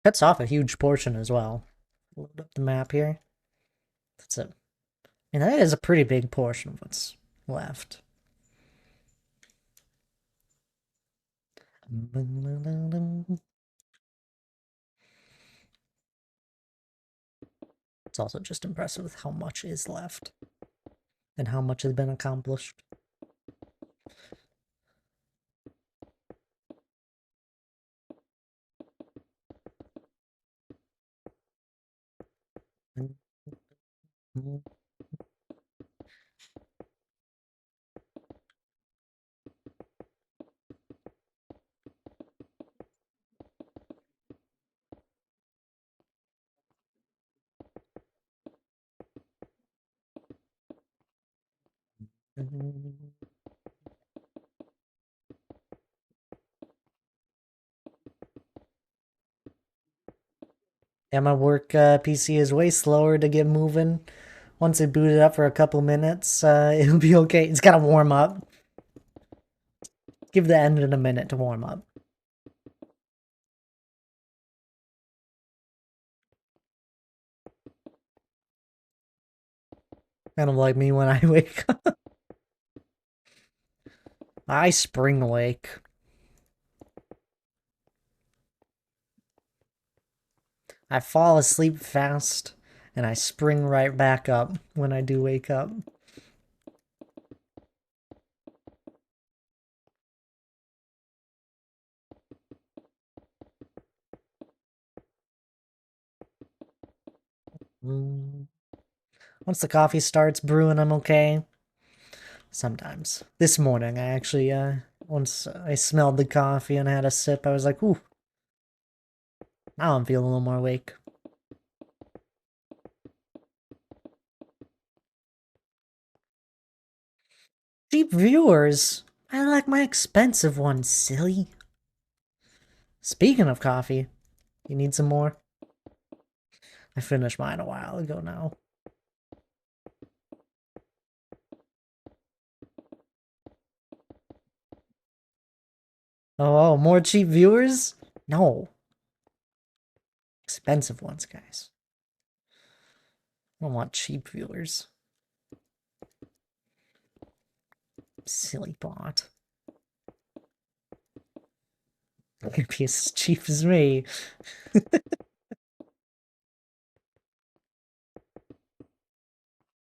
Cuts off a huge portion as well. Load up the map here. That's it. I mean, that is a pretty big portion of what's left. It's also just impressive with how much is left and how much has been accomplished. Yeah, my work PC is way slower to get moving. Once I boot it up for a couple minutes, it'll be okay. It's gotta warm up. Give the engine a minute to warm up. Kind of like me when I wake up. I spring awake. I fall asleep fast, and I spring right back up when I do wake up. Once the coffee starts brewing, I'm okay. Sometimes. This morning, I actually, once I smelled the coffee and had a sip, I was like, ooh, now I'm feeling a little more awake. Cheap viewers! I like my expensive ones, silly. Speaking of coffee, you need some more? I finished mine a while ago now. Oh, more cheap viewers? No. Expensive ones, guys. I don't want cheap viewers. Silly bot. Could be as cheap as me.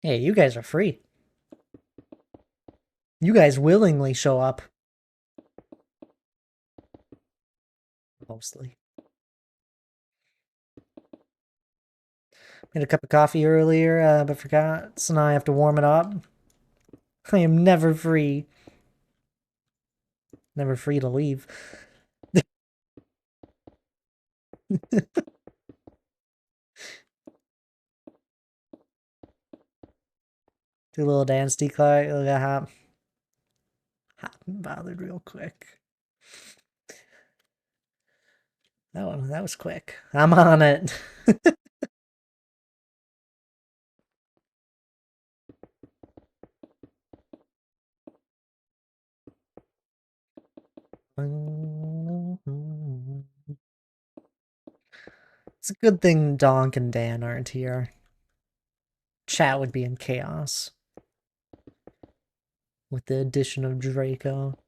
Hey, you guys are free. You guys willingly show up. Mostly. Made a cup of coffee earlier, but forgot, so now I have to warm it up. I am never free. Never free to leave. Do a little dance decline. Look at hot and bothered real quick. That was quick. I'm on it. It's a good thing Donk and Dan aren't here. Chat would be in chaos with the addition of Draco.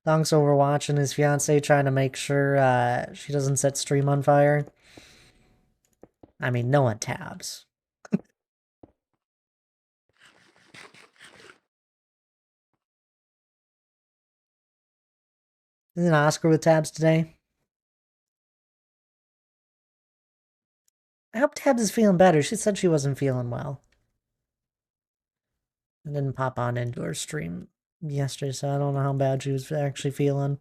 Donk's overwatching his fiance, trying to make sure she doesn't set stream on fire. I mean, no one tabs. Isn't Oscar with tabs today? I hope Tabs is feeling better. She said she wasn't feeling well. I didn't pop on into her stream yesterday, so I don't know how bad she was actually feeling.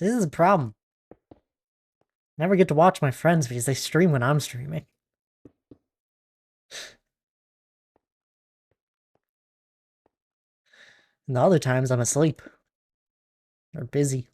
This is a problem. I never get to watch my friends because they stream when I'm streaming. And the other times I'm asleep. Or busy.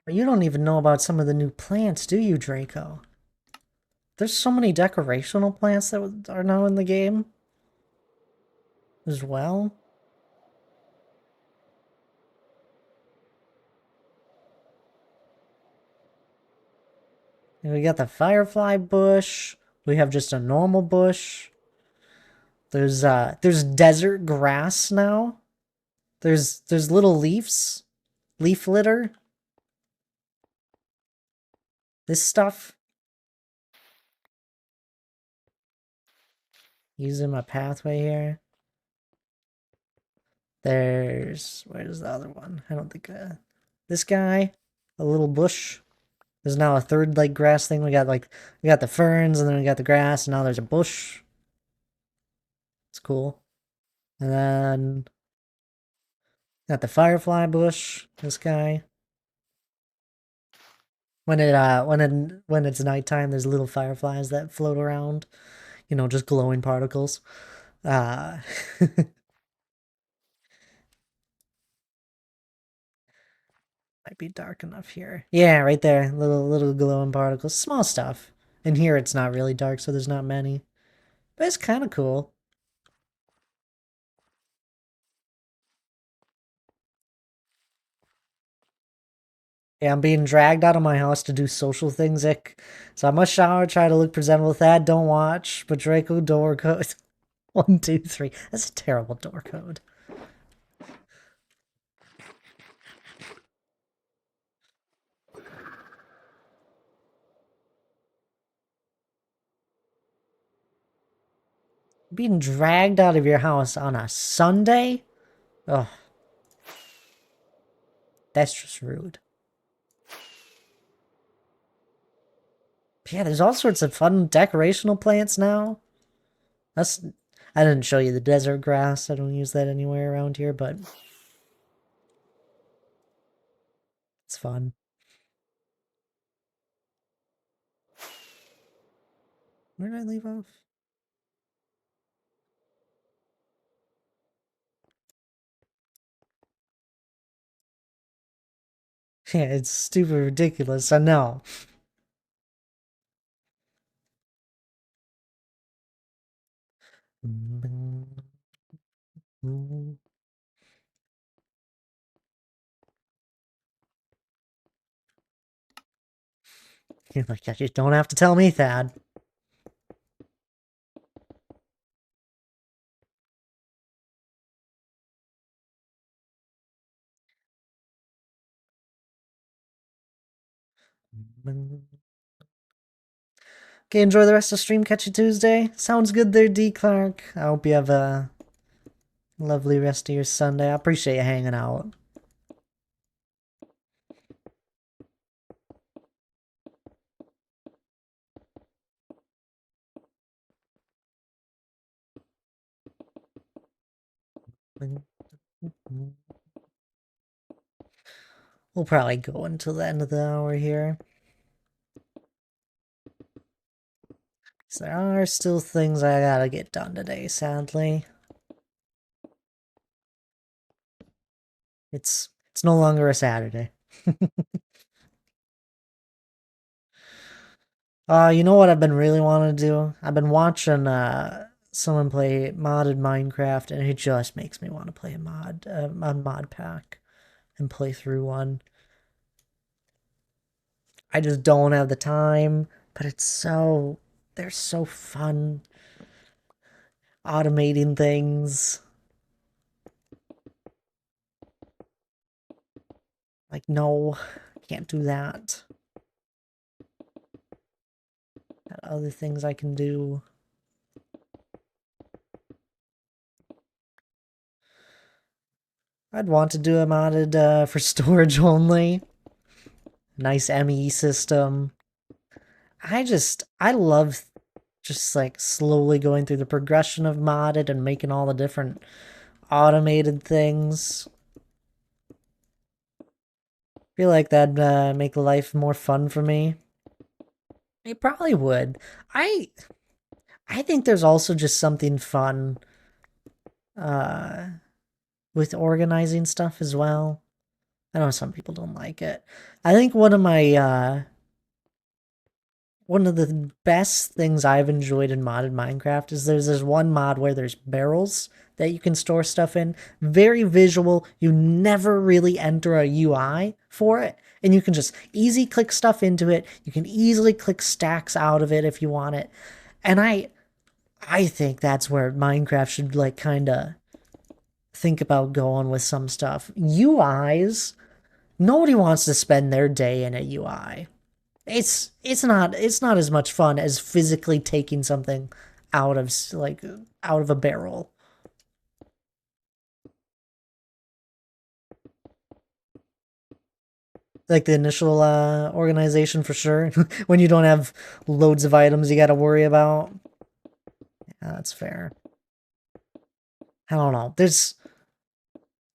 You don't even know about some of the new plants, do you, Draco? There's so many decorational plants that are now in the game as well. And we got the firefly bush. We have just a normal bush. There's desert grass now. There's little leaves, leaf litter. This stuff. Using my pathway here. Where's the other one? I don't think, this guy, a little bush. There's now a third, like, grass thing. We got the ferns, and then we got the grass, and now there's a bush. It's cool. And then, got the firefly bush, this guy. When it's nighttime, there's little fireflies that float around. You know, just glowing particles. Uh... Might be dark enough here. Yeah, right there. Little glowing particles. Small stuff. And here it's not really dark, so there's not many. But it's kind of cool. Yeah, I'm being dragged out of my house to do social things, Ick. So I must shower, try to look presentable. Thad, don't watch. But Draco, door code. 1, 2, 3. That's a terrible door code. Being dragged out of your house on a Sunday? Ugh. That's just rude. But yeah, there's all sorts of fun decorational plants now. That's I didn't show you the desert grass. I don't use that anywhere around here, but it's fun. Where did I leave off? Yeah, it's stupid ridiculous, I know. You're like, you don't have to tell me, Thad. Okay, enjoy the rest of stream. Catch you Tuesday. Sounds good there, D. Clark. I hope you have a lovely rest of your Sunday. I appreciate you hanging out. We'll probably go until the end of the hour here. So there are still things I gotta get done today, sadly. It's no longer a Saturday. You know what I've been really wanting to do? I've been watching someone play modded Minecraft, and it just makes me want to play a mod pack and play through one. I just don't have the time, but they're so fun automating things. Like, no, can't do that. Got other things I can do. I'd want to do a modded for storage only. Nice ME system. I love just like slowly going through the progression of modded and making all the different automated things. Feel like that'd make life more fun for me. It probably would. I think there's also just something fun uh with organizing stuff as well. I know some people don't like it. I think one of the best things I've enjoyed in modded Minecraft is there's this one mod where there's barrels that you can store stuff in. Very visual. You never really enter a UI for it. And you can just easy click stuff into it. You can easily click stacks out of it if you want it. And I think that's where Minecraft should like kind of think about going with some stuff. UIs, nobody wants to spend their day in a UI. It's not as much fun as physically taking something out of a barrel. Like the initial organization for sure. When you don't have loads of items you got to worry about. Yeah, that's fair. I don't know.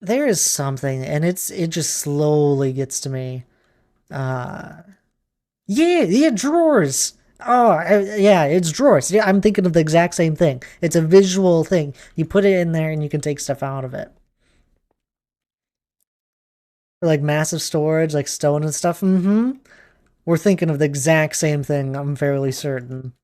There is something, and it just slowly gets to me. Yeah, drawers. Oh, yeah, it's drawers. Yeah, I'm thinking of the exact same thing. It's a visual thing. You put it in there and you can take stuff out of it. For like massive storage, like stone and stuff. Mm-hmm. We're thinking of the exact same thing, I'm fairly certain.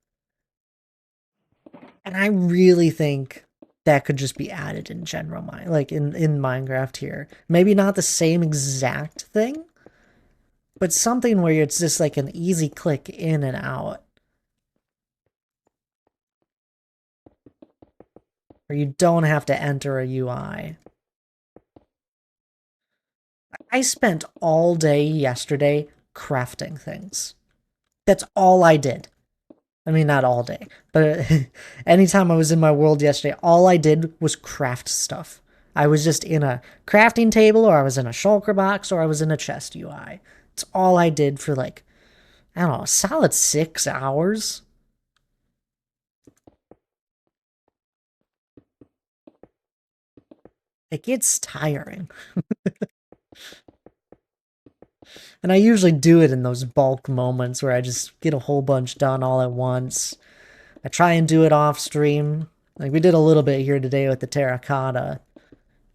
And I really think that could just be added in general, like in Minecraft here. Maybe not the same exact thing, but something where it's just like an easy click in and out. Where you don't have to enter a UI. I spent all day yesterday crafting things. That's all I did. I mean, not all day, but anytime I was in my world yesterday, all I did was craft stuff. I was just in a crafting table, or I was in a shulker box, or I was in a chest UI. It's all I did for like, I don't know, a solid 6 hours. It gets tiring. And I usually do it in those bulk moments where I just get a whole bunch done all at once. I try and do it off stream. Like we did a little bit here today with the terracotta.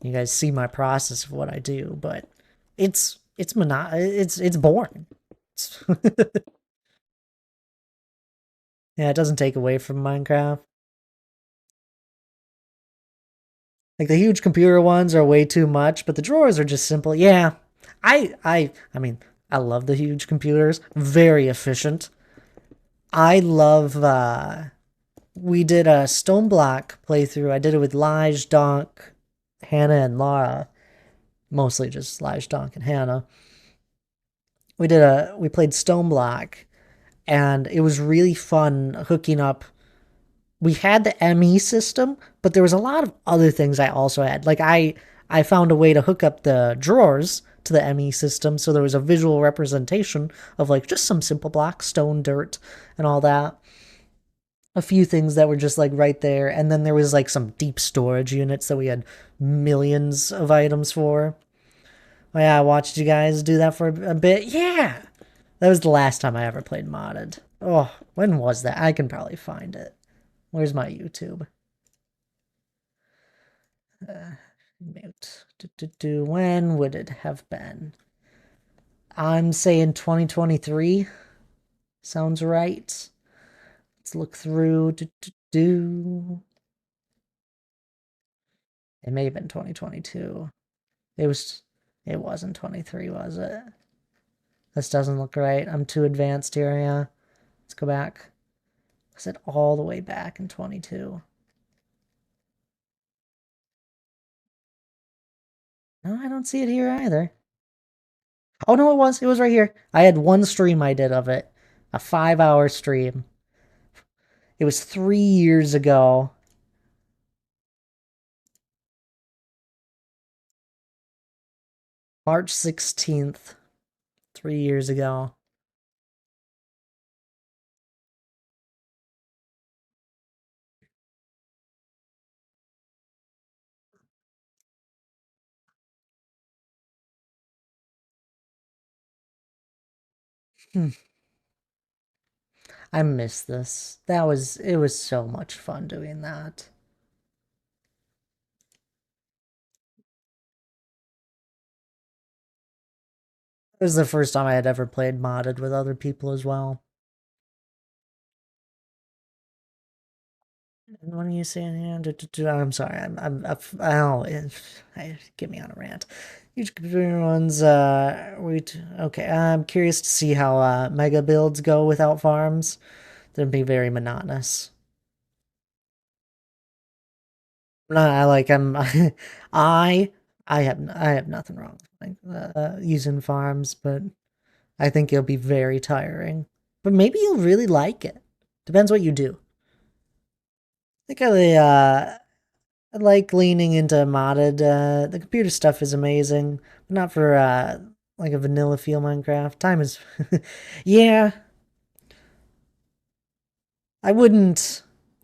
You guys see my process of what I do, but it's boring. It's yeah, it doesn't take away from Minecraft. Like the huge computer ones are way too much, but the drawers are just simple. Yeah. I mean, I love the huge computers. Very efficient. I love we did a stone block playthrough. I did it with Lige, Donk, Hannah, and Laura. Mostly just Lige, Donk, and Hannah. We played stone block, and it was really fun hooking up. We had the ME system, but there was a lot of other things I also had. Like I found a way to hook up the drawers to the ME system, so there was a visual representation of like just some simple blocks, stone, dirt, and all that. A few things that were just like right there, and then there was like some deep storage units that we had millions of items for. Oh yeah, I watched you guys do that for a bit. Yeah, that was the last time I ever played modded. Oh, when was that? I can probably find it. Where's my YouTube? Mute. When would it have been? I'm saying 2023. Sounds right. Let's look through. It may have been 2022. It was. It wasn't 23, was it? This doesn't look right. I'm too advanced here. Yeah. Let's go back. Was it all the way back in 22? No, I don't see it here either. Oh no, it was. It was right here. I had one stream I did of it. A 5-hour stream. It was 3 years ago. March 16th. 3 years ago. Hmm. I miss this. It was so much fun doing that. It was the first time I had ever played modded with other people as well. What are you saying here? I'm sorry. Get me on a rant. Huge computer ones. Okay. I'm curious to see how mega builds go without farms. They'd be very monotonous. No, I like I'm I I have nothing wrong with like using farms, but I think it'll be very tiring. But maybe you'll really like it. Depends what you do. I think I like leaning into modded. The computer stuff is amazing, but not for like a vanilla feel Minecraft. Time is, yeah. I wouldn't,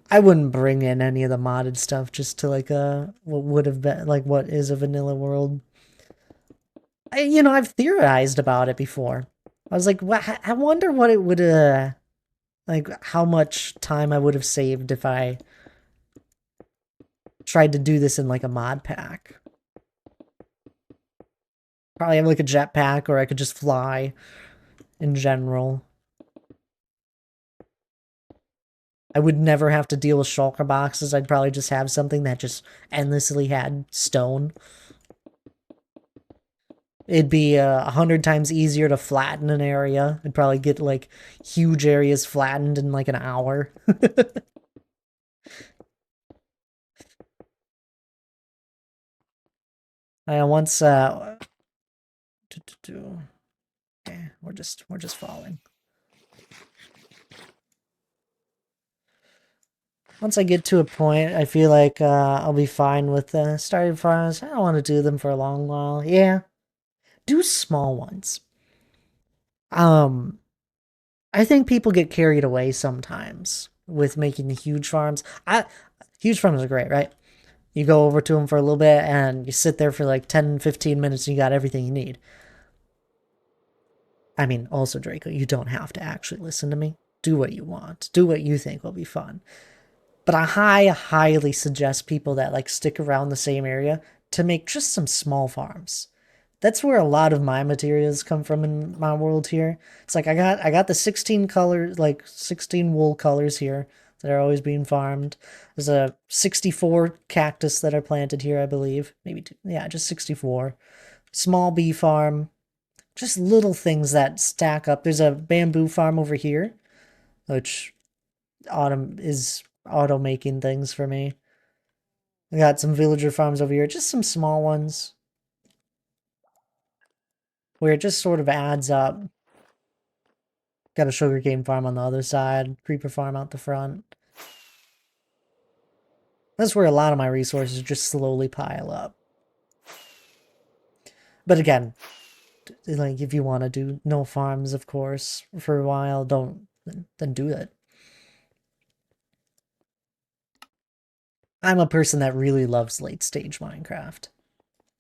I wouldn't bring in any of the modded stuff just to like what would have been like what is a vanilla world. I've theorized about it before. I was like, I wonder what it would like how much time I would have saved if I tried to do this in like a mod pack. Probably have like a jetpack, or I could just fly in general. I would never have to deal with shulker boxes. I'd probably just have something that just endlessly had stone. It'd be 100 times easier to flatten an area. I'd probably get like huge areas flattened in like an hour. I once okay, we're just falling. Once I get to a point, I feel like I'll be fine with starting farms. I don't want to do them for a long while. Yeah, do small ones. Um, I think people get carried away sometimes with making huge farms. Huge farms are great, right? You go over to them for a little bit and you sit there for like 10, 15 minutes and you got everything you need. I mean, also, Draco, you don't have to actually listen to me. Do what you want. Do what you think will be fun. But I highly suggest people that like stick around the same area to make just some small farms. That's where a lot of my materials come from in my world here. It's like I got the 16 colors, like 16 wool colors here that are always being farmed. There's a 64 cactus that are planted here, I believe. Maybe two, yeah, just 64. Small bee farm, just little things that stack up. There's a bamboo farm over here, which autumn is auto making things for me. I got some villager farms over here, just some small ones where it just sort of adds up. Got a sugarcane farm on the other side, creeper farm out the front. That's where a lot of my resources just slowly pile up. But again, like if you want to do no farms, of course, for a while, don't then do it. I'm a person that really loves late stage Minecraft,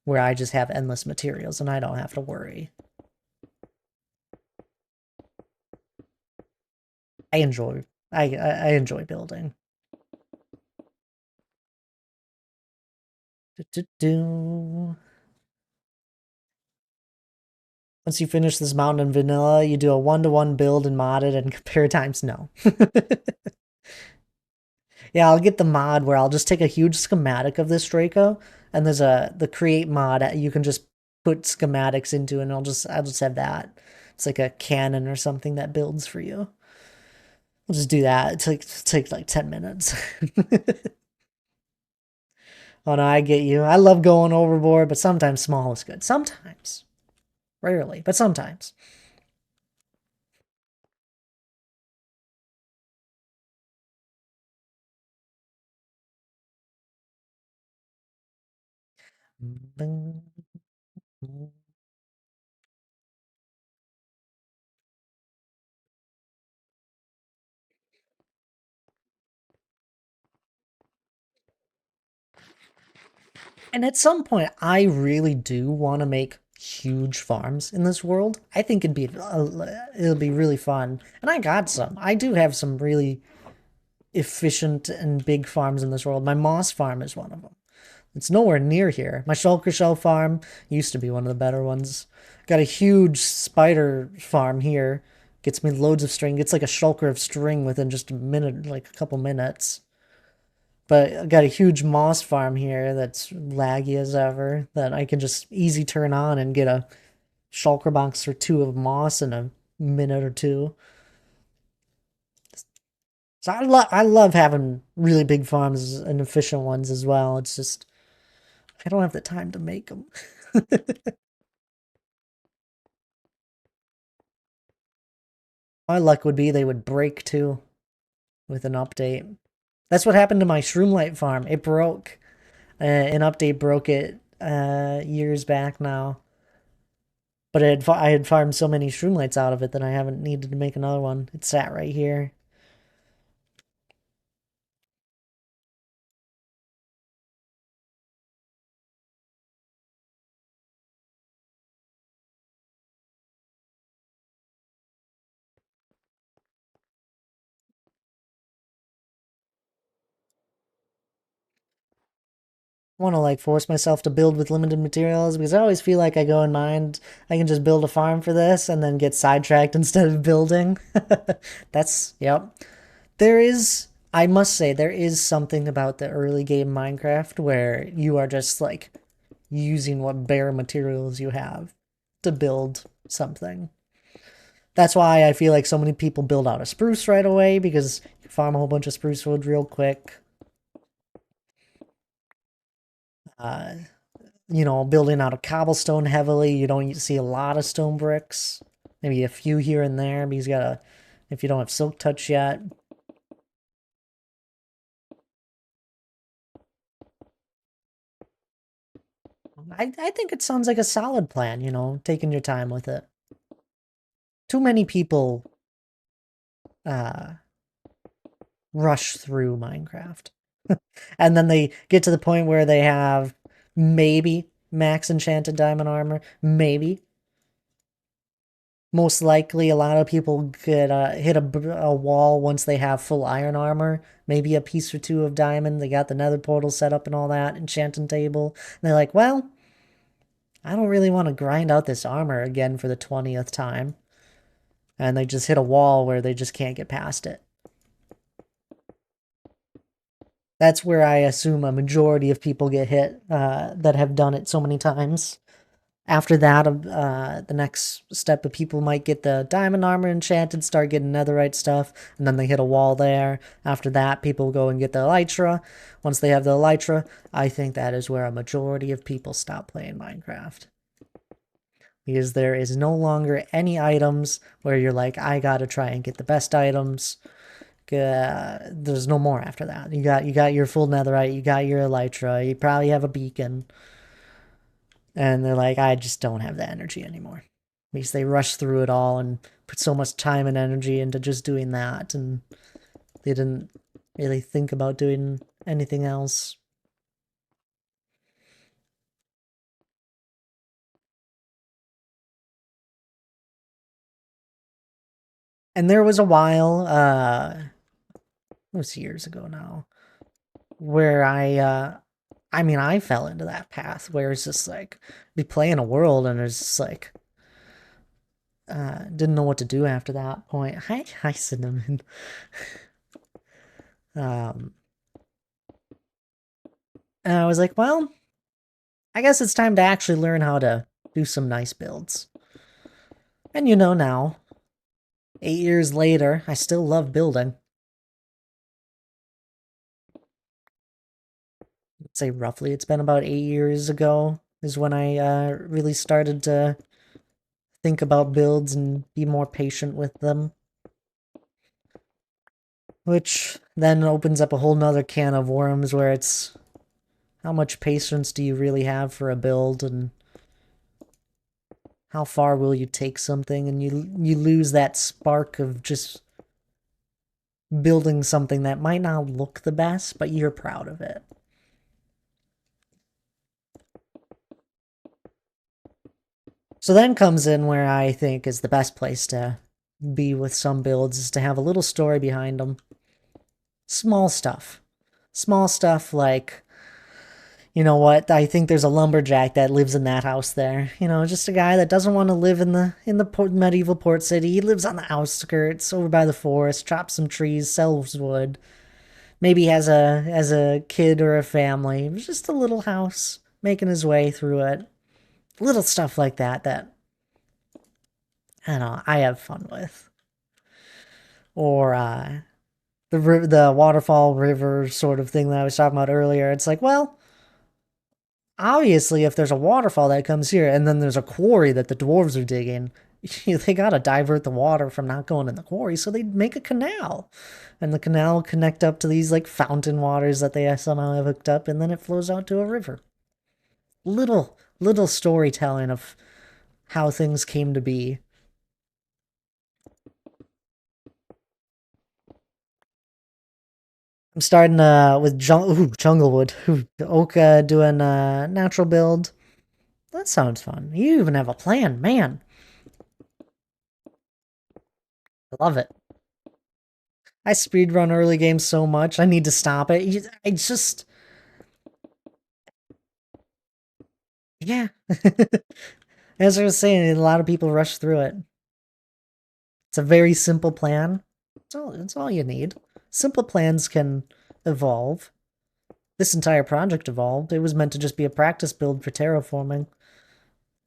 where I just have endless materials and I don't have to worry. I enjoy I enjoy building. Once you finish this mountain in vanilla, you do a 1-to-1 build and mod it and compare times. No. Yeah, I'll get the mod where I'll just take a huge schematic of this Draco, and there's the create mod that you can just put schematics into, and I'll just have that. It's like a cannon or something that builds for you. We'll just do that. It takes like 10 minutes. Oh no, I get you. I love going overboard, but sometimes small is good. Sometimes. Rarely, but sometimes. And at some point, I really do want to make huge farms in this world. I think it'll be really fun. And I got some. I do have some really efficient and big farms in this world. My moss farm is one of them. It's nowhere near here. My shulker shell farm used to be one of the better ones. Got a huge spider farm here. Gets me loads of string. Gets like a shulker of string within just a minute, like a couple minutes. But I got a huge moss farm here that's laggy as ever that I can just easy turn on and get a shulker box or two of moss in a minute or two. So I love having really big farms and efficient ones as well. It's just I don't have the time to make them. My luck would be they would break too with an update. That's what happened to my Shroomlight farm. It broke. An update broke it years back now. But I had farmed so many Shroomlights out of it that I haven't needed to make another one. It sat right here. I want to like force myself to build with limited materials because I always feel like I go in mind I can just build a farm for this and then get sidetracked instead of building. Yep. I must say, there is something about the early game Minecraft where you are just like using what bare materials you have to build something. That's why I feel like so many people build out a spruce right away because you farm a whole bunch of spruce wood real quick. Uh, building out of cobblestone heavily, you don't see a lot of stone bricks. Maybe a few here and there because if you don't have silk touch yet. I think it sounds like a solid plan, you know, taking your time with it. Too many people uh, rush through Minecraft. And then they get to the point where they have maybe max enchanted diamond armor, maybe. Most likely, a lot of people could hit a wall once they have full iron armor, maybe a piece or two of diamond. They got the nether portal set up and all that, enchanting table. And they're like, well, I don't really want to grind out this armor again for the 20th time. And they just hit a wall where they just can't get past it. That's where I assume a majority of people get hit that have done it so many times. After that, the next step of people might get the diamond armor enchanted, start getting netherite stuff, and then they hit a wall there. After that, people go and get the elytra. Once they have the elytra, I think that is where a majority of people stop playing Minecraft. Because there is no longer any items where you're like, I gotta try and get the best items. There's no more after that. You got your full netherite, you got your elytra, you probably have a beacon. And they're like, I just don't have the energy anymore. Because they rush through it all and put so much time and energy into just doing that, and they didn't really think about doing anything else. And there was a while, it was years ago now, where I mean, I fell into that path where it's just like, be playing a world and it's just like, didn't know what to do after that point. Hi, Cinnamon. Um, and I was like, well, I guess it's time to actually learn how to do some nice builds. And you know now, 8 years later, I still love building. I'd say roughly it's been about 8 years ago is when I really started to think about builds and be more patient with them. Which then opens up a whole nother can of worms where it's how much patience do you really have for a build, and how far will you take something, and you lose that spark of just building something that might not look the best, but you're proud of it. So then comes in where I think is the best place to be with some builds, is to have a little story behind them. Small stuff. Small stuff like, you know what, I think there's a lumberjack that lives in that house there. You know, just a guy that doesn't want to live in the medieval port city. He lives on the outskirts, over by the forest, chops some trees, sells wood. Maybe has a kid or a family. Just a little house, making his way through it. Little stuff like that I don't know, I have fun with. Or the waterfall river sort of thing that I was talking about earlier. It's like, well, obviously, if there's a waterfall that comes here and then there's a quarry that the dwarves are digging, they gotta divert the water from not going in the quarry, so they make a canal. And the canal will connect up to these like fountain waters that they somehow have hooked up, and then it flows out to a river. Little storytelling of how things came to be. I'm starting with Junglewood. Oka doing a natural build. That sounds fun. You even have a plan, man. I love it. I speedrun early games so much. I need to stop it. I just, yeah. As I was saying, a lot of people rush through it. It's a very simple plan. It's all you need. Simple plans can evolve. This entire project evolved. It was meant to just be a practice build for terraforming.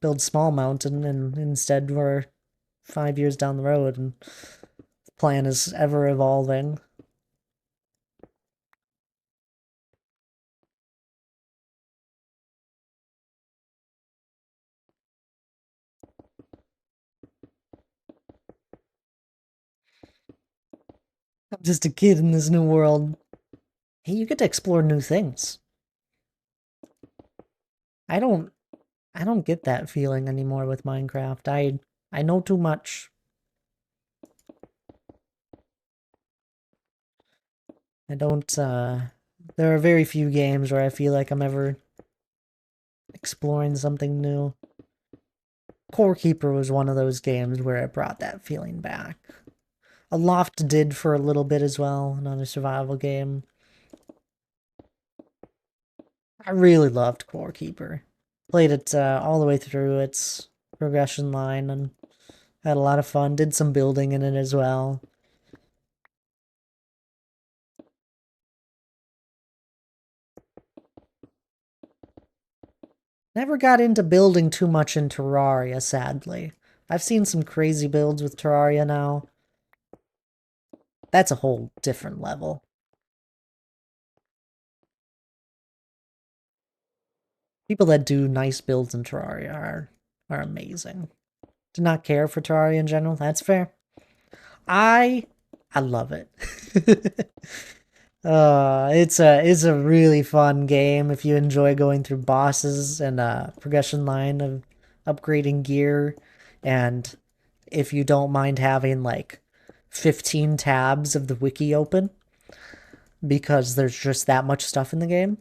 Build small mountain, and instead we're 5 years down the road, and the plan is ever evolving. I'm just a kid in this new world. Hey, you get to explore new things. I don't I don't get that feeling anymore with Minecraft. I know too much. I don't, there are very few games where I feel like I'm ever exploring something new. Core Keeper was one of those games where it brought that feeling back. Aloft did for a little bit as well, another survival game. I really loved Core Keeper. Played it all the way through its progression line and had a lot of fun. Did some building in it as well. Never got into building too much in Terraria, sadly. I've seen some crazy builds with Terraria now. That's a whole different level. People that do nice builds in Terraria are amazing. Do not care for Terraria in general, that's fair. I love it. It's a really fun game if you enjoy going through bosses and progression line of upgrading gear, and if you don't mind having like 15 tabs of the wiki open because there's just that much stuff in the game.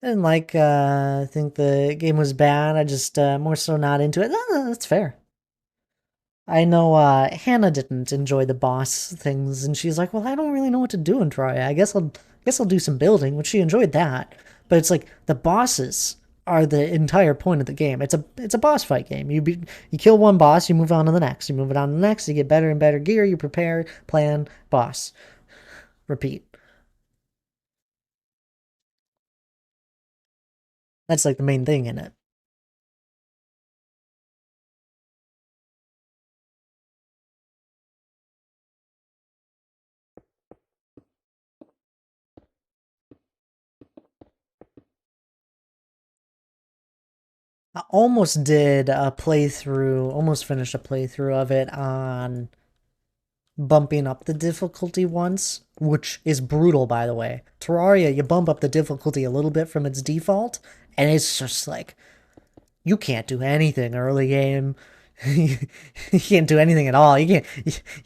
And like I think the game was bad. I just more so not into it. That's fair. I know Hannah didn't enjoy the boss things, and she's like, "Well, I don't really know what to do in Terraria. I guess I'll do some building," which she enjoyed that. But it's like the bosses are the entire point of the game. It's a boss fight game. You kill one boss, you move on to the next. You move it on to the next. You get better and better gear. You prepare, plan, boss, repeat. That's like the main thing in it. I almost did a playthrough, almost finished a playthrough of it on bumping up the difficulty once, which is brutal, by the way. Terraria, you bump up the difficulty a little bit from its default, and it's just like, you can't do anything early game. You can't do anything at all. You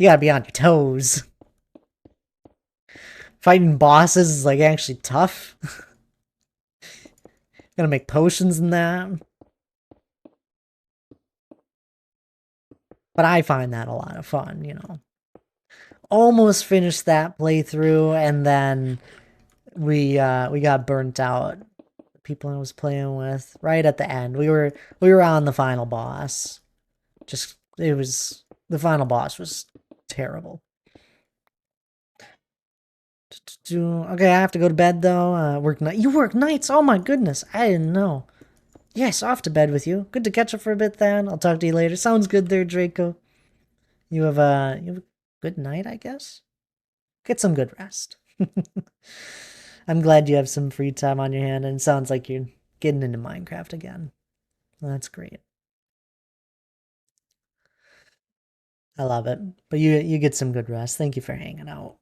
gotta be on your toes. Fighting bosses is like actually tough. Gotta make potions and that. But I find that a lot of fun, you know. Almost finished that playthrough, and then we got burnt out. The people I was playing with right at the end. We were on the final boss. Just it was the final boss was terrible. Okay, I have to go to bed though. Work night. You work nights? Oh my goodness, I didn't know. Yes, off to bed with you. Good to catch up for a bit then. I'll talk to you later. Sounds good there, Draco. You have a good night, I guess. Get some good rest. I'm glad you have some free time on your hand, and it sounds like you're getting into Minecraft again. That's great. I love it. But you get some good rest. Thank you for hanging out.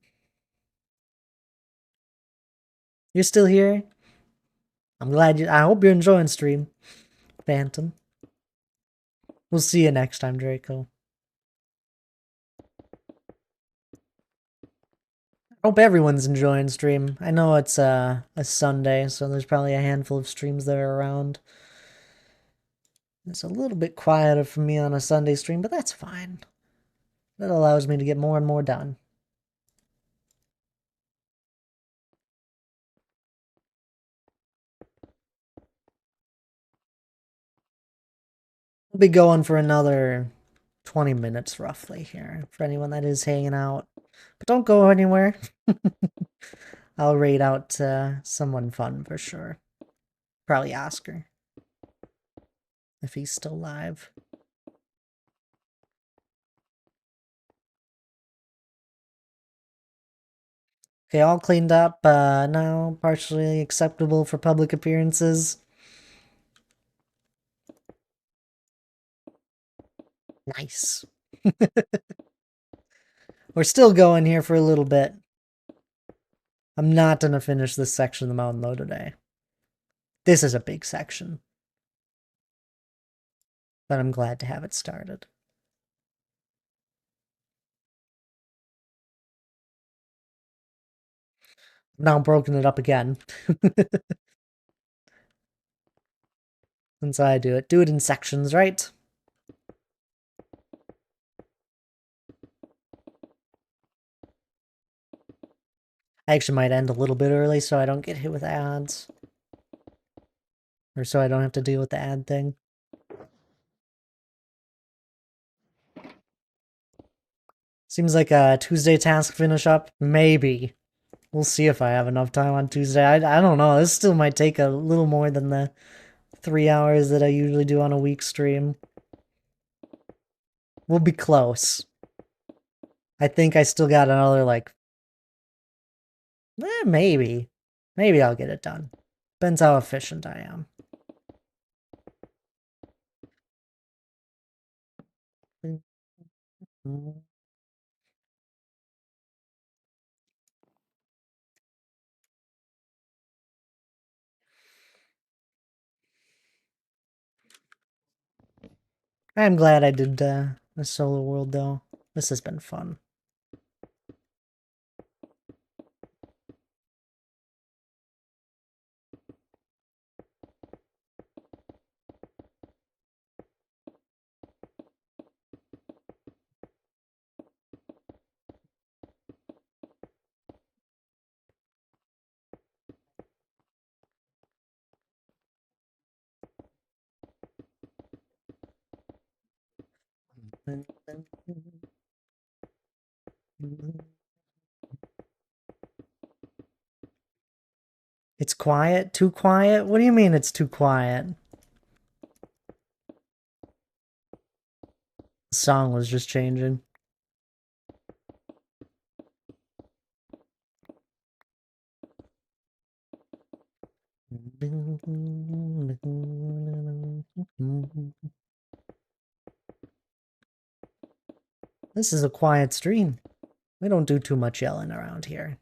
You're still here? I'm glad I hope you're enjoying stream, Phantom. We'll see you next time, Draco. Hope everyone's enjoying stream. I know it's a Sunday, so there's probably a handful of streams that are around. It's a little bit quieter for me on a Sunday stream, but that's fine. That allows me to get more and more done. We'll be going for another 20 minutes roughly here for anyone that is hanging out. But don't go anywhere. I'll raid out someone fun for sure. Probably Oscar, if he's still live. Okay, all cleaned up, now partially acceptable for public appearances. Nice. We're still going here for a little bit. I'm not gonna finish this section of the mountain though today. This is a big section, but I'm glad to have it started. Now I'm broken it up again. Since I do it. Do it in sections, right? I actually might end a little bit early so I don't get hit with ads. Or so I don't have to deal with the ad thing. Seems like a Tuesday task finish up. Maybe. We'll see if I have enough time on Tuesday. I don't know. This still might take a little more than the 3 hours that I usually do on a week stream. We'll be close. I think I still got another, like... maybe. Maybe I'll get it done. Depends how efficient I am. I'm glad I did the solo world, though. This has been fun. It's quiet? Too quiet? What do you mean it's too quiet? The song was just changing. This is a quiet stream. We don't do too much yelling around here.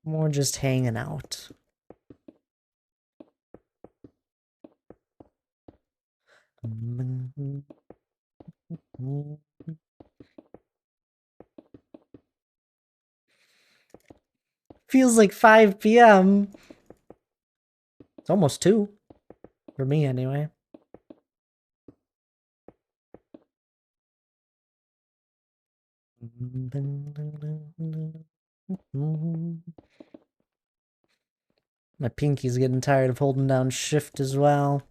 More just hanging out. Feels like 5 p.m. It's almost 2. For me, anyway. My pinky's getting tired of holding down shift as well.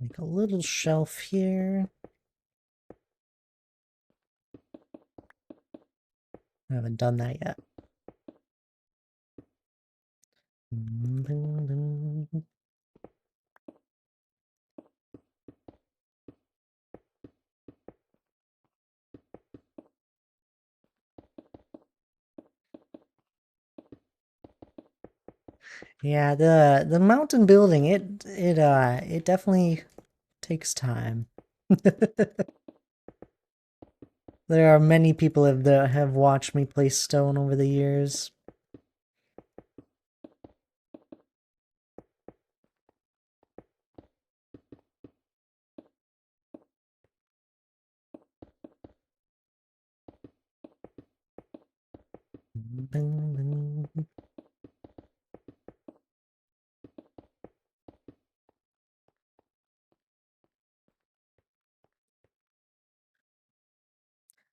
Make a little shelf here. I haven't done that yet. Yeah, the mountain building, it definitely takes time. There are many people that have watched me place stone over the years.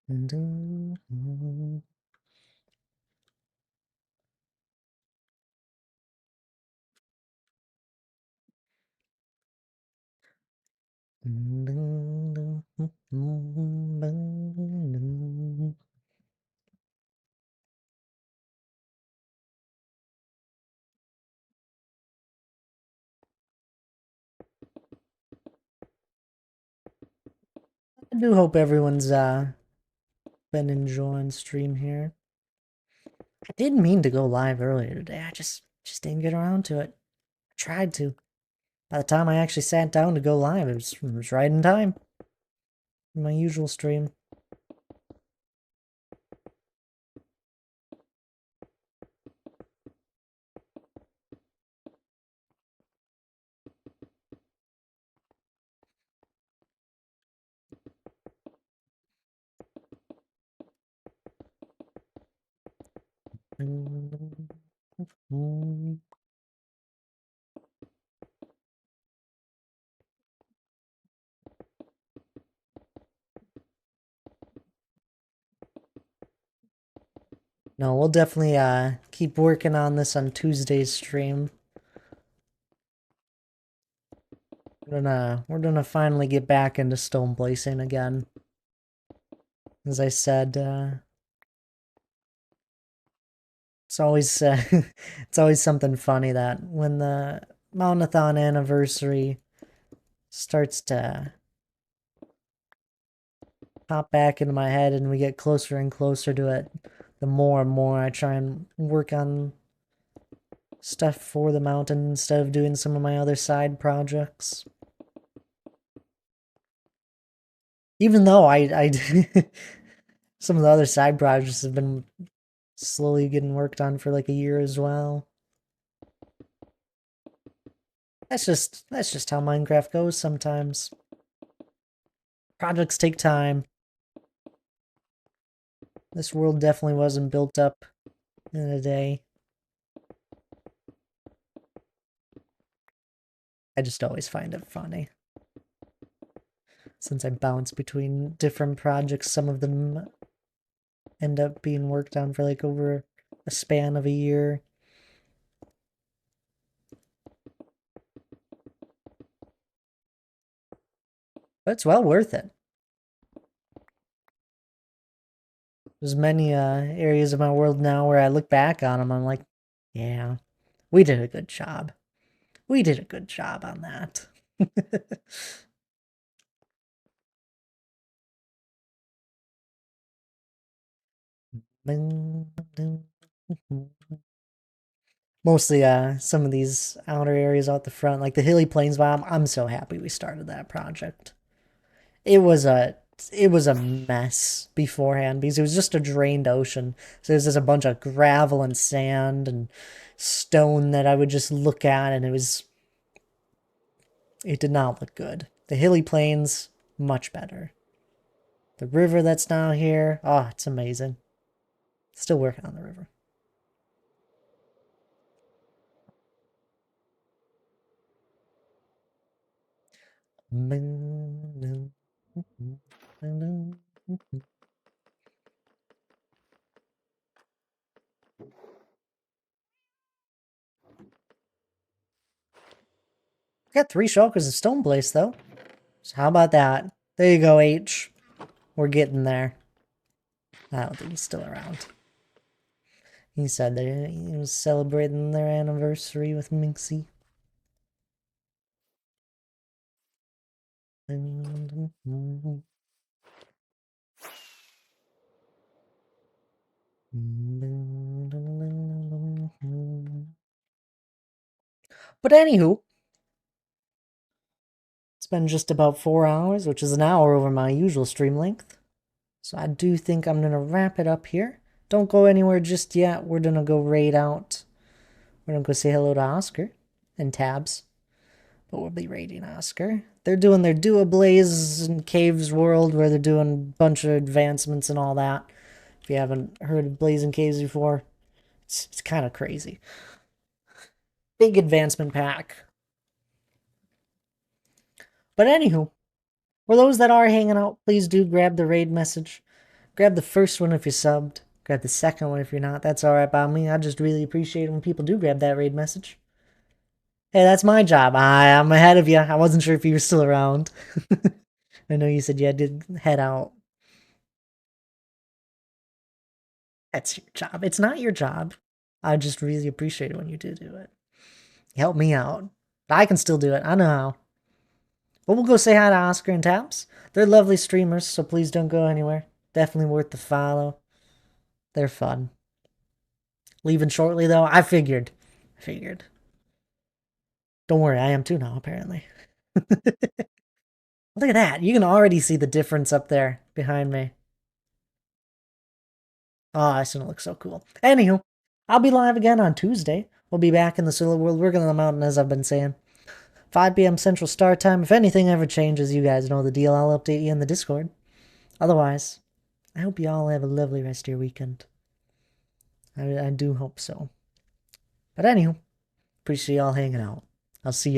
I do hope everyone's been enjoying stream here. I didn't mean to go live earlier today. I just didn't get around to it. I tried to. By the time I actually sat down to go live, it was right in time. My usual stream. No, we'll definitely keep working on this on Tuesday's stream. We're gonna finally get back into stone blazing again. As I said, it's always it's always something funny that when the Mountathon anniversary starts to pop back into my head and we get closer and closer to it, the more and more I try and work on stuff for the mountain instead of doing some of my other side projects. Even though I some of the other side projects have been slowly getting worked on for like a year as well. That's just how Minecraft goes sometimes. Projects take time. This world definitely wasn't built up in a day. I just always find it funny. Since I bounce between different projects, some of them end up being worked on for like over a span of a year. But it's well worth it. There's many areas of my world now where I look back on them, I'm like, yeah, we did a good job. We did a good job on that. Mostly some of these outer areas out the front, like the hilly plains biome. I'm so happy we started that project. It was a mess beforehand because it was just a drained ocean. So there's just a bunch of gravel and sand and stone that I would just look at, and it did not look good. The hilly plains, much better. The river that's now here, oh, it's amazing. Still working on the river. Got 3 shulkers of stone blaze though. So how about that? There you go, H. We're getting there. I don't think he's still around. He said that he was celebrating their anniversary with Minxie. But anywho, it's been just about 4 hours, which is an hour over my usual stream length. So I do think I'm going to wrap it up here. Don't go anywhere just yet. We're going to go raid out. We're going to go say hello to Oscar and Tabs. But we'll be raiding Oscar. They're doing their Do a Blaze and Caves world where they're doing a bunch of advancements and all that. If you haven't heard of Blazing Caves before, it's kind of crazy. Big advancement pack. But anywho, for those that are hanging out, please do grab the raid message. Grab the first one if you're subbed. Grab the second one if you're not. That's alright by me. I just really appreciate it when people do grab that raid message. Hey, that's my job. I'm ahead of you. I wasn't sure if you were still around. I know you said you had to head out. That's your job. It's not your job. I just really appreciate it when you do it. Help me out. I can still do it. I know how. But we'll go say hi to Oscar and Taps. They're lovely streamers, so please don't go anywhere. Definitely worth the follow. They're fun. Leaving shortly, though? I figured. Don't worry, I am too now, apparently. Look at that. You can already see the difference up there behind me. Oh, it's gonna look so cool. Anywho, I'll be live again on Tuesday. We'll be back in the Solo World working on the mountain, as I've been saying. 5 p.m. Central Star Time. If anything ever changes, you guys know the deal. I'll update you in the Discord. Otherwise, I hope you all have a lovely rest of your weekend. I do hope so. But anywho, appreciate y'all hanging out. I'll see you.